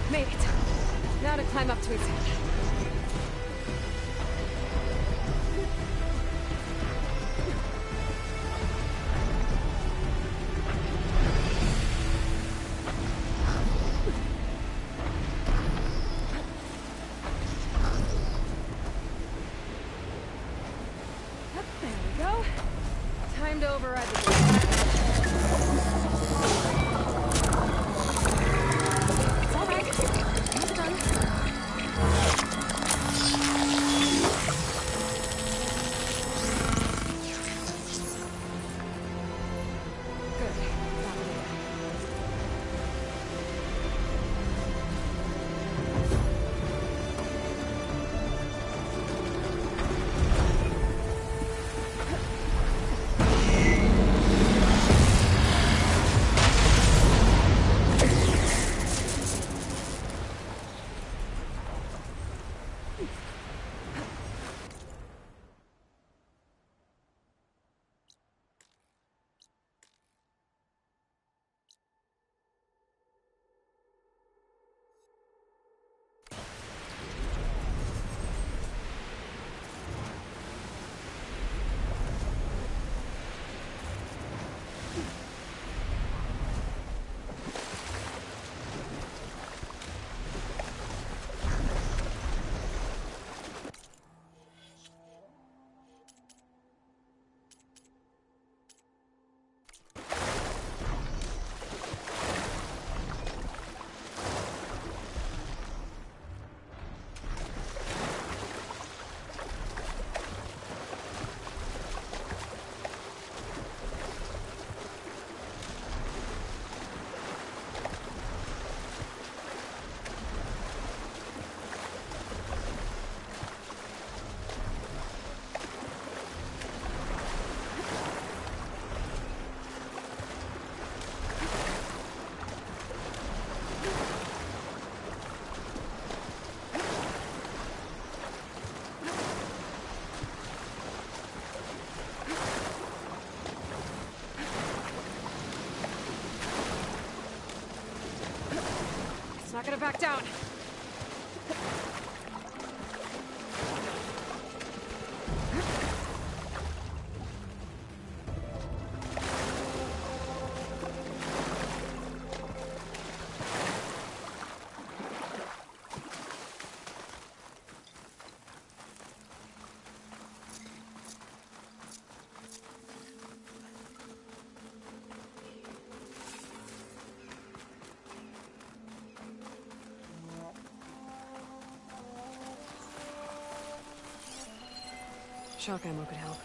Made it. Now to climb up to its head. There we go. Time to override the gate. Not gonna back down. shock ammo could help.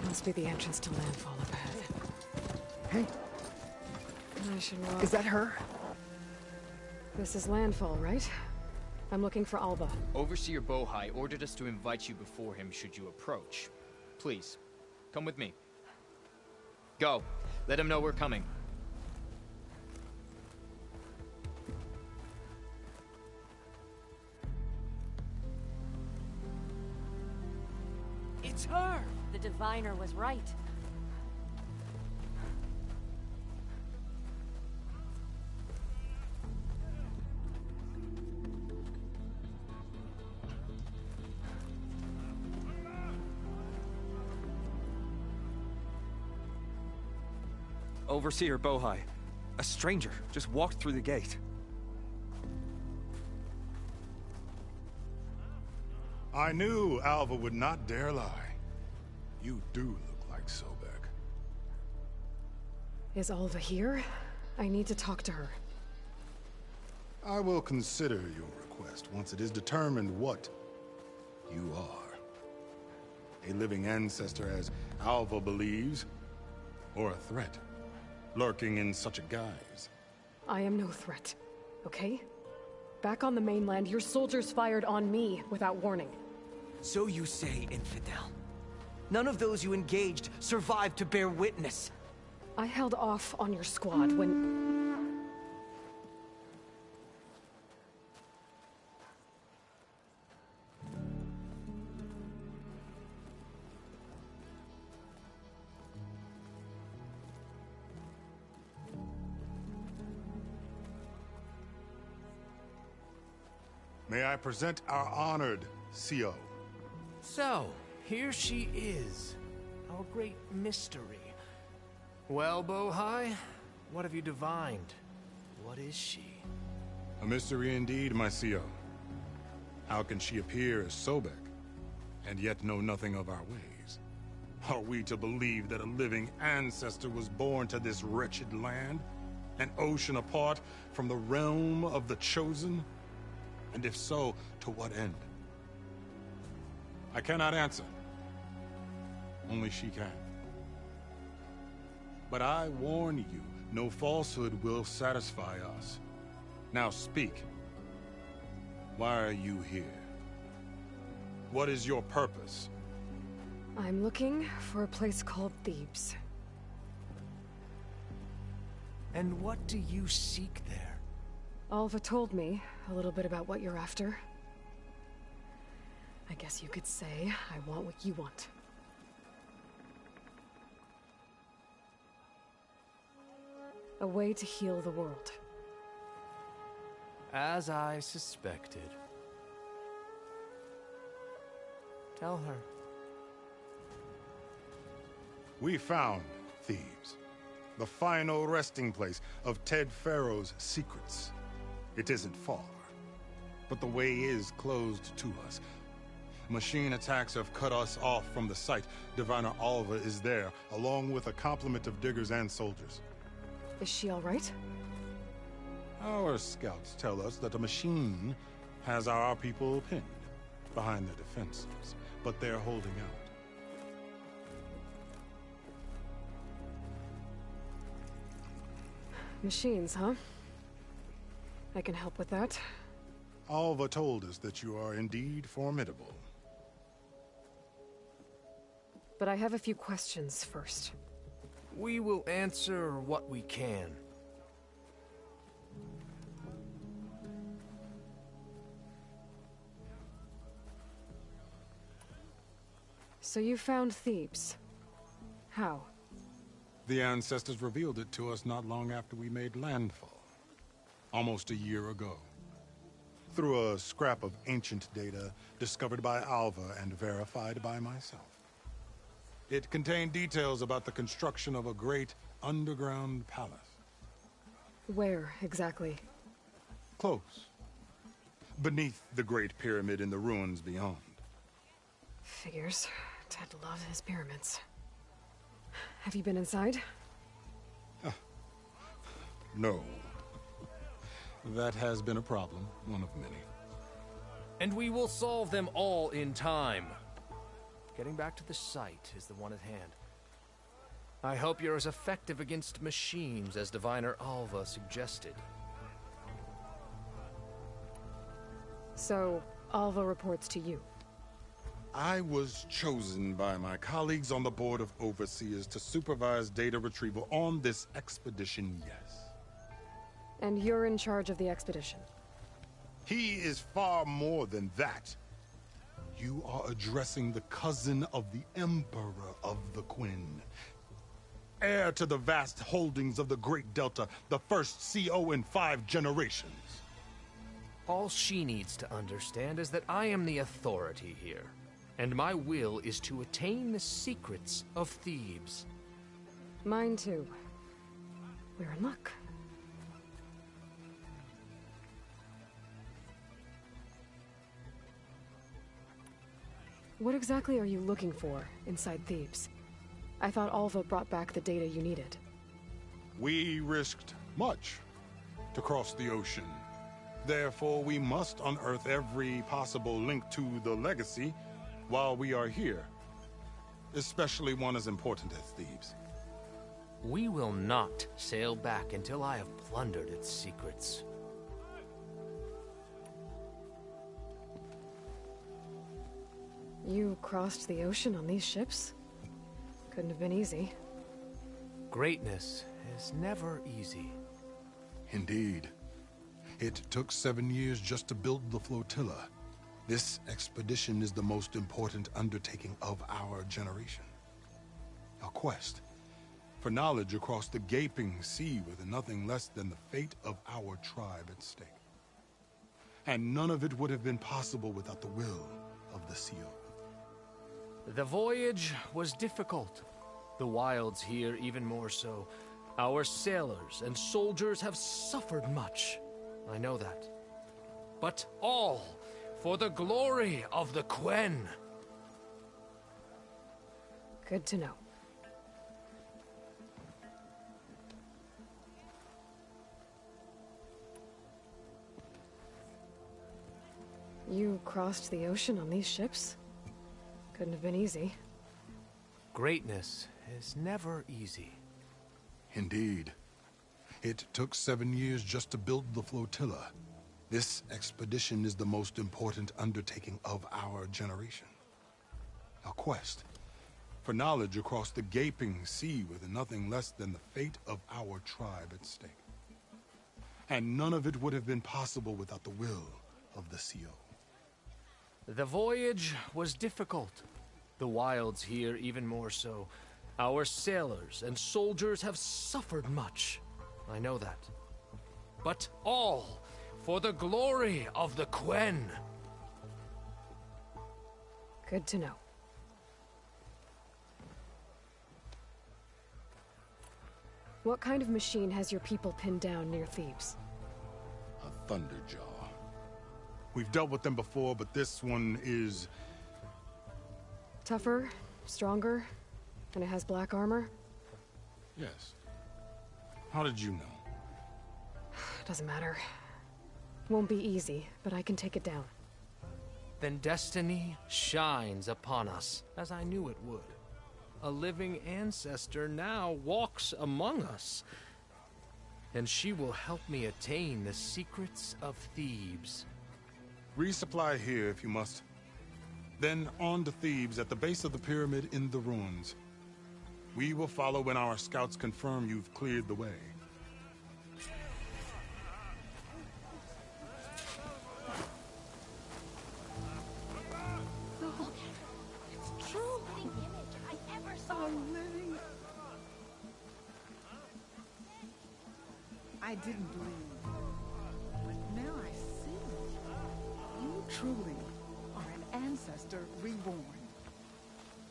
Must be the entrance to Landfall up ahead. Hey. I should walk. Is that her? This is Landfall, right? I'm looking for Alva. Overseer Bohai ordered us to invite you before him should you approach. Please, come with me. Go. Let him know we're coming. It's her! The diviner was right. Overseer Bohai. A stranger just walked through the gate. I knew Alva would not dare lie. You do look like Sobek. Is Alva here? I need to talk to her. I will consider your request once it is determined what you are. A living ancestor, as Alva believes, or a threat, lurking in such a guise. I am no threat, okay? Back on the mainland, your soldiers fired on me without warning. So you say, Infidel. None of those you engaged survived to bear witness. I held off on your squad when... May I present our honored CO? So, here she is, our great mystery. Well, Bohai, what have you divined? What is she? A mystery indeed, my CO. How can she appear as Sobek, and yet know nothing of our ways? Are we to believe that a living ancestor was born to this wretched land? An ocean apart from the realm of the Chosen? And if so, to what end? I cannot answer. Only she can. But I warn you, no falsehood will satisfy us. Now speak. Why are you here? What is your purpose? I'm looking for a place called Thebes. And what do you seek there? Alva told me a little bit about what you're after. I guess you could say I want what you want. A way to heal the world. As I suspected. Tell her. We found Thebes, the final resting place of Ted Pharaoh's secrets. It isn't far, but the way is closed to us. Machine attacks have cut us off from the site. Diviner Alva is there, along with a complement of diggers and soldiers. Is she all right? Our scouts tell us that a machine has our people pinned behind their defenses, but they're holding out. Machines, huh? I can help with that. Alva told us that you are indeed formidable. But I have a few questions first. We will answer what we can. So you found Thebes. How? The ancestors revealed it to us not long after we made landfall. Almost a year ago. Through a scrap of ancient data discovered by Alva and verified by myself. It contained details about the construction of a great underground palace. Where, exactly? Close. Beneath the Great Pyramid in the ruins beyond. Figures. Ted loves his pyramids. Have you been inside? No. That has been a problem, one of many. And we will solve them all in time. Getting back to the site is the one at hand. I hope you're as effective against machines as Diviner Alva suggested. So, Alva reports to you? I was chosen by my colleagues on the Board of Overseers to supervise data retrieval on this expedition, yes. And you're in charge of the expedition? He is far more than that. You are addressing the cousin of the Emperor of the Quen. Heir to the vast holdings of the Great Delta, the first CO in 5 generations. All she needs to understand is that I am the authority here. And my will is to attain the secrets of Thebes. Mine too. We're in luck. What exactly are you looking for inside Thebes? I thought Alva brought back the data you needed. We risked much to cross the ocean. Therefore, we must unearth every possible link to the legacy while we are here, especially one as important as Thebes. We will not sail back until I have plundered its secrets. You crossed the ocean on these ships? Couldn't have been easy. Greatness is never easy. Indeed. It took 7 years just to build the flotilla. This expedition is the most important undertaking of our generation. A quest for knowledge across the gaping sea with nothing less than the fate of our tribe at stake. And none of it would have been possible without the will of the CO. The voyage was difficult. The wilds here even more so. Our sailors and soldiers have suffered much. I know that. But all for the glory of the Quen. Good to know. You crossed the ocean on these ships? Couldn't have been easy. Greatness is never easy. Indeed. It took 7 years just to build the flotilla. This expedition is the most important undertaking of our generation. A quest for knowledge across the gaping sea with nothing less than the fate of our tribe at stake. And none of it would have been possible without the will of the CO. The voyage was difficult. The wilds here even more so. Our sailors and soldiers have suffered much. I know that. But all for the glory of the Quen. Good to know. What kind of machine has your people pinned down near Thebes? A Thunderjaw. We've dealt with them before, but this one is... Tougher, stronger, and it has black armor? Yes. How did you know? Doesn't matter. Won't be easy, but I can take it down. Then destiny shines upon us, as I knew it would. A living ancestor now walks among us, and she will help me attain the secrets of Thebes. Resupply here if you must. Then on to Thebes at the base of the pyramid in the ruins. We will follow when our scouts confirm you've cleared the way. I didn't believe, but now I see. You truly are an ancestor reborn.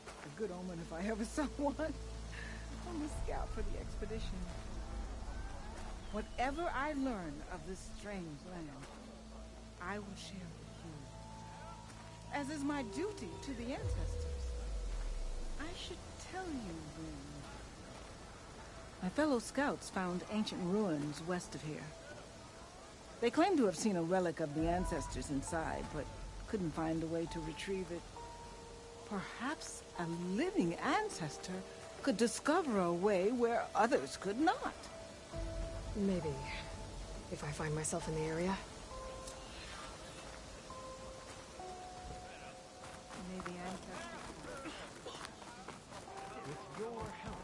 A good omen if I ever saw one. I'm a scout for the expedition. Whatever I learn of this strange land, I will share with you. As is my duty to the ancestors. I should tell you, then. My fellow scouts found ancient ruins west of here. They claim to have seen a relic of the ancestors inside, but couldn't find a way to retrieve it. Perhaps a living ancestor could discover a way where others could not. Maybe. If I find myself in the area. Maybe ancestors. With your help.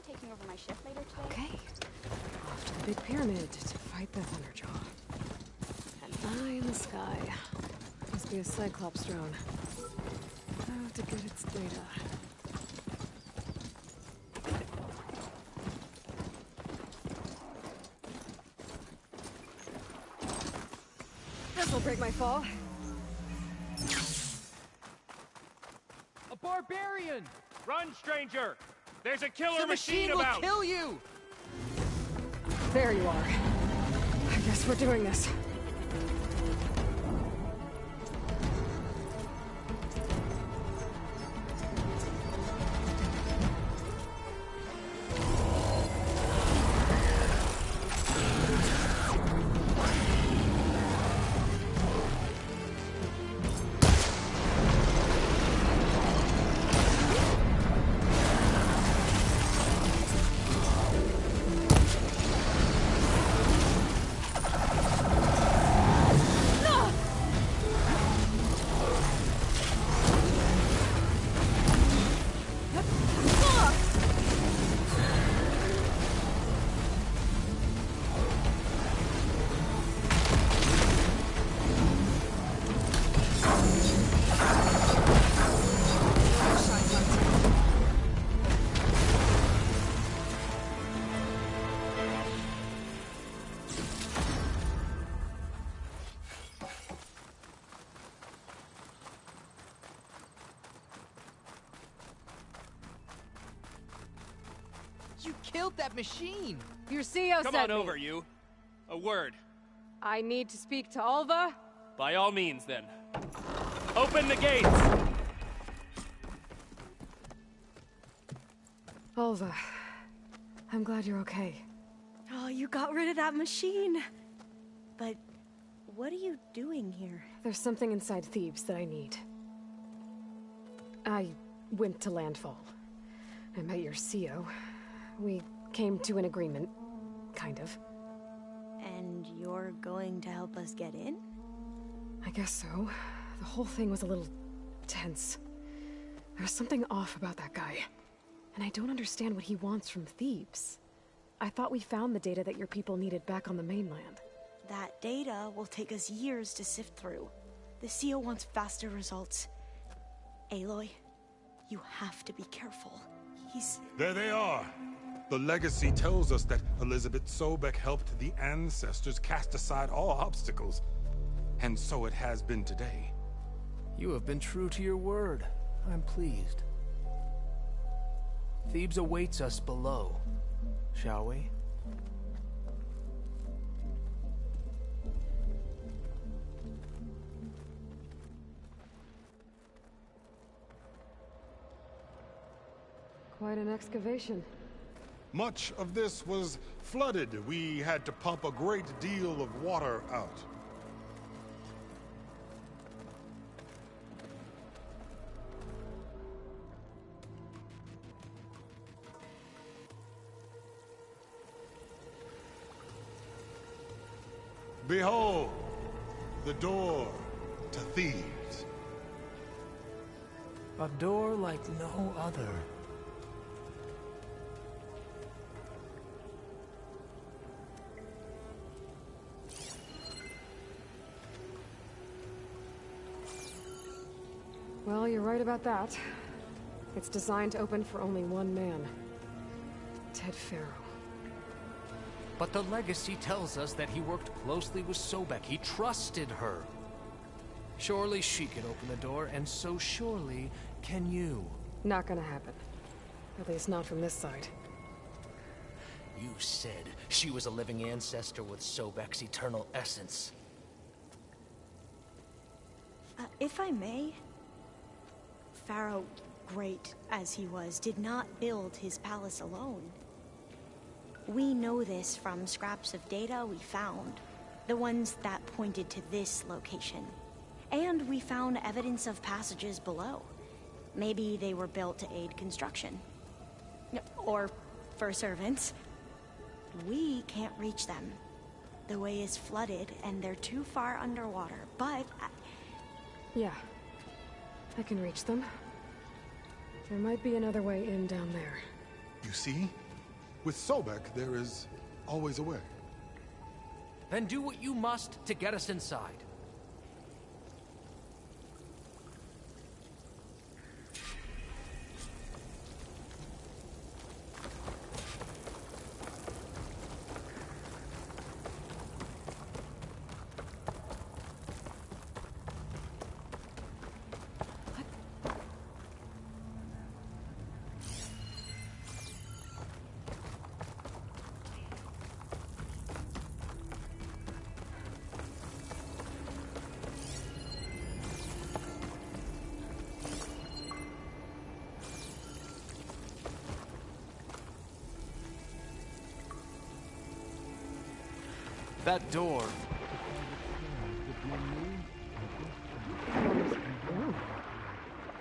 Taking over my shift later today? Okay. Off to the big pyramid to fight the Thunderjaw. An eye in the sky. Must be a Cyclops drone. How to get its data. This'll break my fall. A barbarian! Run, stranger! There's a killer The machine will about! kill you! There you are. I guess we're doing this. You killed that machine! Your CEO Come sent on me. over, you. A word. I need to speak to Alva. By all means, then. Open the gates! Alva, I'm glad you're okay. Oh, you got rid of that machine. But what are you doing here? There's something inside Thebes that I need. I went to Landfall. I met your CEO. We came to an agreement, kind of. And you're going to help us get in? I guess so. The whole thing was a little tense. There was something off about that guy. And I don't understand what he wants from Thebes. I thought we found the data that your people needed back on the mainland. That data will take us years to sift through. The CEO wants faster results. Aloy, you have to be careful. There they are. The legacy tells us that Elizabeth Sobek helped the ancestors cast aside all obstacles. And so it has been today. You have been true to your word. I'm pleased. Thebes awaits us below, shall we? Quite an excavation. Much of this was flooded. We had to pump a great deal of water out. Behold, the door to Thebes. A door like no other. Well, you're right about that. It's designed to open for only one man. Ted Faro. But the legacy tells us that he worked closely with Sobek. He trusted her. Surely she can open the door, and so surely can you. Not gonna happen. At least not from this side. You said she was a living ancestor with Sobek's eternal essence. If I may, Pharaoh, great as he was, did not build his palace alone. We know this from scraps of data we found, the ones that pointed to this location. And we found evidence of passages below. Maybe they were built to aid construction. Or for servants. We can't reach them. The way is flooded and they're too far underwater, but... Yeah. I can reach them. There might be another way in down there. You see? With Sobek, there is always a way. Then do what you must to get us inside. That door.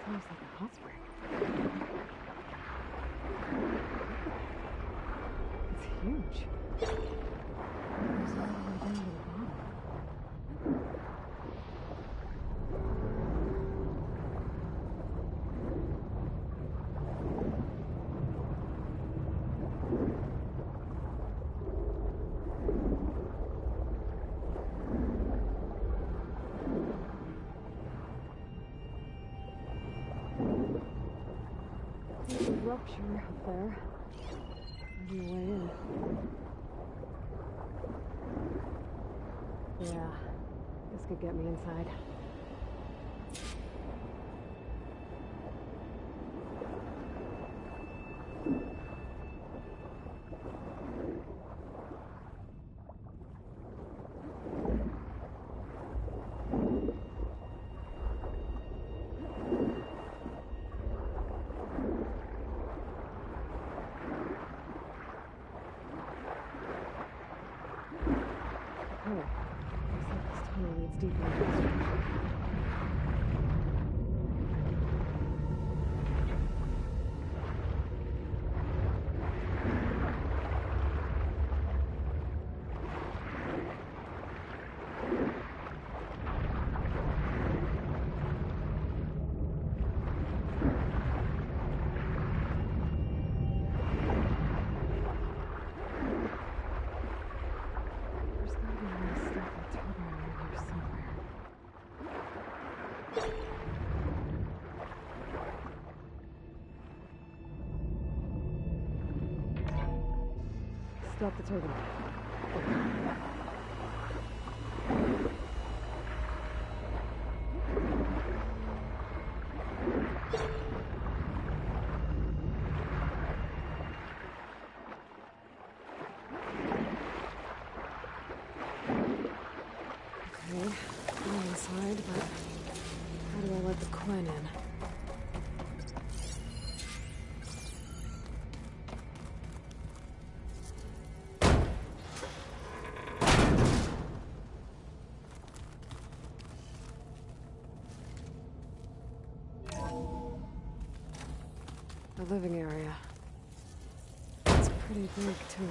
Sounds like a hot spring. It's huge. It's all the way down to the bottom. There's a rupture up there. Maybe a way in. Yeah, this could get me inside. tunnel leads deeper into the structure. Stop the turbine. Okay, I'm inside, but how do I let the Quen in? The living area. It's pretty big, too.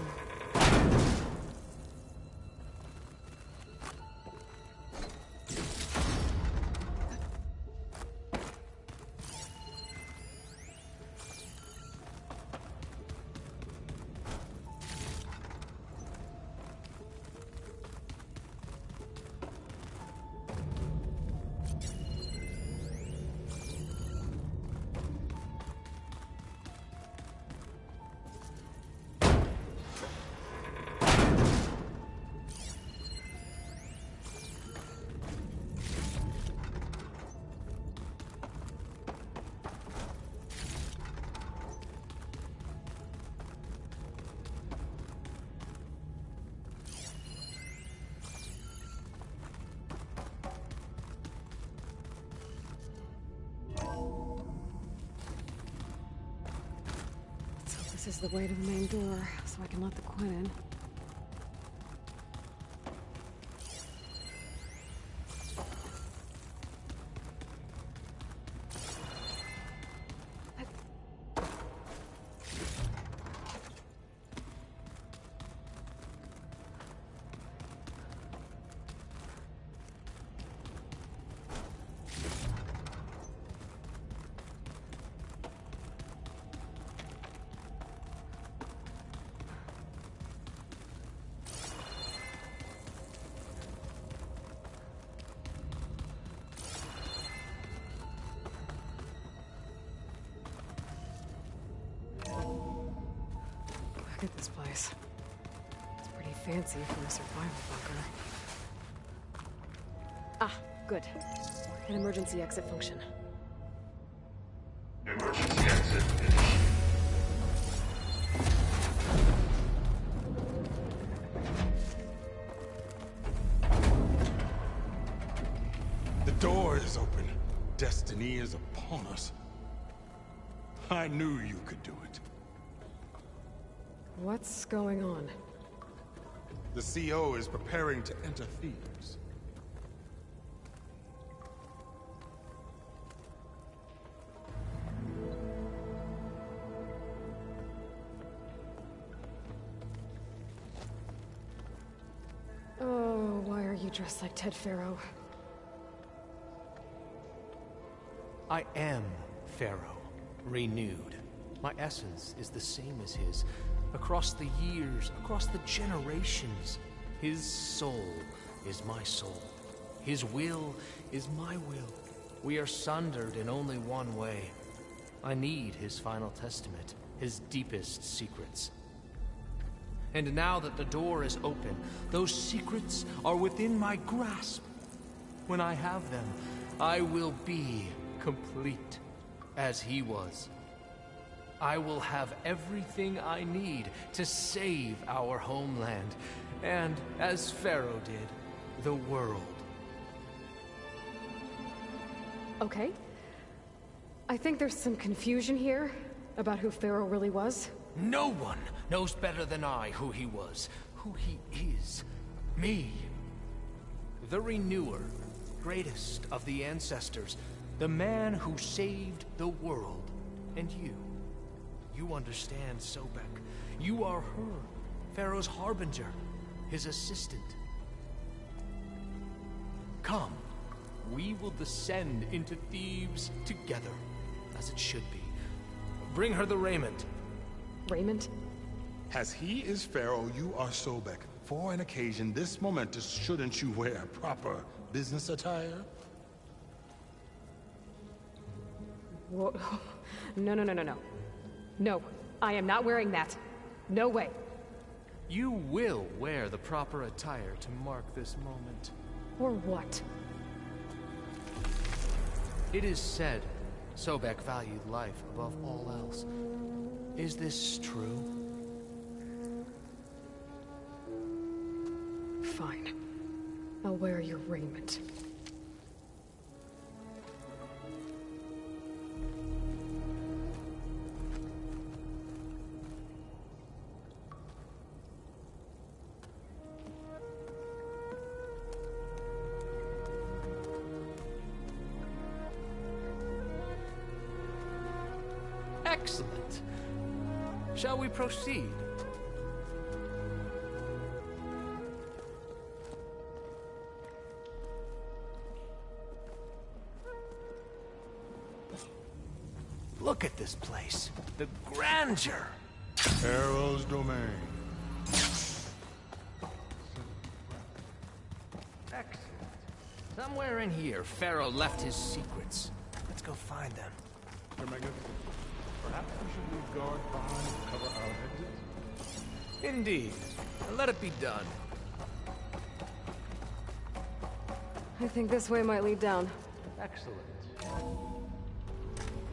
This is the way to the main door, so I can let the Quen in. Look at this place. It's pretty fancy for a survival bunker. Ah, good. An emergency exit function. Emergency exit initiated. The door is open. Destiny is upon us. I knew you could do it. What's going on? The CO is preparing to enter Thebes. Oh, why are you dressed like Ted Faro? I am Pharaoh, renewed. My essence is the same as his. Across the years, across the generations, his soul is my soul. His will is my will. We are sundered in only one way. I need his final testament, his deepest secrets. And now that the door is open, those secrets are within my grasp. When I have them, I will be complete, as he was. I will have everything I need to save our homeland, and, as Pharaoh did, the world. Okay. I think there's some confusion here about who Pharaoh really was. No one knows better than I who he was, who he is. Me. the renewer, greatest of the ancestors, the man who saved the world. And you understand, Sobek. You are her, Pharaoh's harbinger, his assistant. Come, we will descend into Thebes together, as it should be. Bring her the raiment. Raiment? As he is Pharaoh, you are Sobek. For an occasion this momentous, shouldn't you wear proper business attire? Whoa. No. No, I am not wearing that. No way. You will wear the proper attire to mark this moment. Or what? It is said Sobek valued life above all else. Is this true? Fine. I'll wear your raiment. Excellent. Shall we proceed? Look at this place. The grandeur. Pharaoh's domain. Excellent. Somewhere in here, Pharaoh left his secrets. Let's go find them. Your Magnificence, perhaps we should leave guard behind to cover our exit? Indeed. Let it be done. I think this way might lead down. Excellent.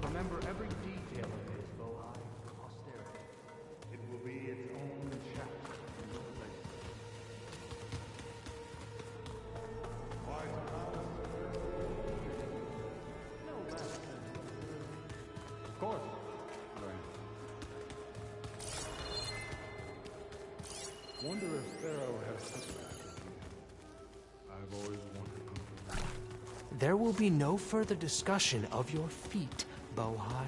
Remember every detail of his Bohai for posterity. It will be its own chapter in your legacy. No less Of course. Wonder if Pharaoh has such an attribute. I've always wondered. There will be no further discussion of your feat, Bohai.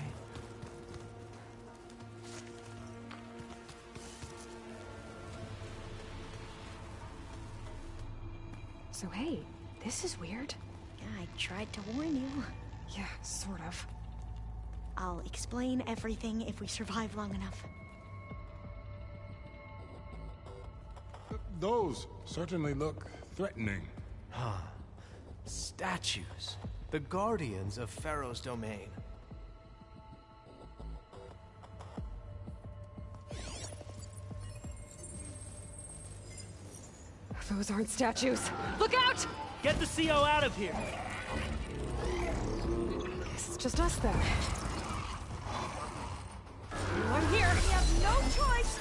So hey, this is weird. Yeah, I tried to warn you. Yeah, sort of. I'll explain everything if we survive long enough. Those certainly look threatening. Huh. Statues. The guardians of Pharaoh's domain. Those aren't statues. Look out! Get the CO out of here! Guess it's just us then. I'm here! We have no choice!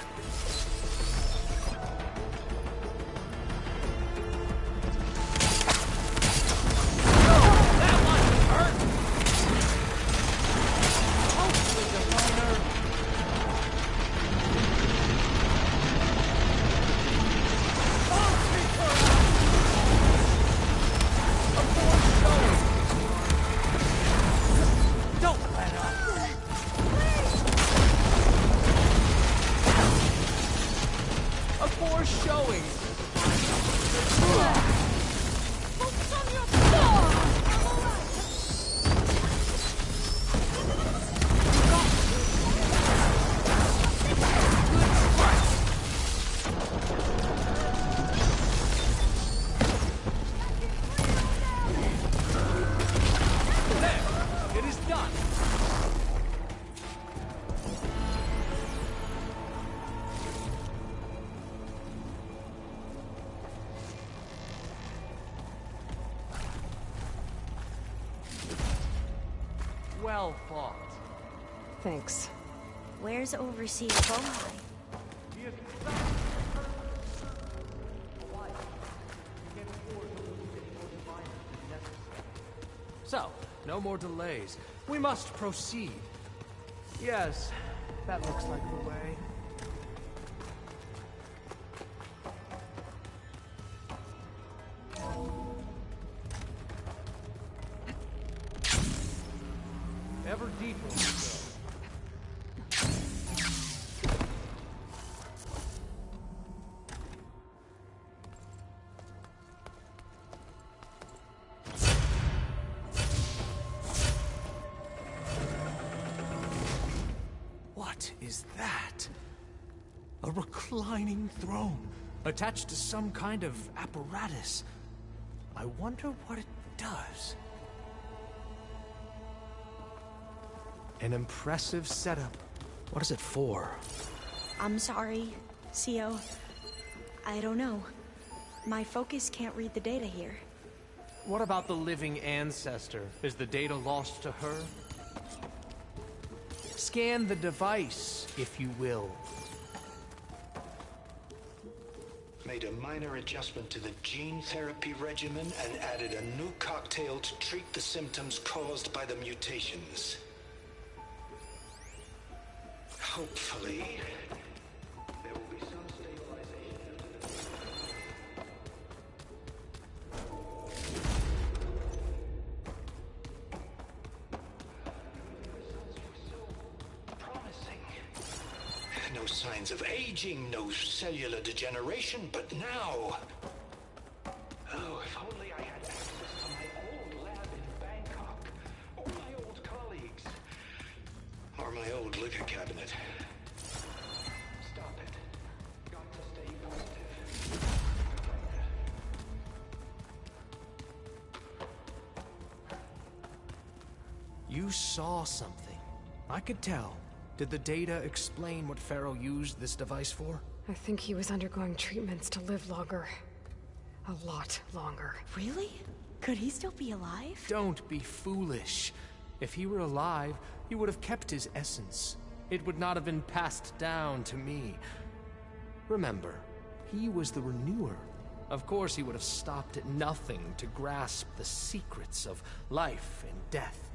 Well fought. Thanks. Where's Overseer Bohai? So, no more delays. We must proceed. Yes, that looks like the way. deeper we go. What is that? A reclining throne, attached to some kind of apparatus. I wonder what it does. An impressive setup. What is it for? I'm sorry, Cio. I don't know. My focus can't read the data here. What about the living ancestor? Is the data lost to her? Scan the device, if you will. Made a minor adjustment to the gene therapy regimen and added a new cocktail to treat the symptoms caused by the mutations. Hopefully, there will be some stabilization. Promising. No signs of aging, no cellular degeneration, but now... Oh, if only I had access to my old lab in Bangkok, or my old colleagues, or my old liquor cabinet. Stop it. Got to stay positive. You saw something. I could tell. Did the data explain what Pharaoh used this device for? I think he was undergoing treatments to live longer. A lot longer. Really? Could he still be alive? Don't be foolish. If he were alive, he would have kept his essence. It would not have been passed down to me. Remember, he was the renewer. Of course he would have stopped at nothing to grasp the secrets of life and death.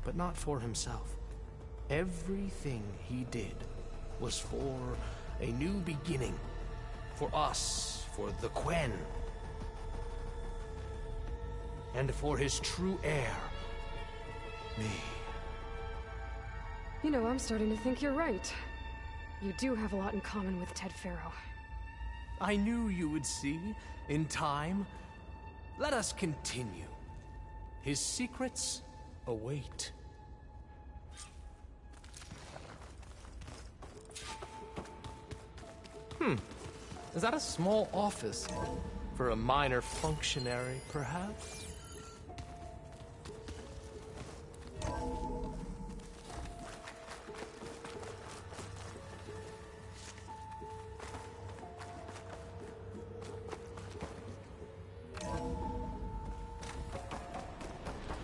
But not for himself. Everything he did was for a new beginning. For us, for the Quen. And for his true heir, me. You know, I'm starting to think you're right. You do have a lot in common with Ted Pharaoh. I knew you would see, in time. Let us continue. His secrets await. Is that a small office? For a minor functionary, perhaps?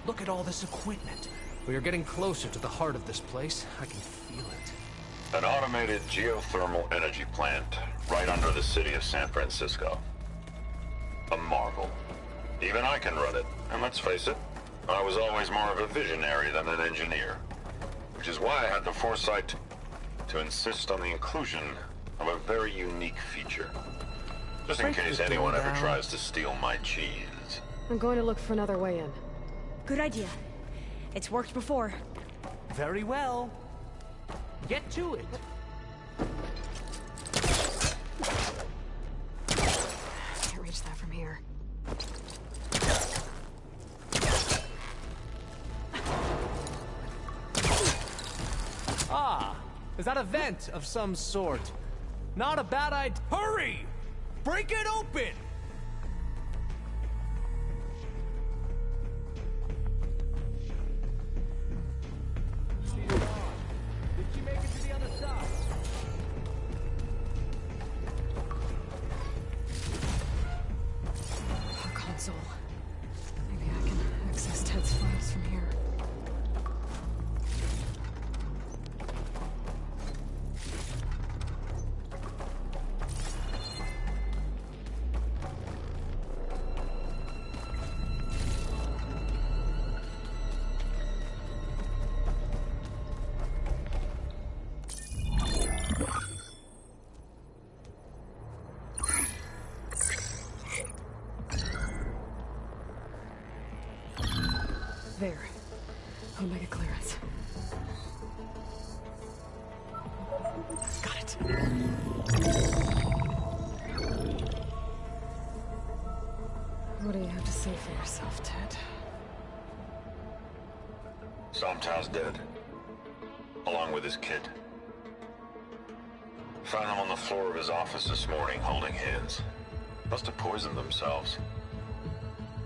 Look at all this equipment. We are getting closer to the heart of this place. I can feel it. An automated geothermal energy plant right under the city of San Francisco. A marvel. Even I can run it, and let's face it, I was always more of a visionary than an engineer. Which is why I had the foresight to insist on the inclusion of a very unique feature. Just in case anyone ever tries to steal my cheese. I'm going to look for another way in. Good idea. It's worked before. Very well. Get to it. Can't reach that from here. Ah, is that a vent of some sort? Not a bad idea. Hurry! Break it open! Did she make it to the other side? A console. Maybe I can access Ted's files from here. What do you have to say for yourself, Ted? Somtow's dead. Along with his kid. Found him on the floor of his office this morning, holding hands. Must have poisoned themselves.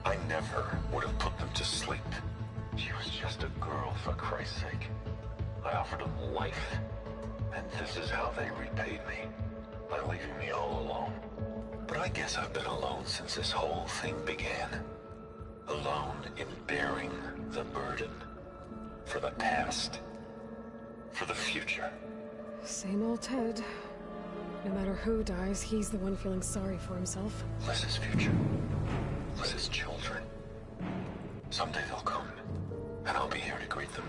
I never would have put them to sleep. She was just a girl, for Christ's sake. I offered them life, and this is how they repaid me. By leaving me all alone. But I guess I've been alone since this whole thing began. Alone in bearing the burden. For the past. For the future. Same old Ted. No matter who dies, he's the one feeling sorry for himself. Liz's future. Liz's children. Someday they'll come, and I'll be here to greet them.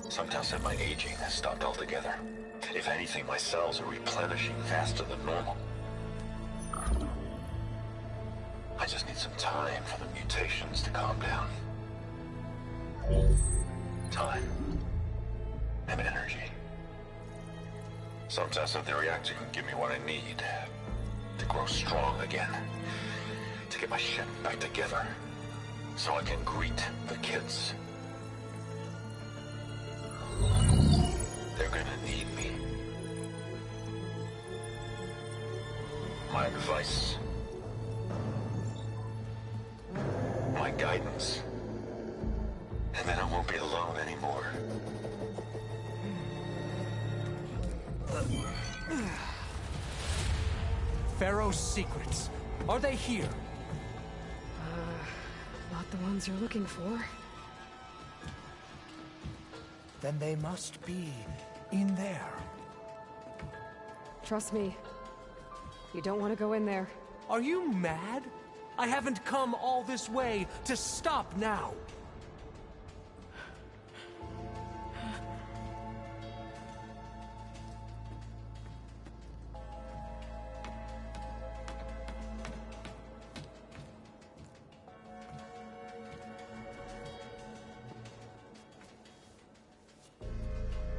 Somtow said my aging has stopped altogether. If anything, my cells are replenishing faster than normal. I just need some time for the mutations to calm down. Time. And energy. Somtow said the reactor can give me what I need. To grow strong again. To get my shit back together. So I can greet the kids. They're gonna need me. My advice. My guidance. And then I won't be alone anymore. Pharaoh's secrets. Are they here? Not the ones you're looking for. Then they must be in there. Trust me. You don't want to go in there. Are you mad? I haven't come all this way to stop now.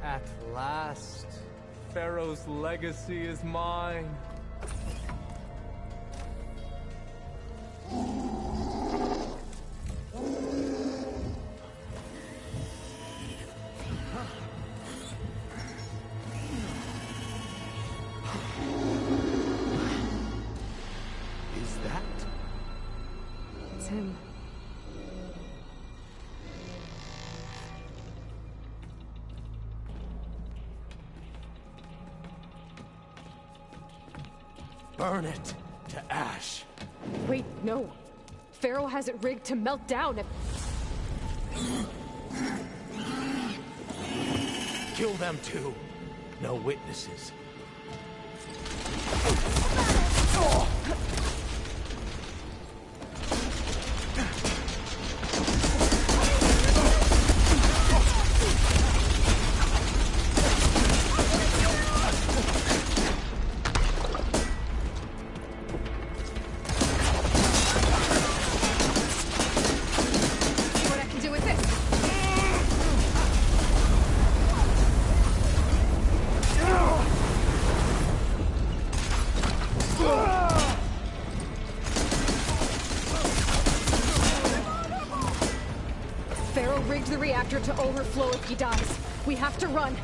At last, Pharaoh's legacy is mine. Is that? It's him. Burn it to ash. Wait, no. Pharaoh has it rigged to melt down. Kill them too. No witnesses. The reactor to overflow if he dies. We have to run.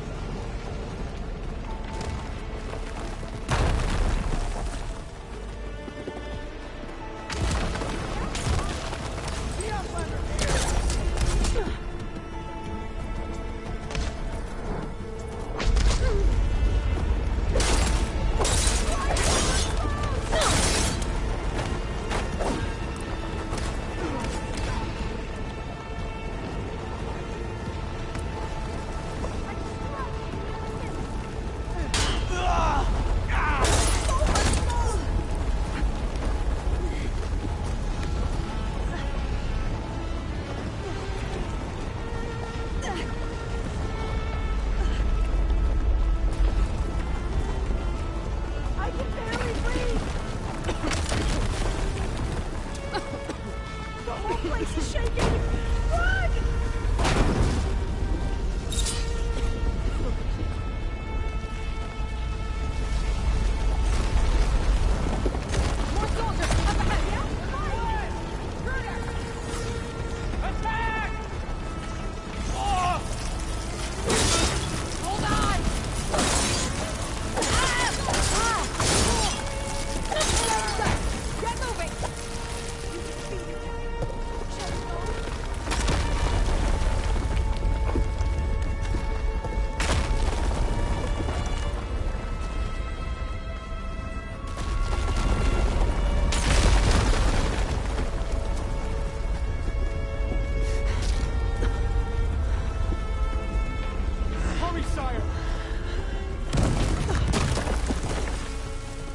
fire!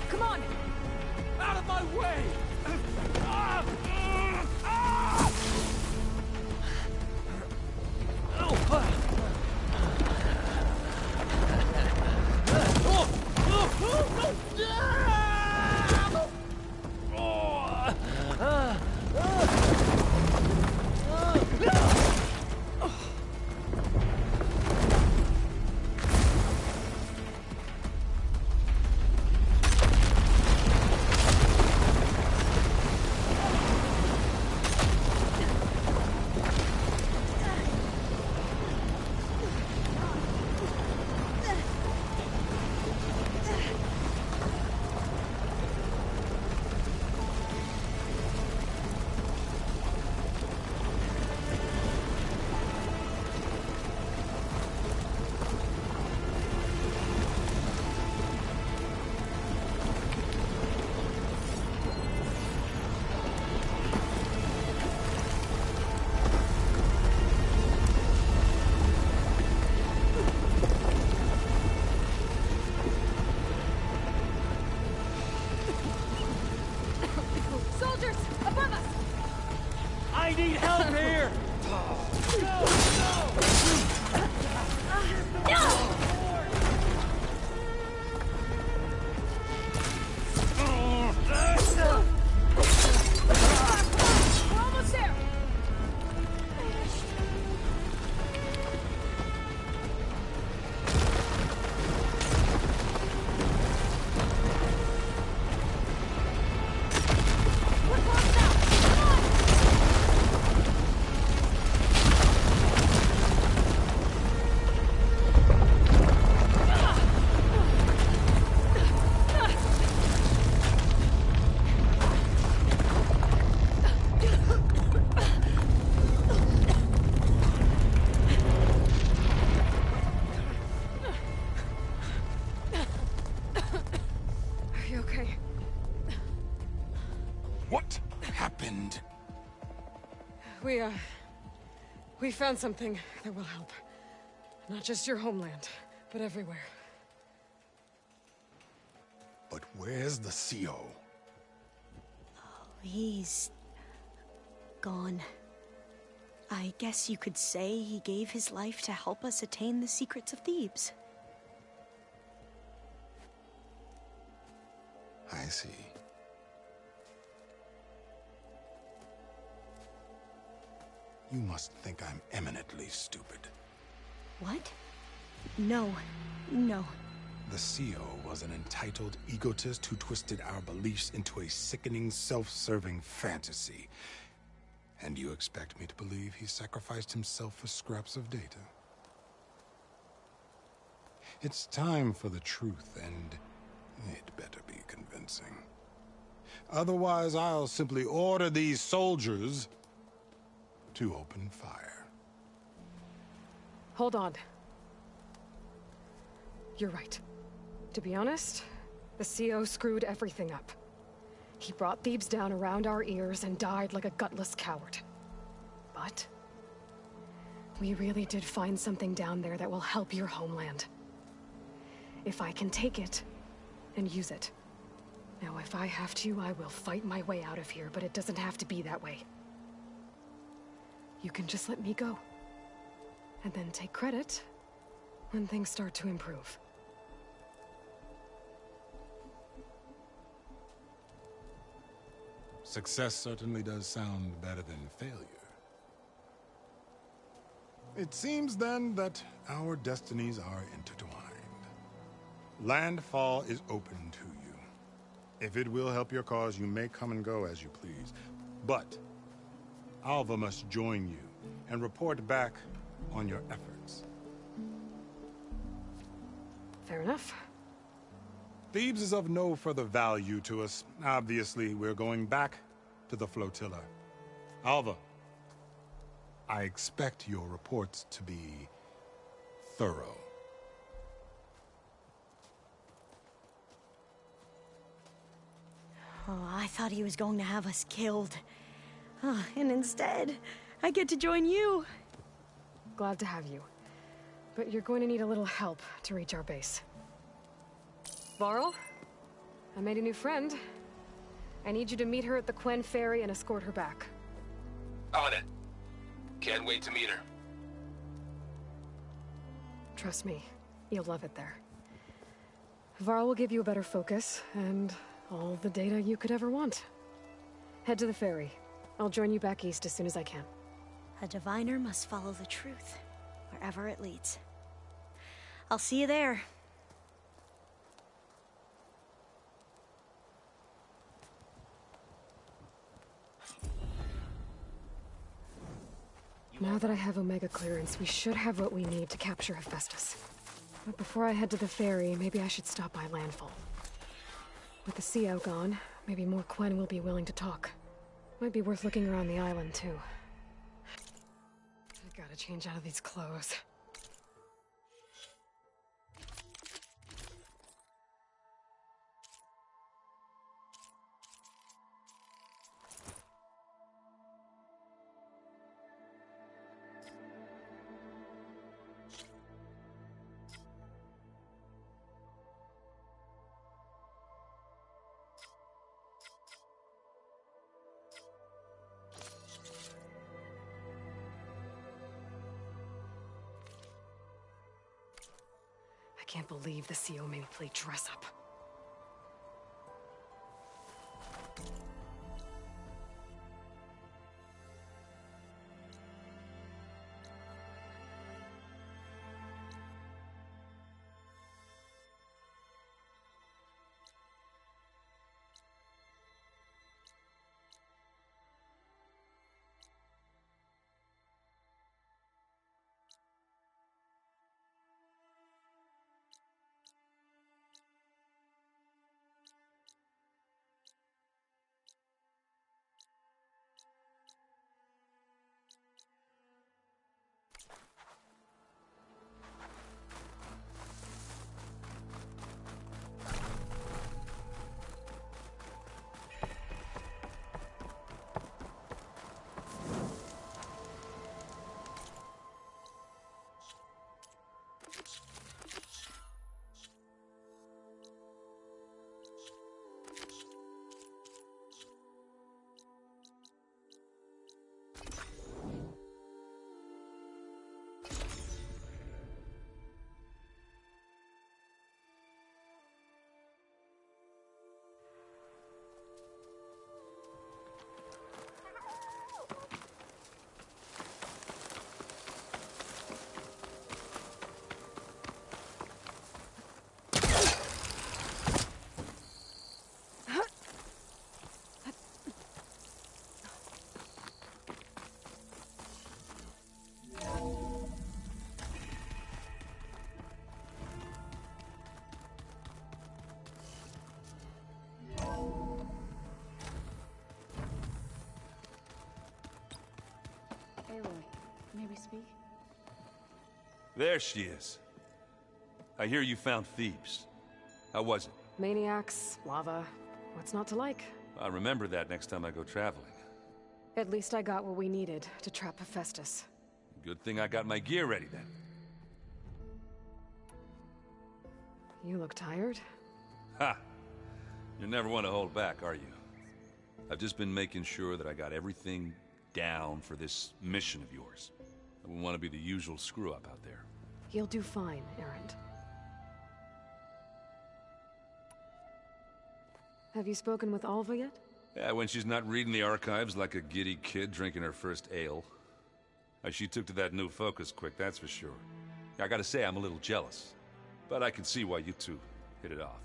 Come on! Out of my way! Soldiers! Above us! I need help here! We're almost there! Are you okay? What happened? We found something that will help. Not just your homeland, but everywhere. But where's the CO? He's gone. I guess you could say he gave his life to help us attain the secrets of Thebes. I see. You must think I'm eminently stupid. What? No. No. The CO was an entitled egotist who twisted our beliefs into a sickening, self-serving fantasy. And you expect me to believe he sacrificed himself for scraps of data? It's time for the truth, and it better be convincing. Otherwise, I'll simply order these soldiers to open fire. Hold on. You're right. To be honest, the CO screwed everything up. He brought Thebes down around our ears and died like a gutless coward. But we really did find something down there that will help your homeland. If I can take it and use it. Now, if I have to, I will fight my way out of here, but it doesn't have to be that way. You can just let me go. And then take credit when things start to improve. Success certainly does sound better than failure. It seems then that our destinies are intertwined. Landfall is open to you. If it will help your cause, you may come and go as you please. But Alva must join you and report back on your efforts. Fair enough. Thebes is of no further value to us. Obviously, we're going back to the flotilla. Alva, I expect your reports to be thorough. Oh, I thought he was going to have us killed. And instead, I get to join you. Glad to have you. but you're going to need a little help to reach our base. Varl, I made a new friend. I need you to meet her at the Quen Ferry and escort her back. On it. Can't wait to meet her. Trust me, you'll love it there. Varl will give you a better focus, and all the data you could ever want. Head to the ferry. I'll join you back east as soon as I can. A diviner must follow the truth, wherever it leads. I'll see you there. Now that I have Omega clearance, we should have what we need to capture Hephaestus. But before I head to the ferry, maybe I should stop by Landfall. With the CO gone, maybe more Quen will be willing to talk. Might be worth looking around the island, too. I gotta change out of these clothes. I can't believe the CO made me play dress up. Aloy, maybe speak? There she is. I hear you found Thebes. How was it? Maniacs, lava, what's not to like? I'll remember that next time I go traveling. At least I got what we needed to trap Hephaestus. Good thing I got my gear ready then. You look tired. Ha! You never want to hold back, are you? I've just been making sure that I got everything down for this mission of yours. I wouldn't want to be the usual screw-up out there. You'll do fine, Erend. Have you spoken with Alva yet? Yeah, when she's not reading the archives like a giddy kid drinking her first ale. She took to that new focus quick, that's for sure. I gotta say, I'm a little jealous. But I can see why you two hit it off.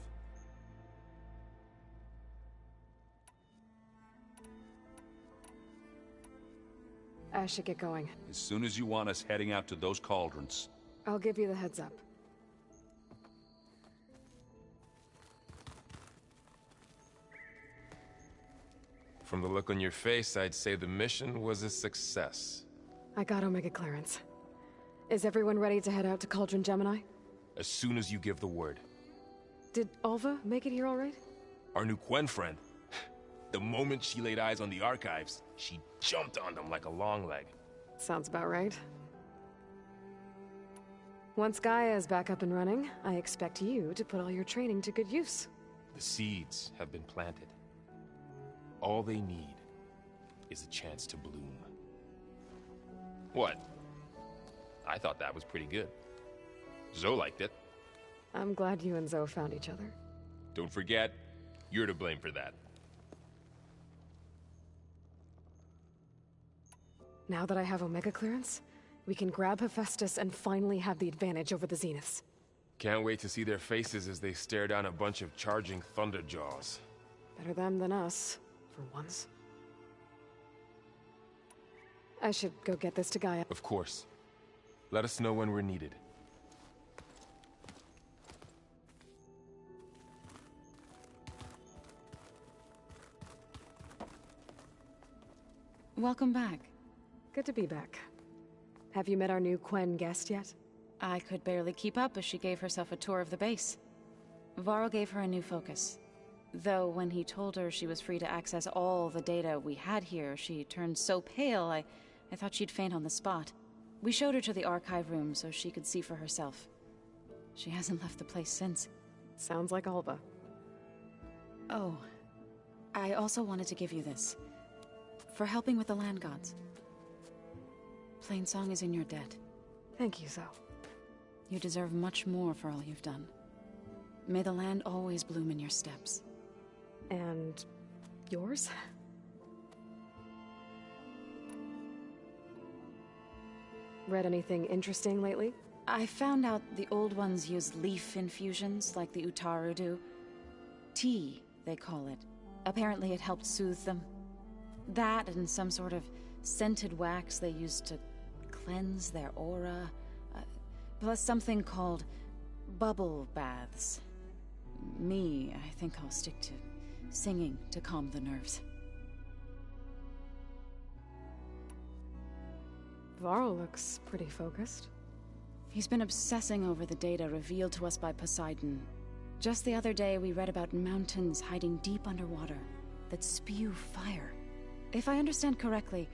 I should get going. As soon as you want us heading out to those cauldrons. I'll give you the heads up. From the look on your face, I'd say the mission was a success. I got Omega clearance. Is everyone ready to head out to Cauldron Gemini? As soon as you give the word. Did Alva make it here all right? Our new Quen friend. The moment she laid eyes on the archives, she jumped on them like a long leg. Sounds about right. Once Gaia is back up and running, I expect you to put all your training to good use. The seeds have been planted. All they need is a chance to bloom. What? I thought that was pretty good. Zoe liked it. I'm glad you and Zoe found each other. Don't forget, you're to blame for that. Now that I have Omega clearance, we can grab Hephaestus and finally have the advantage over the Zeniths. Can't wait to see their faces as they stare down a bunch of charging Thunderjaws. Better them than us, for once. I should go get this to Gaia. Of course. Let us know when we're needed. Welcome back. Good to be back. Have you met our new Quen guest yet? I could barely keep up as she gave herself a tour of the base. Varl gave her a new focus. Though when he told her she was free to access all the data we had here, she turned so pale I thought she'd faint on the spot. We showed her to the archive room so she could see for herself. She hasn't left the place since. Sounds like Alva. Oh, I also wanted to give you this. For helping with the land gods. Plainsong is in your debt. Thank you, Zoe. You deserve much more for all you've done. May the land always bloom in your steps. And yours? Read anything interesting lately? I found out the old ones use leaf infusions like the Utaru do. Tea, they call it. Apparently it helped soothe them. That and some sort of scented wax they used to cleanse their aura. Plus something called bubble baths. I think I'll stick to singing to calm the nerves. Varl looks pretty focused. He's been obsessing over the data revealed to us by Poseidon. Just the other day we read about mountains hiding deep underwater that spew fire. If I understand correctly,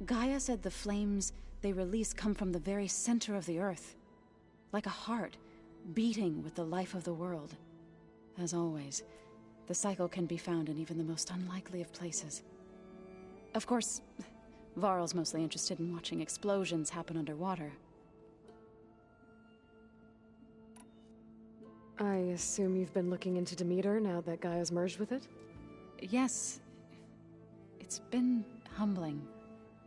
Gaia said the flames they release come from the very center of the earth. Like a heart, beating with the life of the world. As always, the cycle can be found in even the most unlikely of places. Of course, Varl's mostly interested in watching explosions happen underwater. I assume you've been looking into Demeter now that Gaia's merged with it? Yes. It's been humbling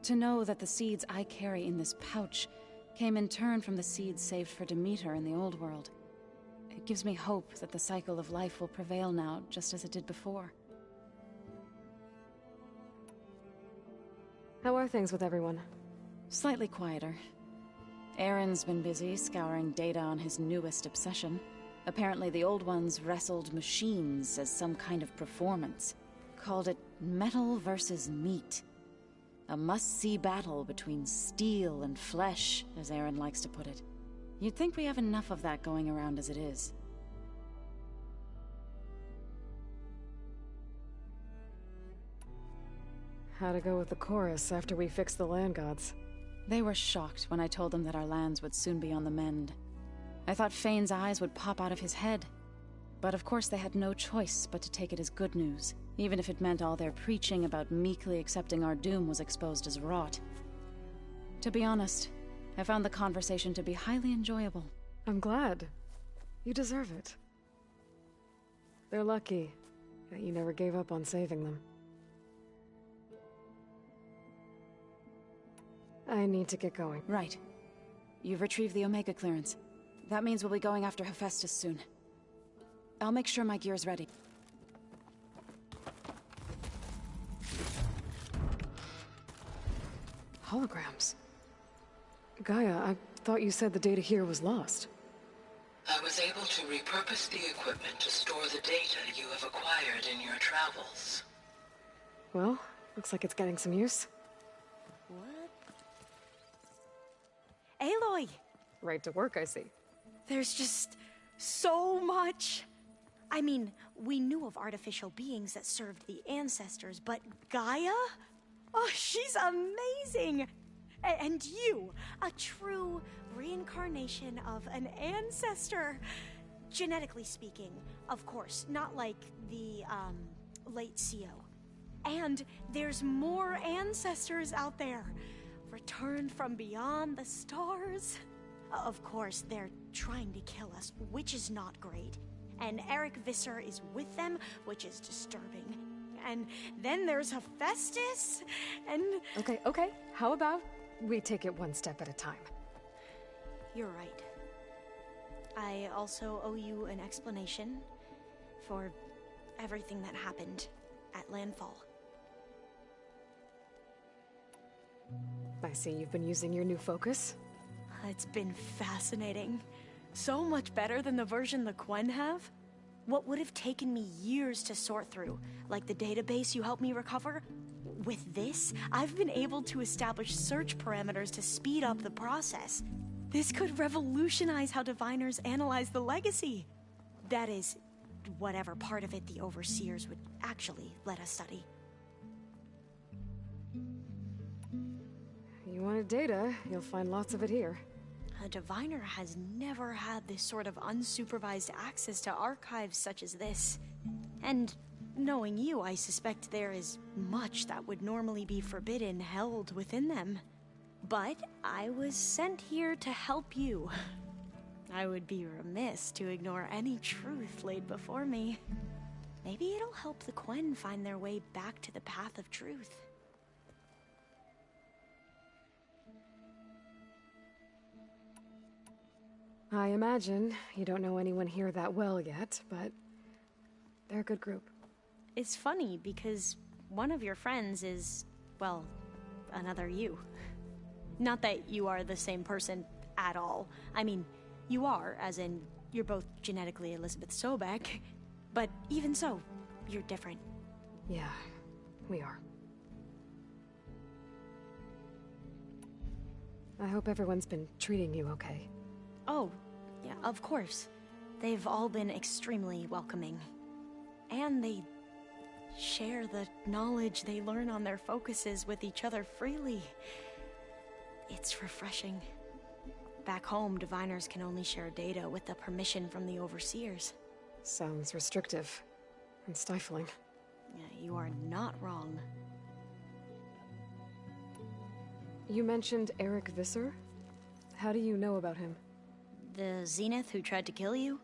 to know that the seeds I carry in this pouch came in turn from the seeds saved for Demeter in the old world. It gives me hope that the cycle of life will prevail now, just as it did before. How are things with everyone? Slightly quieter. Aaron's been busy scouring data on his newest obsession. Apparently the old ones wrestled machines as some kind of performance. Called it metal versus meat. A must-see battle between steel and flesh, as Aaron likes to put it. You'd think we have enough of that going around as it is. How to go with the chorus after we fixed the land gods? They were shocked when I told them that our lands would soon be on the mend. I thought Fane's eyes would pop out of his head. But of course they had no choice but to take it as good news, even if it meant all their preaching about meekly accepting our doom was exposed as rot. To be honest, I found the conversation to be highly enjoyable. I'm glad. You deserve it. They're lucky that you never gave up on saving them. I need to get going. Right. You've retrieved the Omega clearance. That means we'll be going after Hephaestus soon. I'll make sure my gear's ready. Holograms. Gaia, I thought you said the data here was lost. I was able to repurpose the equipment to store the data you have acquired in your travels. Well, looks like it's getting some use. What? Aloy! Right to work, I see. There's just so much. I mean, we knew of artificial beings that served the ancestors, but Gaia? Oh, she's amazing! And you, a true reincarnation of an ancestor. Genetically speaking, of course, not like the, late CO. And there's more ancestors out there, returned from beyond the stars. Of course, they're trying to kill us, which is not great. And Eric Visser is with them, which is disturbing. And then there's Hephaestus, and... Okay. How about we take it one step at a time? You're right. I also owe you an explanation for everything that happened at Landfall. I see you've been using your new focus. It's been fascinating. So much better than the version the Quen have. What would have taken me years to sort through, like the database you helped me recover, with this, I've been able to establish search parameters to speed up the process. This could revolutionize how diviners analyze the legacy. That is, whatever part of it the Overseers would actually let us study. You wanted data, you'll find lots of it here. A diviner has never had this sort of unsupervised access to archives such as this. And knowing you, I suspect there is much that would normally be forbidden held within them. But I was sent here to help you. I would be remiss to ignore any truth laid before me. Maybe it'll help the Quen find their way back to the path of truth. I imagine you don't know anyone here that well yet, but they're a good group. It's funny because one of your friends is, well, another you. Not that you are the same person at all. I mean, you are, as in, you're both genetically Elizabeth Sobek, but even so, you're different. Yeah, we are. I hope everyone's been treating you okay. Oh, yeah, of course. They've all been extremely welcoming. And they share the knowledge they learn on their focuses with each other freely. It's refreshing. Back home, diviners can only share data with the permission from the Overseers. Sounds restrictive and stifling. Yeah, you are not wrong. You mentioned Eric Visser? How do you know about him? The Zenith who tried to kill you?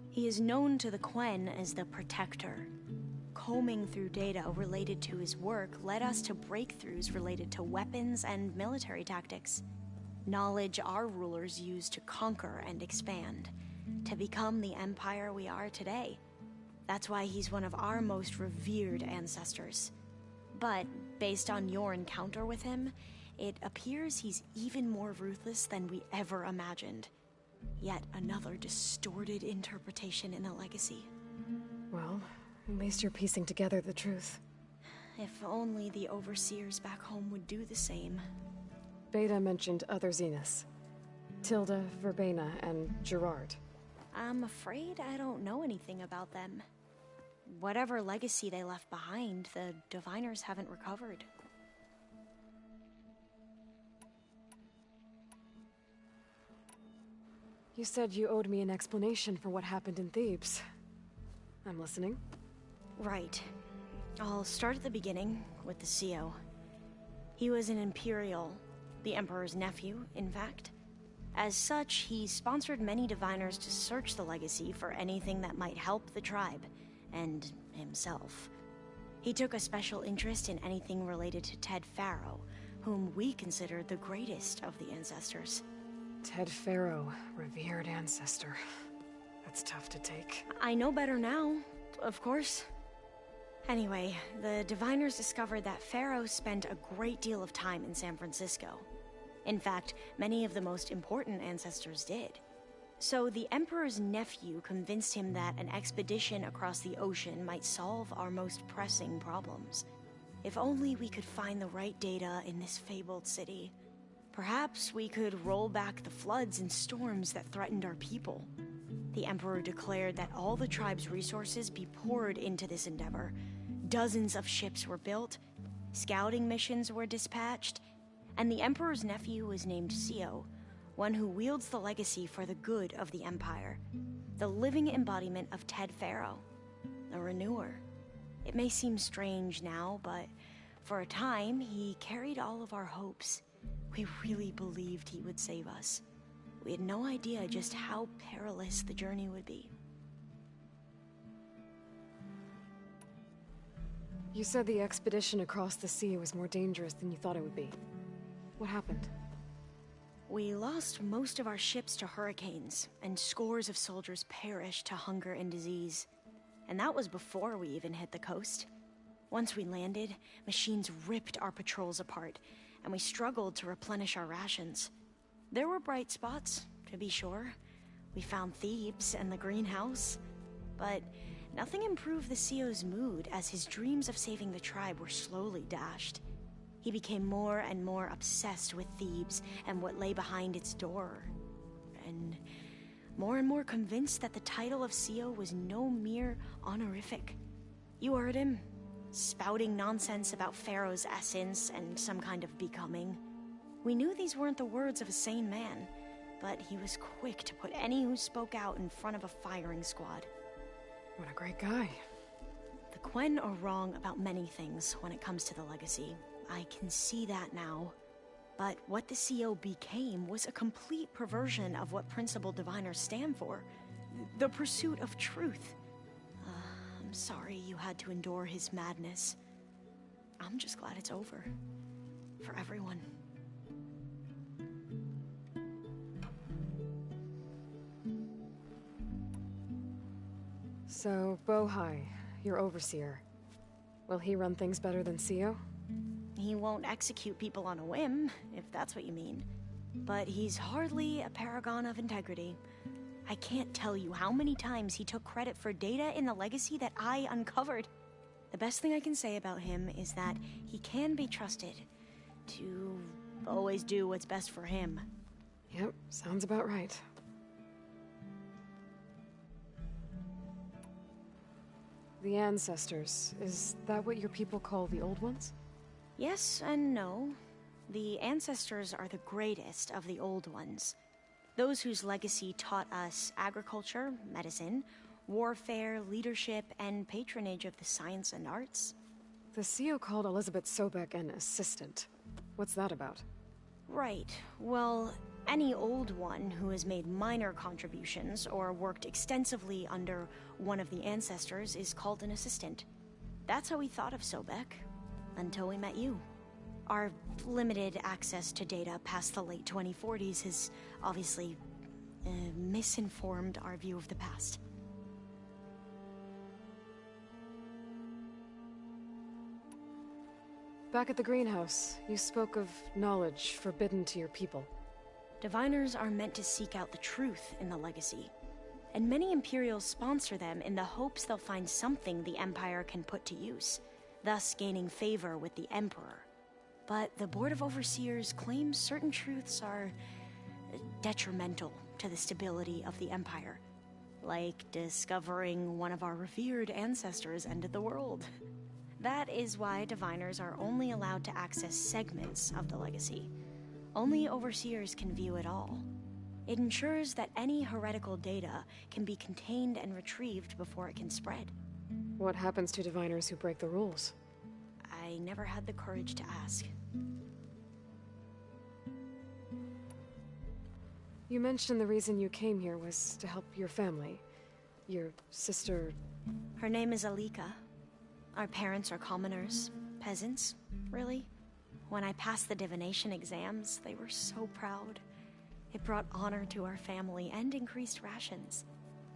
He is known to the Quen as the Protector. Combing through data related to his work led us to breakthroughs related to weapons and military tactics. Knowledge our rulers used to conquer and expand, to become the empire we are today. That's why he's one of our most revered ancestors. But based on your encounter with him, it appears he's even more ruthless than we ever imagined. Yet another distorted interpretation in the legacy. Well, at least you're piecing together the truth. If only the Overseers back home would do the same. Beta mentioned other Zeniths. Tilda, Verbena, and Gerard. I'm afraid I don't know anything about them. Whatever legacy they left behind, the diviners haven't recovered. You said you owed me an explanation for what happened in Thebes. I'm listening. Right. I'll start at the beginning, with the CO. He was an Imperial, the Emperor's nephew, in fact. As such, he sponsored many diviners to search the legacy for anything that might help the tribe, and himself. He took a special interest in anything related to Ted Faro, whom we considered the greatest of the ancestors. Ted Faro, revered ancestor. That's tough to take. I know better now, of course. Anyway, the diviners discovered that Faro spent a great deal of time in San Francisco. In fact, many of the most important ancestors did. So the Emperor's nephew convinced him that an expedition across the ocean might solve our most pressing problems. If only we could find the right data in this fabled city. Perhaps we could roll back the floods and storms that threatened our people. The Emperor declared that all the tribe's resources be poured into this endeavor. Dozens of ships were built, scouting missions were dispatched, And the Emperor's nephew is named Sio, one who wields the legacy for the good of the Empire. The living embodiment of Ted Faro, a renewer. It may seem strange now, but for a time, he carried all of our hopes. We really believed he would save us. We had no idea just how perilous the journey would be. You said the expedition across the sea was more dangerous than you thought it would be. What happened? We lost most of our ships to hurricanes, and scores of soldiers perished to hunger and disease. And that was before we even hit the coast. Once we landed, machines ripped our patrols apart, and we struggled to replenish our rations. There were bright spots, to be sure. We found Thebes and the greenhouse, but nothing improved the CEO's mood as his dreams of saving the tribe were slowly dashed. He became more and more obsessed with Thebes and what lay behind its door, and more convinced that the title of CEO was no mere honorific. You heard him, spouting nonsense about Pharaoh's essence and some kind of becoming. We knew these weren't the words of a sane man, but he was quick to put any who spoke out in front of a firing squad. What a great guy. The Quen are wrong about many things when it comes to the legacy. I can see that now. But what the CO became was a complete perversion of what Principal Diviners stand for. The pursuit of truth. I'm sorry you had to endure his madness. I'm just glad it's over. For everyone. So, Bohai, your overseer. Will he run things better than CEO? He won't execute people on a whim, if that's what you mean. But he's hardly a paragon of integrity. I can't tell you how many times he took credit for data in the legacy that I uncovered. The best thing I can say about him is that he can be trusted to always do what's best for him. Yep, sounds about right. The ancestors, is that what your people call the old ones? Yes and no. The ancestors are the greatest of the old ones. Those whose legacy taught us agriculture, medicine, warfare, leadership, and patronage of the science and arts. The CEO called Elizabeth Sobek an assistant. What's that about? Right. Well, any old one who has made minor contributions or worked extensively under one of the ancestors is called an assistant. That's how we thought of Sobek. Until we met you. Our limited access to data past the late 2040s has obviously misinformed our view of the past. Back at the greenhouse, you spoke of knowledge forbidden to your people. Diviners are meant to seek out the truth in the legacy, and many Imperials sponsor them in the hopes they'll find something the Empire can put to use, thus gaining favor with the Emperor. But the Board of Overseers claims certain truths are detrimental to the stability of the Empire, like discovering one of our revered ancestors ended the world. That is why Diviners are only allowed to access segments of the legacy. Only Overseers can view it all. It ensures that any heretical data can be contained and retrieved before it can spread. What happens to Diviners who break the rules? I never had the courage to ask. You mentioned the reason you came here was to help your family. Your sister... Her name is Alika. Our parents are commoners. Peasants, really. When I passed the divination exams, they were so proud. It brought honor to our family and increased rations.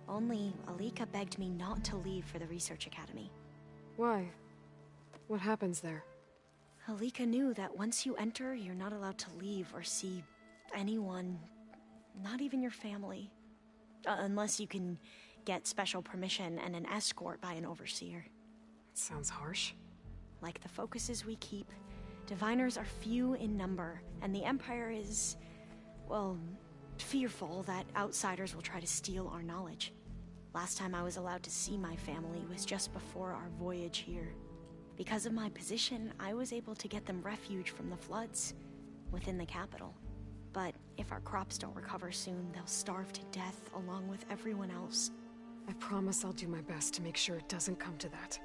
Only Alika begged me not to leave for the research academy. Why? What happens there? Alika knew that once you enter, you're not allowed to leave or see anyone, not even your family. Unless you can get special permission and an escort by an overseer. Sounds harsh. Like the focuses we keep, Diviners are few in number, and the Empire is, well, fearful that outsiders will try to steal our knowledge. Last time I was allowed to see my family was just before our voyage here. Because of my position, I was able to get them refuge from the floods. within the capital. But if our crops don't recover soon, they'll starve to death along with everyone else. I promise I'll do my best to make sure it doesn't come to that.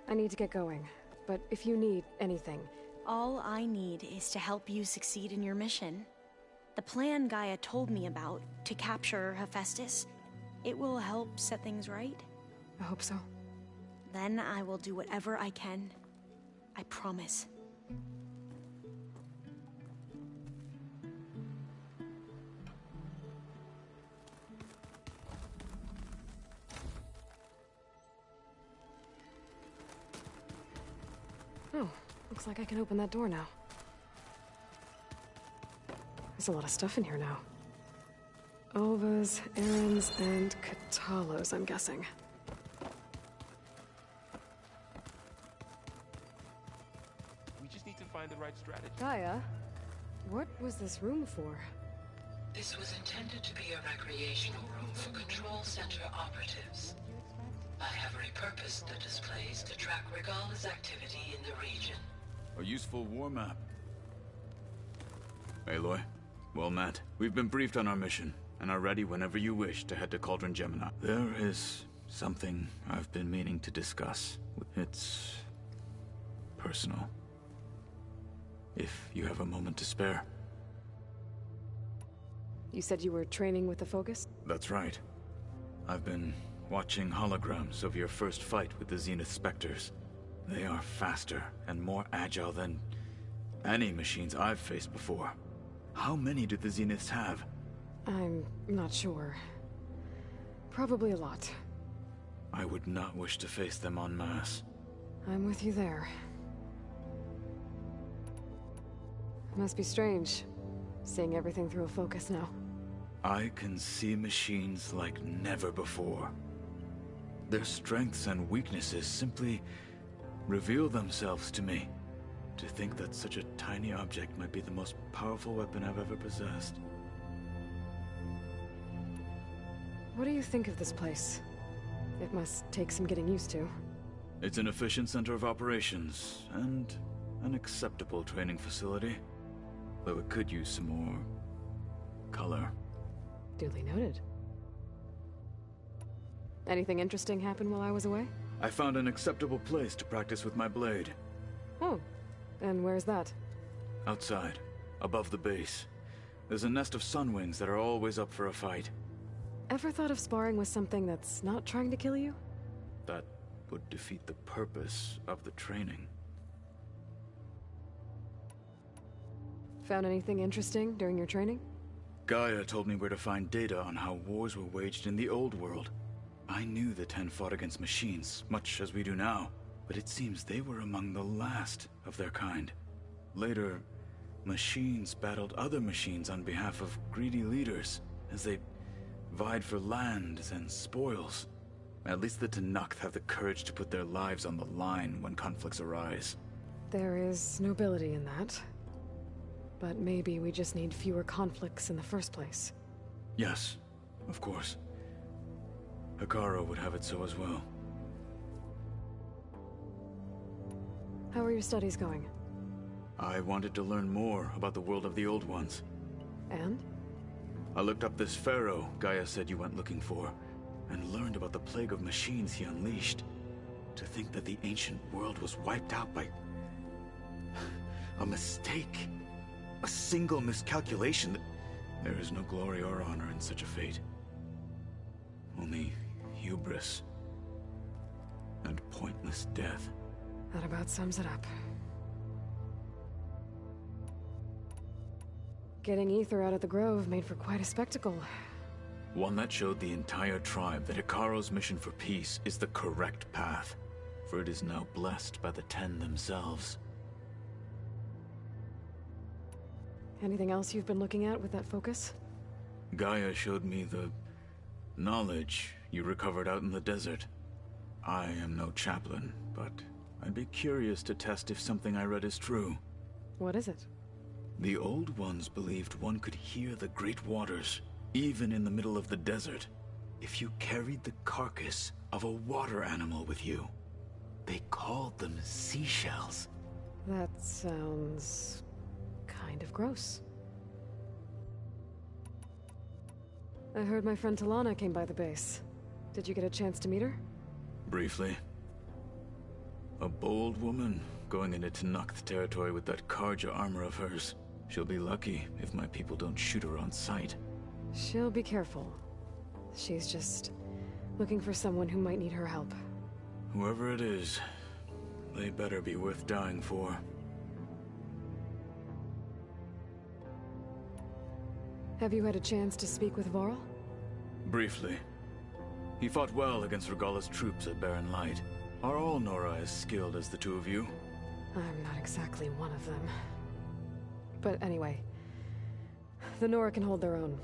I need to get going, but if you need anything... All I need is to help you succeed in your mission. The plan Gaia told me about, to capture Hephaestus, it will help set things right. I hope so. Then I will do whatever I can. I promise. Oh, looks like I can open that door now. There's a lot of stuff in here now. Alvas, Errands, and Katalos, I'm guessing. We just need to find the right strategy. Gaia, what was this room for? This was intended to be a recreational room for Control Center operatives. I have repurposed the displays to track Regala's activity in the region. A useful war map. Aloy, well met. We've been briefed on our mission, and are ready whenever you wish to head to Cauldron Gemini. There is something I've been meaning to discuss. It's personal. If you have a moment to spare. You said you were training with the Focus? That's right. I've been watching holograms of your first fight with the Zenith Spectres. They are faster and more agile than any machines I've faced before. How many do the Zeniths have? I'm not sure. Probably a lot. I would not wish to face them en masse. I'm with you there. It must be strange, seeing everything through a Focus now. I can see machines like never before. Their strengths and weaknesses simply reveal themselves to me. To think that such a tiny object might be the most powerful weapon I've ever possessed. What do you think of this place? It must take some getting used to. It's an efficient center of operations, and an acceptable training facility. Though it could use some more color. Duly noted. Anything interesting happen while I was away? I found an acceptable place to practice with my blade. Oh, and where's that? Outside, above the base. There's a nest of sunwings that are always up for a fight. Ever thought of sparring with something that's not trying to kill you? That would defeat the purpose of the training. Found anything interesting during your training? Gaia told me where to find data on how wars were waged in the old world. I knew the Ten fought against machines, much as we do now, but it seems they were among the last of their kind. Later, machines battled other machines on behalf of greedy leaders, as they vied for lands and spoils. At least the Tenakth have the courage to put their lives on the line when conflicts arise. There is nobility in that. But maybe we just need fewer conflicts in the first place. Yes, of course. Hekarro would have it so as well. How are your studies going? I wanted to learn more about the world of the Old Ones. And? I looked up this pharaoh Gaia said you went looking for, and learned about the plague of machines he unleashed. To think that the ancient world was wiped out by a mistake. A single miscalculation. There is no glory or honor in such a fate. Only hubris and pointless death. That about sums it up. Getting Ether out of the Grove made for quite a spectacle. One that showed the entire tribe that Hekarro's mission for peace is the correct path, for it is now blessed by the Ten themselves. Anything else you've been looking at with that Focus? Gaia showed me the knowledge you recovered out in the desert. I am no chaplain, but I'd be curious to test if something I read is true. What is it? The Old Ones believed one could hear the great waters, even in the middle of the desert, if you carried the carcass of a water animal with you. They called them seashells. That sounds kind of gross. I heard my friend Talana came by the base. Did you get a chance to meet her? Briefly. A bold woman going into Tenakth territory with that Karja armor of hers. She'll be lucky if my people don't shoot her on sight. She'll be careful. She's just looking for someone who might need her help. Whoever it is, they better be worth dying for. Have you had a chance to speak with Varl? Briefly. He fought well against Regalla's troops at Barren Light. Are all Nora as skilled as the two of you? I'm not exactly one of them. But anyway, the Nora can hold their own.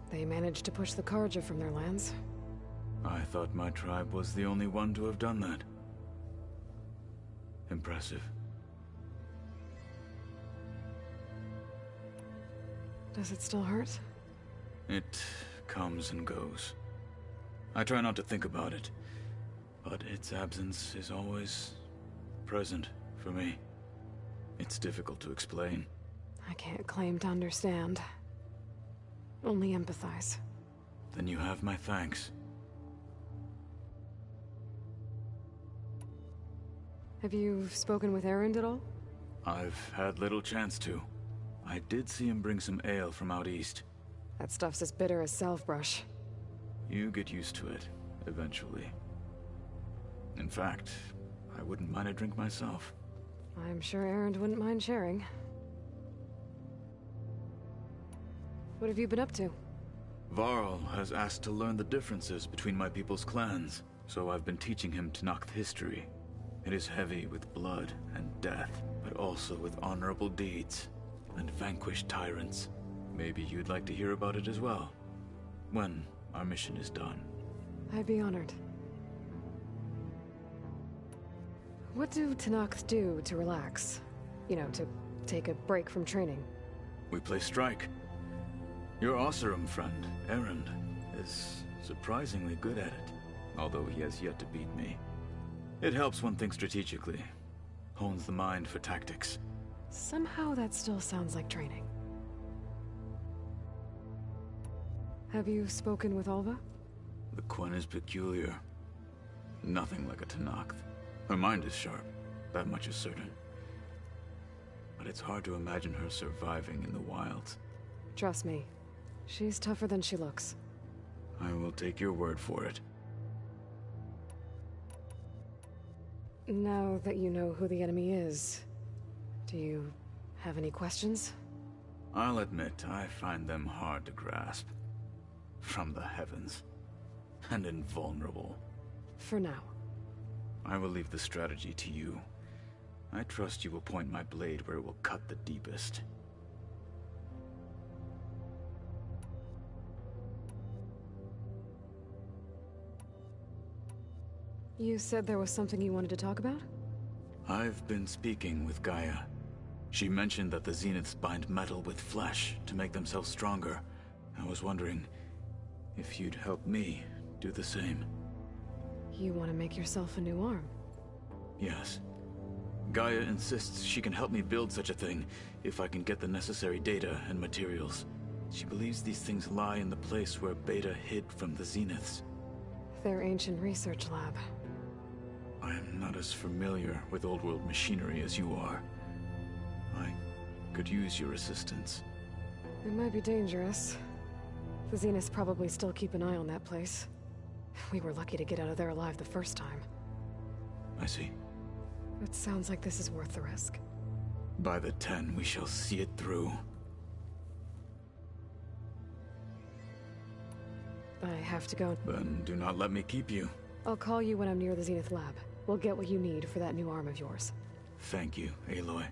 They managed to push the Karja from their lands. I thought my tribe was the only one to have done that. Impressive. Does it still hurt? It comes and goes. I try not to think about it, but its absence is always present for me. It's difficult to explain. I can't claim to understand. Only empathize. Then you have my thanks. Have you spoken with Erend at all? I've had little chance to. I did see him bring some ale from out east. That stuff's as bitter as salve-brush. You get used to it, eventually. In fact, I wouldn't mind a drink myself. I'm sure Erend wouldn't mind sharing. What have you been up to? Varl has asked to learn the differences between my people's clans, so I've been teaching him Tenakth history. It is heavy with blood and death, but also with honorable deeds and vanquished tyrants. Maybe you'd like to hear about it as well, when our mission is done. I'd be honored. What do Tenakth do to relax? You know, to take a break from training? We play strike. Your Oseram friend, Erend, is surprisingly good at it, although he has yet to beat me. It helps one think strategically, hones the mind for tactics. Somehow that still sounds like training. Have you spoken with Alva? The Quen is peculiar. Nothing like a Tenakth. Her mind is sharp, that much is certain. But it's hard to imagine her surviving in the wilds. Trust me, she's tougher than she looks. I will take your word for it. Now that you know who the enemy is, do you have any questions? I'll admit, I find them hard to grasp. From the heavens. And invulnerable. For now. I will leave the strategy to you. I trust you will point my blade where it will cut the deepest. You said there was something you wanted to talk about? I've been speaking with Gaia. She mentioned that the Zeniths bind metal with flesh to make themselves stronger. I was wondering if you'd help me do the same. You want to make yourself a new arm? Yes. Gaia insists she can help me build such a thing if I can get the necessary data and materials. She believes these things lie in the place where Beta hid from the Zeniths. Their ancient research lab. I am not as familiar with old world machinery as you are. I could use your assistance. It might be dangerous. The Zeniths probably still keep an eye on that place. We were lucky to get out of there alive the first time. I see. It sounds like this is worth the risk. By the 10, we shall see it through. I have to go. Then do not let me keep you. I'll call you when I'm near the Zenith lab. We'll get what you need for that new arm of yours. Thank you, Aloy.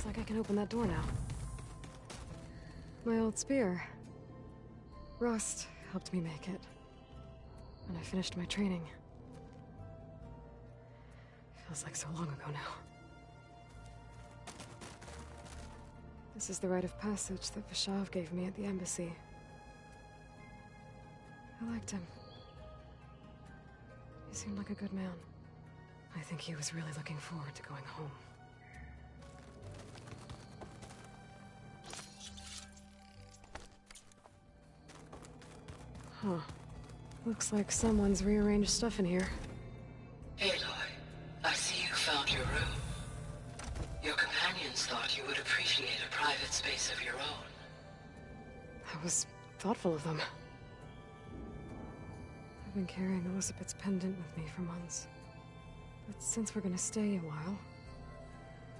like I can open that door now. My old spear. Rust helped me make it. When I finished my training. Feels like so long ago now. This is the rite of passage that Vashav gave me at the embassy. I liked him. He seemed like a good man. I think he was really looking forward to going home. Huh. Looks like someone's rearranged stuff in here. Aloy, I see you found your room. Your companions thought you would appreciate a private space of your own. That was thoughtful of them. I've been carrying Elizabeth's pendant with me for months. But since we're gonna stay a while,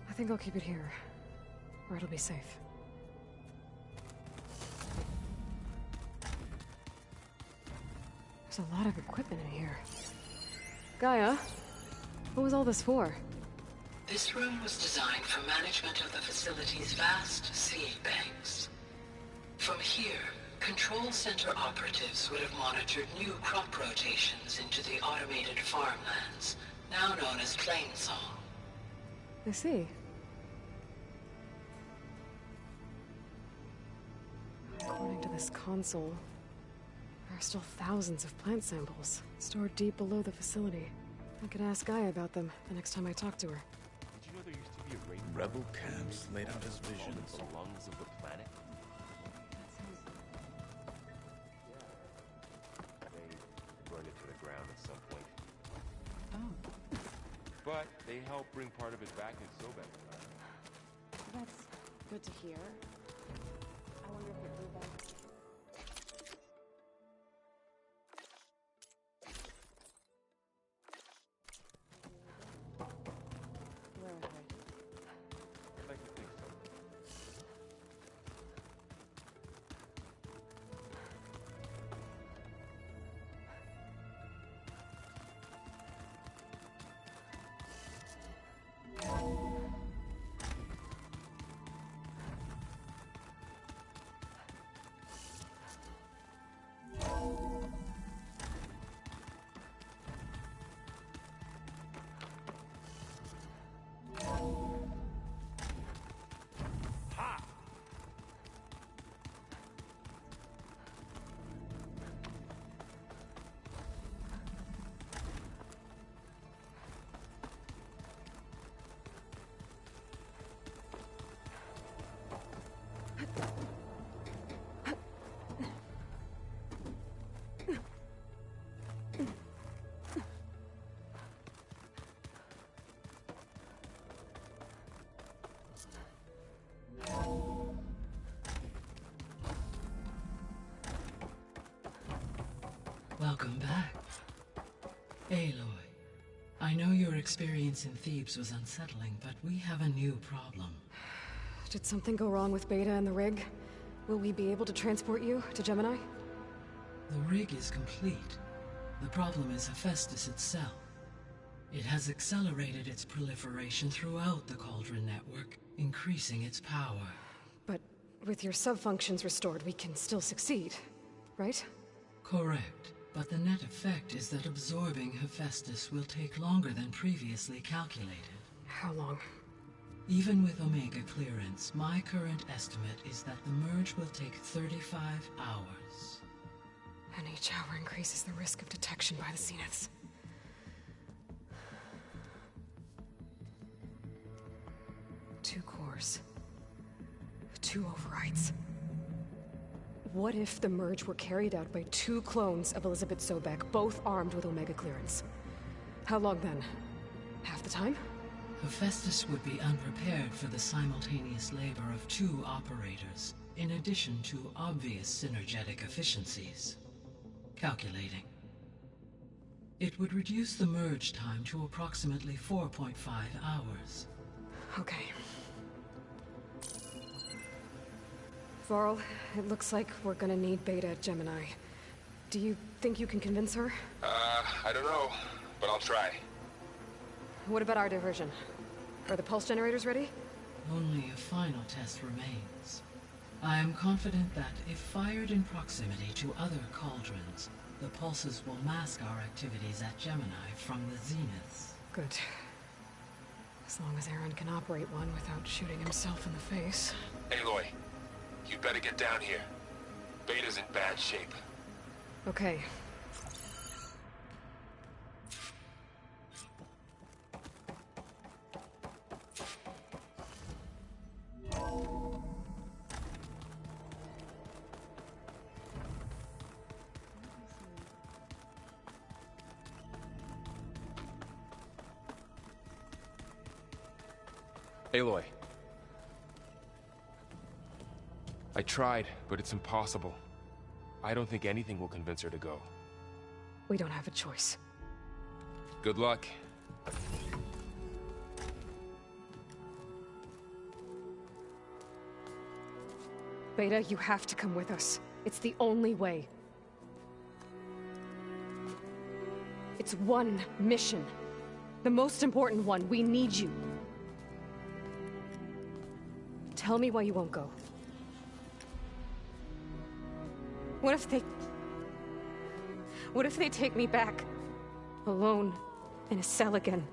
I think I'll keep it here, where it'll be safe. There's a lot of equipment in here. Gaia, what was all this for? This room was designed for management of the facility's vast seed banks. From here, Control Center operatives would have monitored new crop rotations into the automated farmlands, now known as Plainsong. I see. According to this console, there are still thousands of plant samples stored deep below the facility. I could ask Gaia about them the next time I talk to her. Did you know there used to be a raid? Rebel camps laid out as visions. The lungs of the planet? They burned it to the ground at some point. Oh. But they helped bring part of it back in Sobek. That's good to hear. I wonder if it grew back. Where are they? I'd like to think so. Welcome back. Aloy, I know your experience in Thebes was unsettling, but we have a new problem. Did something go wrong with Beta and the rig? Will we be able to transport you to Gemini? The rig is complete. The problem is Hephaestus itself. It has accelerated its proliferation throughout the Cauldron network, increasing its power. But with your sub-functions restored, we can still succeed, right? Correct. But the net effect is that absorbing Hephaestus will take longer than previously calculated. How long? Even with Omega clearance, my current estimate is that the merge will take 35 hours. And each hour increases the risk of detection by the Zeniths. Two cores. Two overrides. What if the merge were carried out by two clones of Elizabeth Sobek, both armed with Omega clearance? How long then? Half the time? Hephaestus would be unprepared for the simultaneous labor of two operators, in addition to obvious synergetic efficiencies. Calculating. It would reduce the merge time to approximately 4.5 hours. Okay. Varl, it looks like we're gonna need Beta at Gemini. Do you think you can convince her? I don't know, but I'll try. What about our diversion? Are the pulse generators ready? Only a final test remains. I am confident that if fired in proximity to other cauldrons, the pulses will mask our activities at Gemini from the zeniths. Good. As long as Aaron can operate one without shooting himself in the face. Aloy, you better get down here. Beta's in bad shape. Okay. Aloy. I tried, but it's impossible. I don't think anything will convince her to go. We don't have a choice. Good luck. Beta, you have to come with us. It's the only way. It's one mission. The most important one. We need you. Tell me why you won't go. What if they take me back? Alone, in a cell again.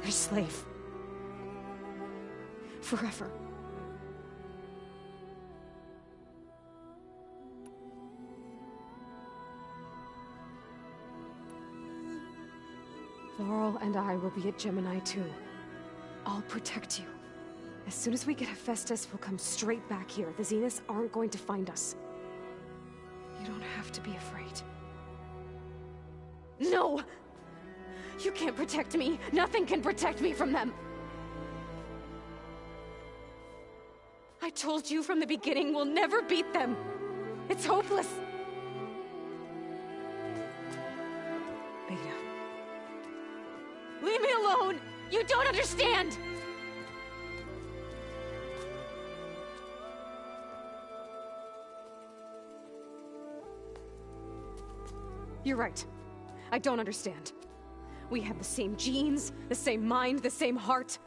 Their slave. Forever. Laurel and I will be at Gemini too. I'll protect you. As soon as we get Hephaestus, we'll come straight back here. The Zeniths aren't going to find us. You don't have to be afraid. No! You can't protect me. Nothing can protect me from them. I told you from the beginning, we'll never beat them. It's hopeless. Beta. Leave me alone! You don't understand! You're right. I don't understand. We have the same genes, the same mind, the same heart.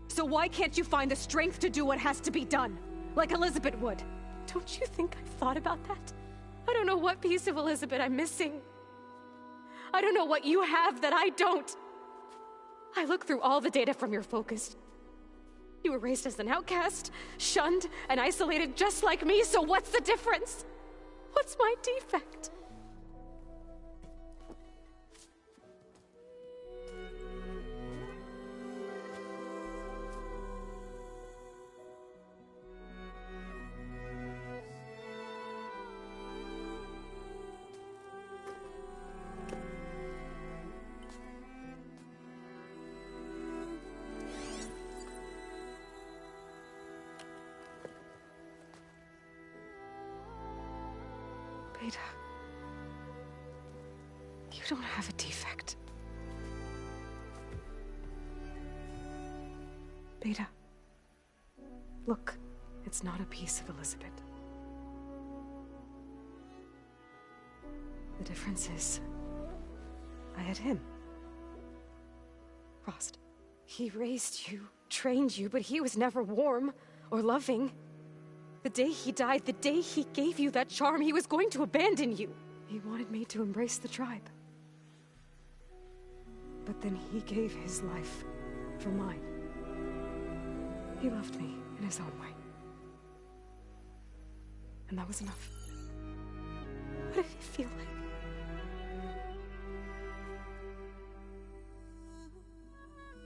So why can't you find the strength to do what has to be done? Like Elizabeth would. Don't you think I've thought about that? I don't know what piece of Elizabeth I'm missing. I don't know what you have that I don't. I look through all the data from your focus. You were raised as an outcast, shunned, and isolated just like me, so what's the difference? What's my defect? Beta, you don't have a defect. Beta, look, it's not a piece of Elizabeth. The difference is, I had him. Frost. He raised you, trained you, but he was never warm or loving. The day he died, the day he gave you that charm, he was going to abandon you. He wanted me to embrace the tribe. But then he gave his life for mine. He loved me in his own way. And that was enough. What did it feel like?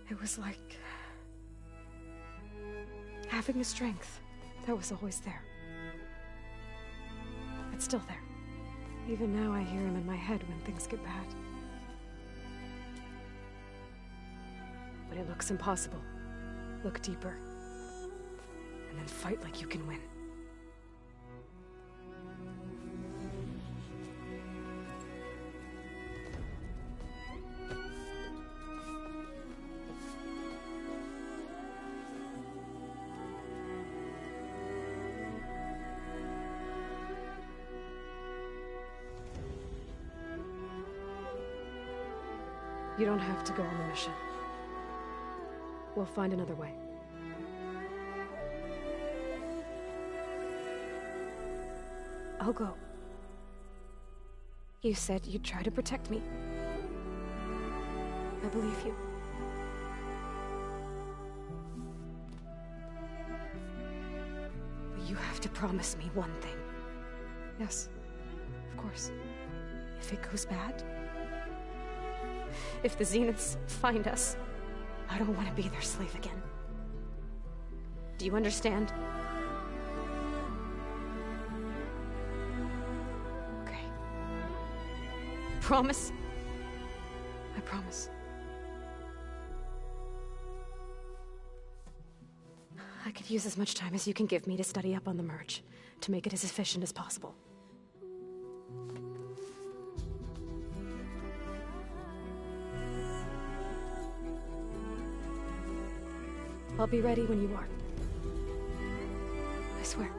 It was like having a strength that was always there. It's still there. Even now I hear him in my head when things get bad. But it looks impossible. Look deeper. And then fight like you can win. You don't have to go on the mission. We'll find another way. I'll go. You said you'd try to protect me. I believe you. But you have to promise me one thing. Yes, of course. If it goes bad, if the Zeniths find us, I don't want to be their slave again. Do you understand? Okay. Promise? I promise. I could use as much time as you can give me to study up on the merge, to make it as efficient as possible. I'll be ready when you are. I swear.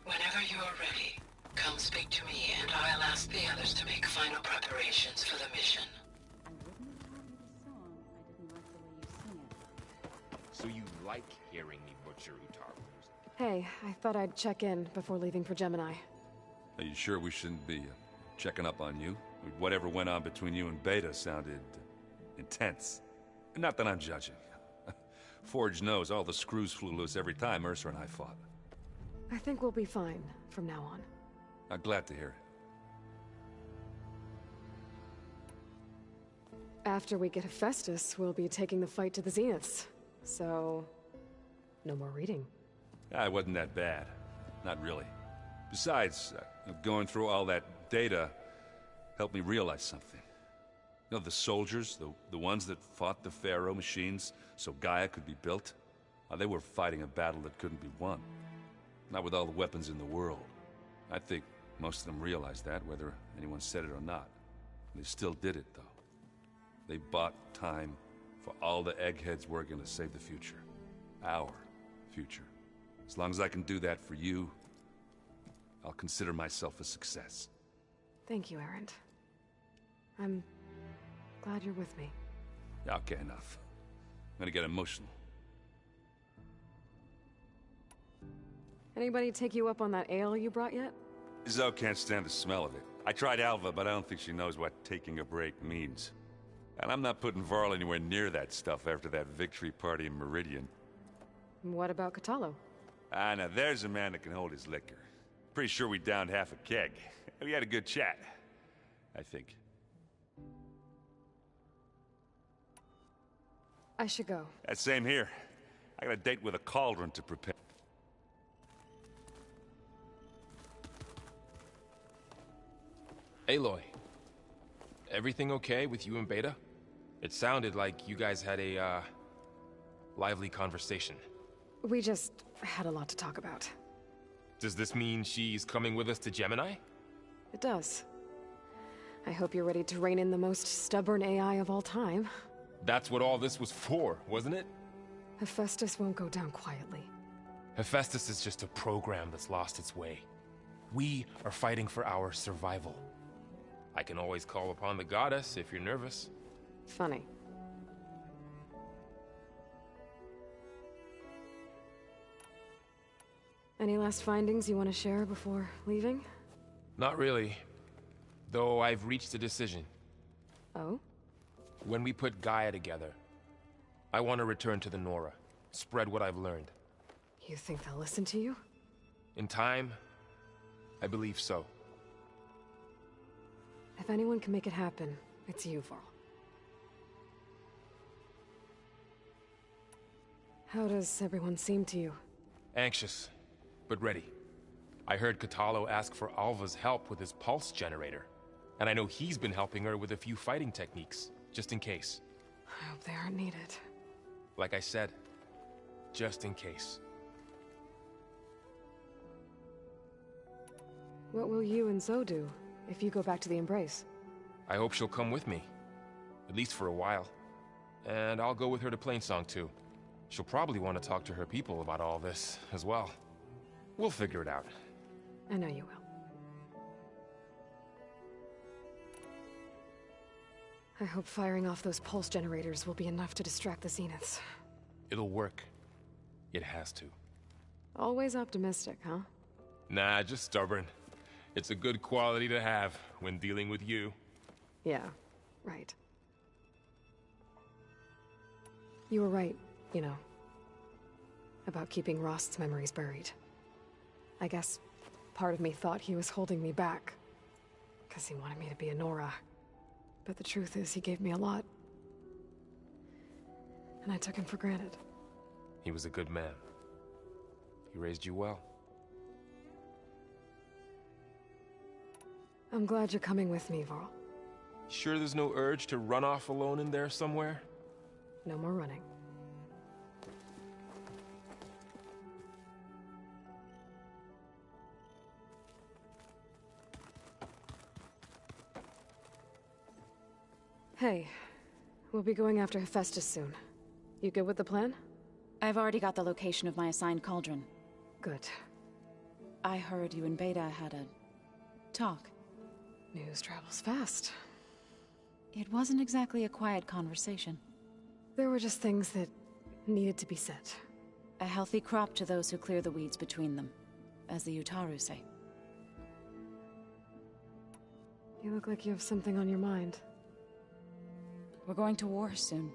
Whenever you are ready, come speak to me and I'll ask the others to make final preparations for the mission. So you like hearing me butcher Utaru? Hey, I thought I'd check in before leaving for Gemini. Are you sure we shouldn't be checking up on you? Whatever went on between you and Beta sounded intense. Not that I'm judging. Forge knows all the screws flew loose every time Mercer and I fought. I think we'll be fine from now on. I'm glad to hear it. After we get Hephaestus, we'll be taking the fight to the Zeniths. So, no more reading. It wasn't that bad. Not really. Besides, going through all that data helped me realize something. You know, the soldiers, the ones that fought the Pharaoh machines so Gaia could be built, they were fighting a battle that couldn't be won. Not with all the weapons in the world. I think most of them realized that, whether anyone said it or not. They still did it, though. They bought time for all the eggheads working to save the future. Our future. As long as I can do that for you, I'll consider myself a success. Thank you, Erend. I'm glad you're with me. Okay, enough. I'm gonna get emotional. Anybody take you up on that ale you brought yet? Zoe can't stand the smell of it. I tried Alva, but I don't think she knows what taking a break means. And I'm not putting Varl anywhere near that stuff after that victory party in Meridian. What about Kotallo? Now there's a man that can hold his liquor. Pretty sure we downed half a keg. We had a good chat, I think. I should go. Same here. I got a date with a cauldron to prepare. Aloy, everything okay with you and Beta? It sounded like you guys had a, lively conversation. We just had a lot to talk about. Does this mean she's coming with us to Gemini? It does. I hope you're ready to rein in the most stubborn AI of all time. That's what all this was for, wasn't it? Hephaestus won't go down quietly. Hephaestus is just a program that's lost its way. We are fighting for our survival. I can always call upon the goddess if you're nervous. Funny. Any last findings you want to share before leaving? Not really. Though I've reached a decision. Oh? When we put Gaia together, I want to return to the Nora. Spread what I've learned. You think they'll listen to you? In time, I believe so. If anyone can make it happen, it's you, Varl. How does everyone seem to you? Anxious, but ready. I heard Kotallo ask for Alva's help with his pulse generator. And I know he's been helping her with a few fighting techniques, just in case. I hope they aren't needed. Like I said, just in case. What will you and Zoe do if you go back to the Embrace? I hope she'll come with me. At least for a while. And I'll go with her to Plainsong too. She'll probably want to talk to her people about all this as well. We'll figure it out. I know you will. I hope firing off those pulse generators will be enough to distract the Zeniths. It'll work. It has to. Always optimistic, huh? Nah, just stubborn. It's a good quality to have when dealing with you. Yeah, right. You were right, you know, about keeping Rost's memories buried. I guess part of me thought he was holding me back, because he wanted me to be a Nora. But the truth is, he gave me a lot. And I took him for granted. He was a good man. He raised you well. I'm glad you're coming with me, Varl. Sure there's no urge to run off alone in there somewhere? No more running. Hey, we'll be going after Hephaestus soon. You good with the plan? I've already got the location of my assigned cauldron. Good. I heard you and Beta had a talk. News travels fast. It wasn't exactly a quiet conversation. There were just things that needed to be said. A healthy crop to those who clear the weeds between them, as the Utaru say. You look like you have something on your mind. We're going to war soon.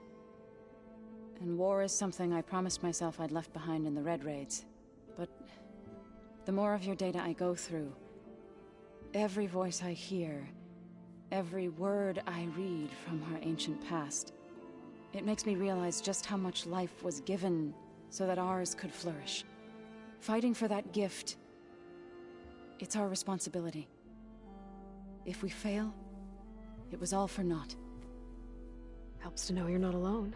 And war is something I promised myself I'd left behind in the Red Raids. But the more of your data I go through, every voice I hear, every word I read from our ancient past, it makes me realize just how much life was given so that ours could flourish. Fighting for that gift, it's our responsibility. If we fail, it was all for naught. Helps to know you're not alone.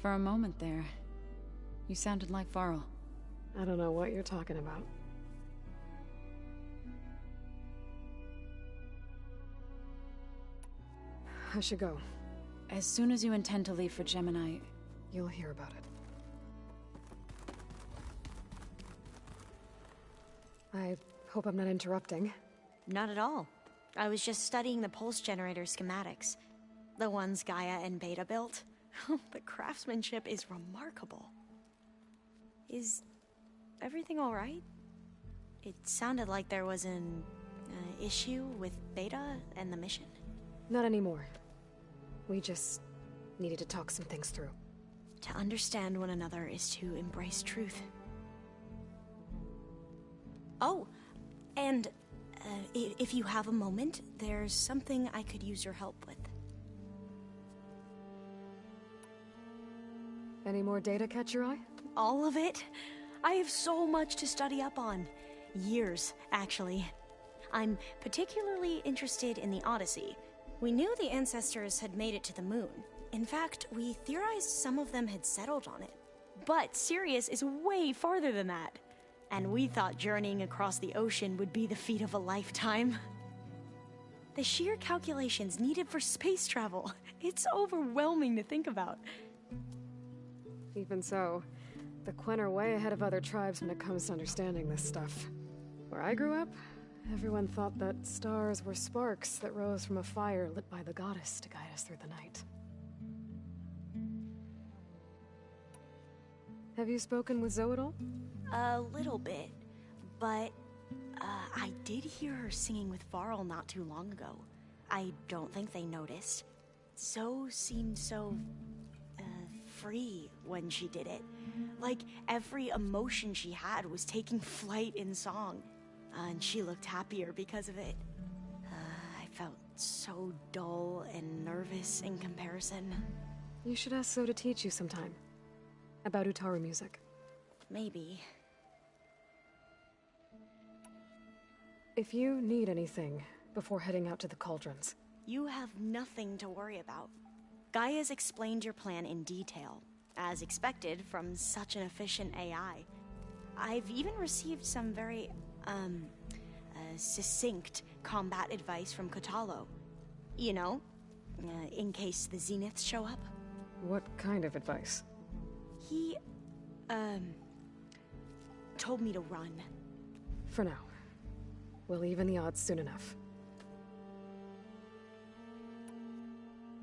For a moment there, you sounded like Varl. I don't know what you're talking about. I should go. As soon as you intend to leave for Gemini, you'll hear about it. I hope I'm not interrupting. Not at all. I was just studying the pulse generator schematics. The ones Gaia and Beta built. The craftsmanship is remarkable. Is everything all right? It sounded like there was an issue with Beta and the mission. Not anymore. We just needed to talk some things through. To understand one another is to embrace truth. Oh, and if you have a moment, there's something I could use your help with. Any more data catch your eye? All of it. I have so much to study up on. Years, actually. I'm particularly interested in the Odyssey. We knew the ancestors had made it to the moon. In fact, we theorized some of them had settled on it. But Sirius is way farther than that. And we thought journeying across the ocean would be the feat of a lifetime. The sheer calculations needed for space travel. It's overwhelming to think about. Even so, the Quen are way ahead of other tribes when it comes to understanding this stuff. Where I grew up, everyone thought that stars were sparks that rose from a fire lit by the goddess to guide us through the night. Have you spoken with Zoe at all? A little bit, but I did hear her singing with Varl not too long ago. I don't think they noticed. Zoe seemed so free when she did it. Like every emotion she had was taking flight in song. And she looked happier because of it. I felt so dull and nervous in comparison. You should ask Zoe to teach you sometime. About Utaru music. Maybe. If you need anything before heading out to the cauldrons. You have nothing to worry about. Gaia's explained your plan in detail, as expected from such an efficient AI. I've even received some very, succinct combat advice from Kotallo. You know, in case the Zeniths show up. What kind of advice? He, told me to run. For now. We'll even the odds soon enough.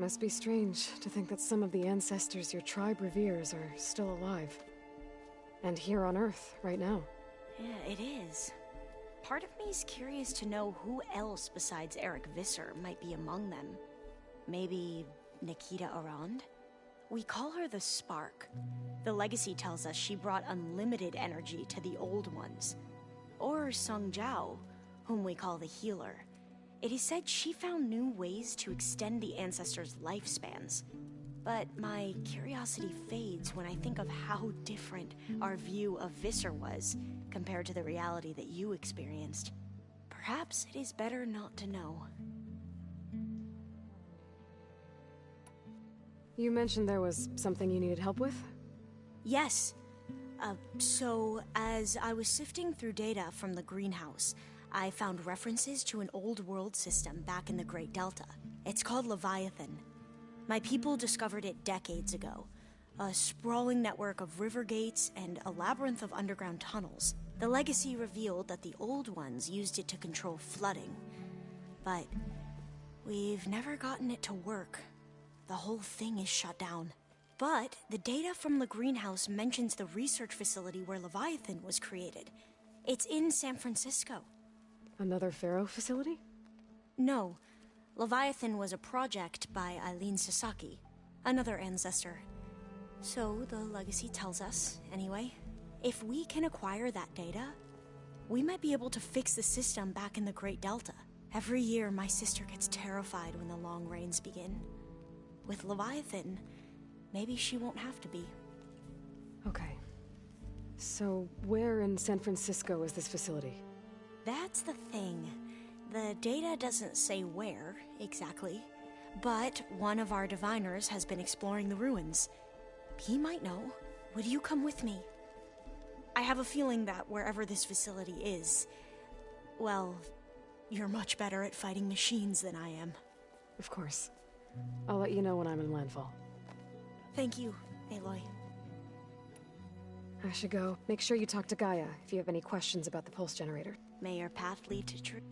Must be strange to think that some of the ancestors your tribe reveres are still alive. And here on Earth, right now. Yeah, it is. Part of me is curious to know who else besides Eric Visser might be among them. Maybe Nikita Arand? We call her the Spark. The legacy tells us she brought unlimited energy to the Old Ones. Or Sung Jiao, whom we call the Healer. It is said she found new ways to extend the ancestors' lifespans. But my curiosity fades when I think of how different our view of Visser was compared to the reality that you experienced. Perhaps it is better not to know. You mentioned there was something you needed help with? Yes. So, as I was sifting through data from the greenhouse, I found references to an old world system back in the Great Delta. It's called Leviathan. My people discovered it decades ago. A sprawling network of river gates and a labyrinth of underground tunnels. The legacy revealed that the Old Ones used it to control flooding. But we've never gotten it to work. The whole thing is shut down. But the data from the greenhouse mentions the research facility where Leviathan was created. It's in San Francisco. Another Pharaoh facility? No. Leviathan was a project by Eileen Sasaki, another ancestor. So the legacy tells us, anyway. If we can acquire that data, we might be able to fix the system back in the Great Delta. Every year, my sister gets terrified when the long rains begin. With Leviathan, maybe she won't have to be. Okay. So, where in San Francisco is this facility? That's the thing. The data doesn't say where, exactly. But one of our diviners has been exploring the ruins. He might know. Would you come with me? I have a feeling that wherever this facility is, well, you're much better at fighting machines than I am. Of course. I'll let you know when I'm in landfall. Thank you, Aloy. I should go. Make sure you talk to Gaia if you have any questions about the pulse generator. May your path lead to truth.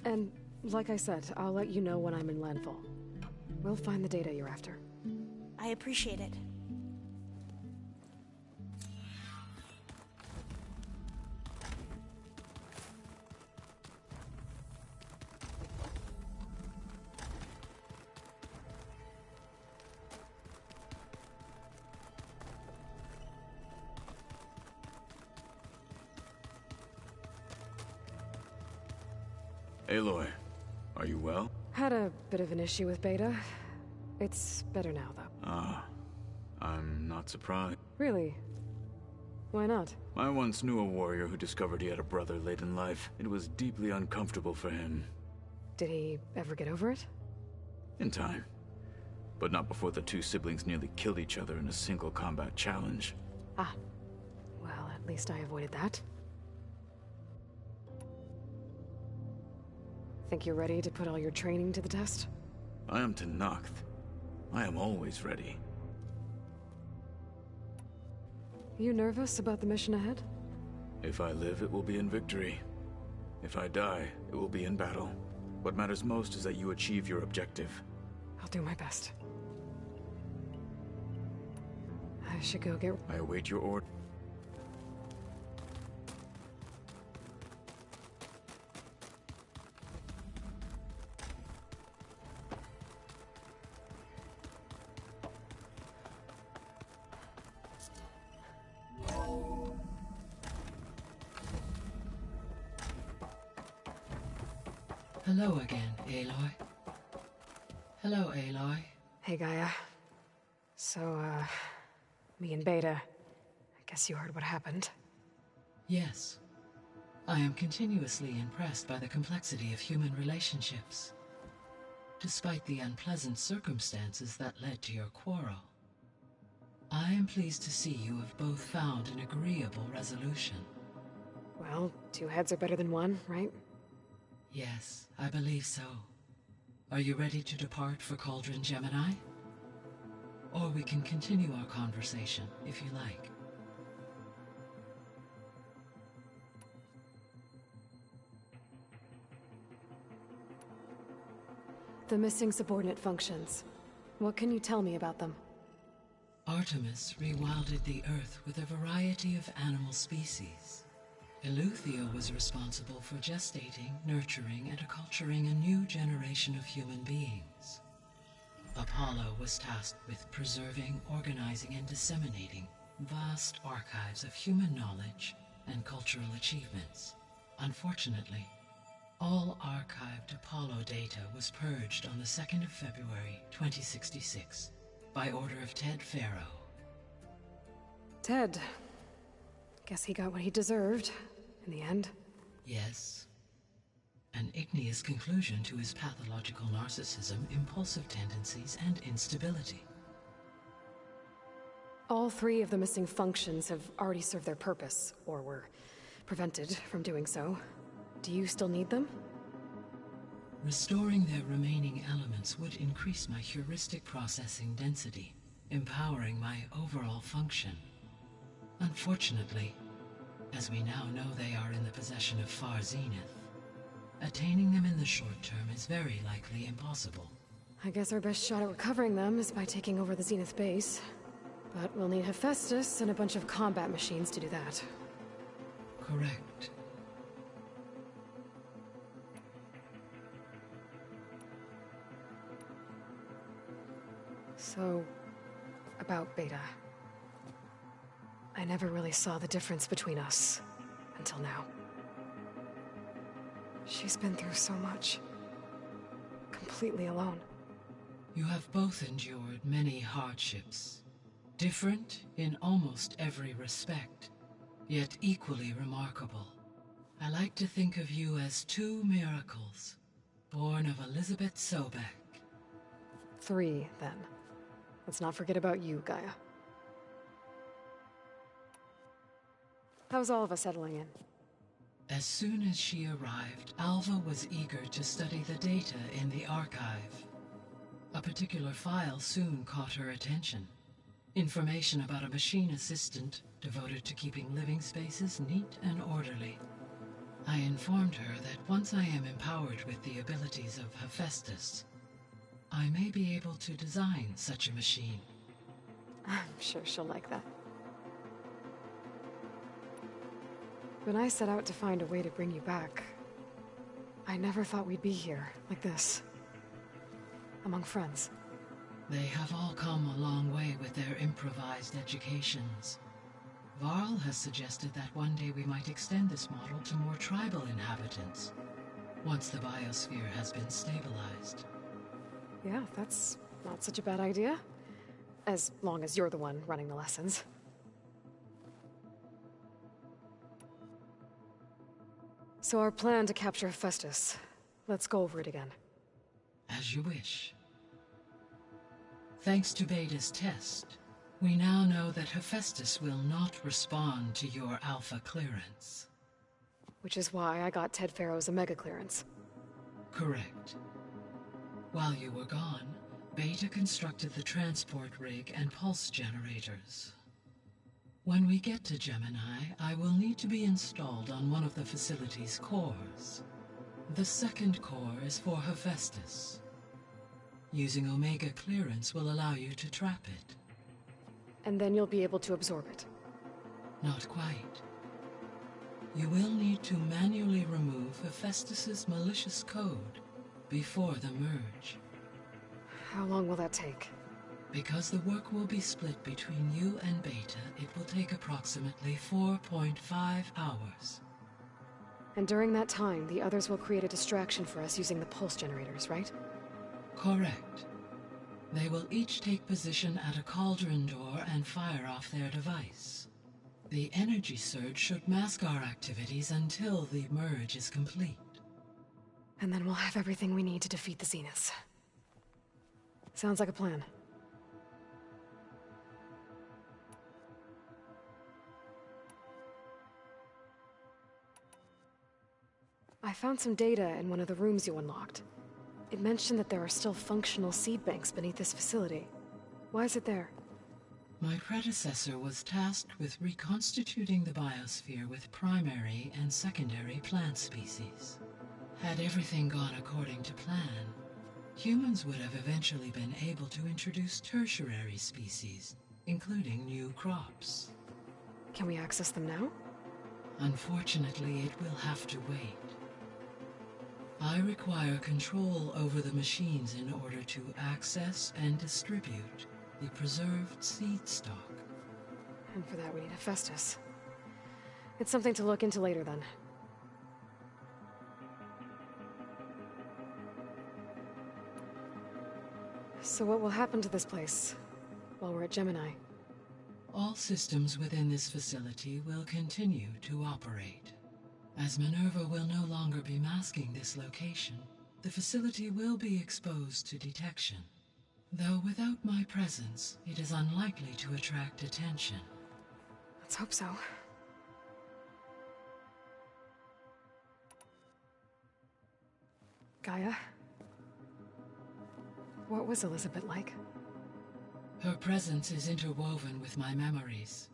And, like I said, I'll let you know when I'm in landfall. We'll find the data you're after. I appreciate it. Aloy, are you well? Had a bit of an issue with Beta. It's better now, though. Ah, I'm not surprised. Really? Why not? I once knew a warrior who discovered he had a brother late in life. It was deeply uncomfortable for him. Did he ever get over it? In time. But not before the two siblings nearly killed each other in a single combat challenge. Ah. Well, at least I avoided that. Think you're ready to put all your training to the test? I am Tenakth. I am always ready. You nervous about the mission ahead? If I live, it will be in victory. If I die, it will be in battle. What matters most is that you achieve your objective. I'll do my best. I should go get... I await your order. Hello again, Aloy. Hello, Aloy. Hey, Gaia. So, me and Beta, I guess you heard what happened. Yes. I am continuously impressed by the complexity of human relationships. Despite the unpleasant circumstances that led to your quarrel, I am pleased to see you have both found an agreeable resolution. Well, two heads are better than one, right? Yes, I believe so. Are you ready to depart for Cauldron Gemini? Or we can continue our conversation, if you like. The missing subordinate functions. What can you tell me about them? Artemis rewilded the Earth with a variety of animal species. Eleuthia was responsible for gestating, nurturing, and acculturating a new generation of human beings. Apollo was tasked with preserving, organizing, and disseminating vast archives of human knowledge and cultural achievements. Unfortunately, all archived Apollo data was purged on the 2nd of February, 2066, by order of Ted Faro. Ted. Guess he got what he deserved, in the end. Yes. An igneous conclusion to his pathological narcissism, impulsive tendencies, and instability. All 3 of the missing functions have already served their purpose, or were prevented from doing so. Do you still need them? Restoring their remaining elements would increase my heuristic processing density, empowering my overall function. Unfortunately, as we now know they are in the possession of Far Zenith, attaining them in the short term is very likely impossible. I guess our best shot at recovering them is by taking over the Zenith base. But we'll need Hephaestus and a bunch of combat machines to do that. Correct. So, about Beta. I never really saw the difference between us, until now. She's been through so much. Completely alone. You have both endured many hardships. Different in almost every respect, yet equally remarkable. I like to think of you as 2 miracles, born of Elizabeth Sobek. 3, then. Let's not forget about you, Gaia. How's Alva settling in? As soon as she arrived, Alva was eager to study the data in the archive. A particular file soon caught her attention. Information about a machine assistant devoted to keeping living spaces neat and orderly. I informed her that once I am empowered with the abilities of Hephaestus, I may be able to design such a machine. I'm sure she'll like that. When I set out to find a way to bring you back, I never thought we'd be here, like this. Among friends. They have all come a long way with their improvised educations. Varl has suggested that one day we might extend this model to more tribal inhabitants, once the biosphere has been stabilized. Yeah, that's not such a bad idea. As long as you're the one running the lessons. So our plan to capture Hephaestus. Let's go over it again. As you wish. Thanks to Beta's test, we now know that Hephaestus will not respond to your Alpha clearance. Which is why I got Ted Faro's Omega clearance. Correct. While you were gone, Beta constructed the transport rig and pulse generators. When we get to Gemini, I will need to be installed on one of the facility's cores. The 2nd core is for Hephaestus. Using Omega clearance will allow you to trap it. And then you'll be able to absorb it. Not quite. You will need to manually remove Hephaestus's malicious code before the merge. How long will that take? Because the work will be split between you and Beta, it will take approximately 4.5 hours. And during that time, the others will create a distraction for us using the pulse generators, right? Correct. They will each take position at a cauldron door and fire off their device. The energy surge should mask our activities until the merge is complete. And then we'll have everything we need to defeat the Zeniths. Sounds like a plan. I found some data in one of the rooms you unlocked. It mentioned that there are still functional seed banks beneath this facility. Why is it there? My predecessor was tasked with reconstituting the biosphere with primary and secondary plant species. Had everything gone according to plan, humans would have eventually been able to introduce tertiary species, including new crops. Can we access them now? Unfortunately, it will have to wait. I require control over the machines in order to access and distribute the preserved seed stock. And for that we need a Festus. It's something to look into later then. So what will happen to this place while we're at Gemini? All systems within this facility will continue to operate. As Minerva will no longer be masking this location, the facility will be exposed to detection. Though without my presence, it is unlikely to attract attention. Let's hope so. Gaia? What was Elizabeth like? Her presence is interwoven with my memories.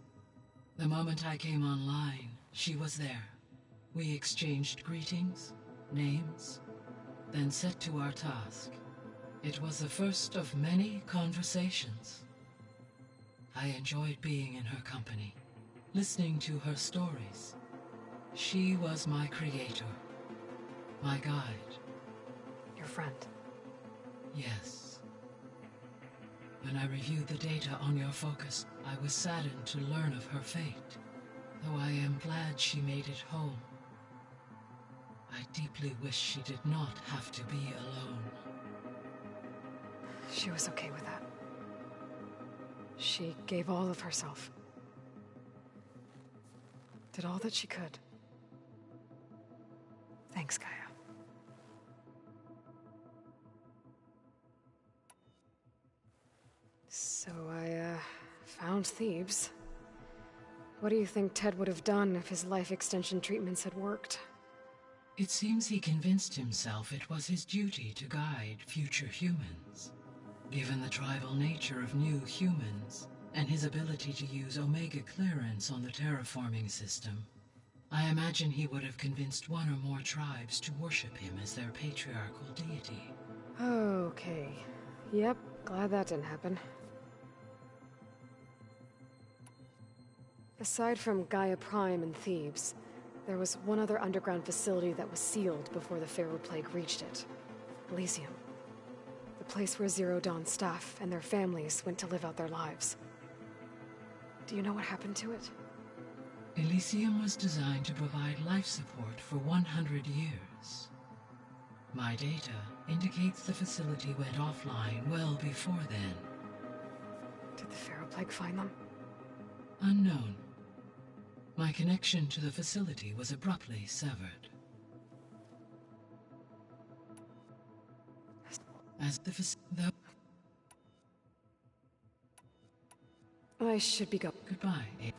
The moment I came online, she was there. We exchanged greetings, names, then set to our task. It was the first of many conversations. I enjoyed being in her company, listening to her stories. She was my creator, my guide. Your friend? Yes. When I reviewed the data on your focus, I was saddened to learn of her fate, though I am glad she made it home. I deeply wish she did not have to be alone. She was okay with that. She gave all of herself. Did all that she could. Thanks, Gaia. So I, found Thebes. What do you think Ted would have done if his life extension treatments had worked? It seems he convinced himself it was his duty to guide future humans. Given the tribal nature of new humans, and his ability to use Omega clearance on the terraforming system, I imagine he would have convinced one or more tribes to worship him as their patriarchal deity. Okay. Yep, glad that didn't happen. Aside from Gaia Prime and Thebes, there was one other underground facility that was sealed before the Pharaoh Plague reached it. Elysium. The place where Zero Dawn's staff and their families went to live out their lives. Do you know what happened to it? Elysium was designed to provide life support for 100 years. My data indicates the facility went offline well before then. Did the Pharaoh Plague find them? Unknown. My connection to the facility was abruptly severed. As the I should be going. Goodbye. You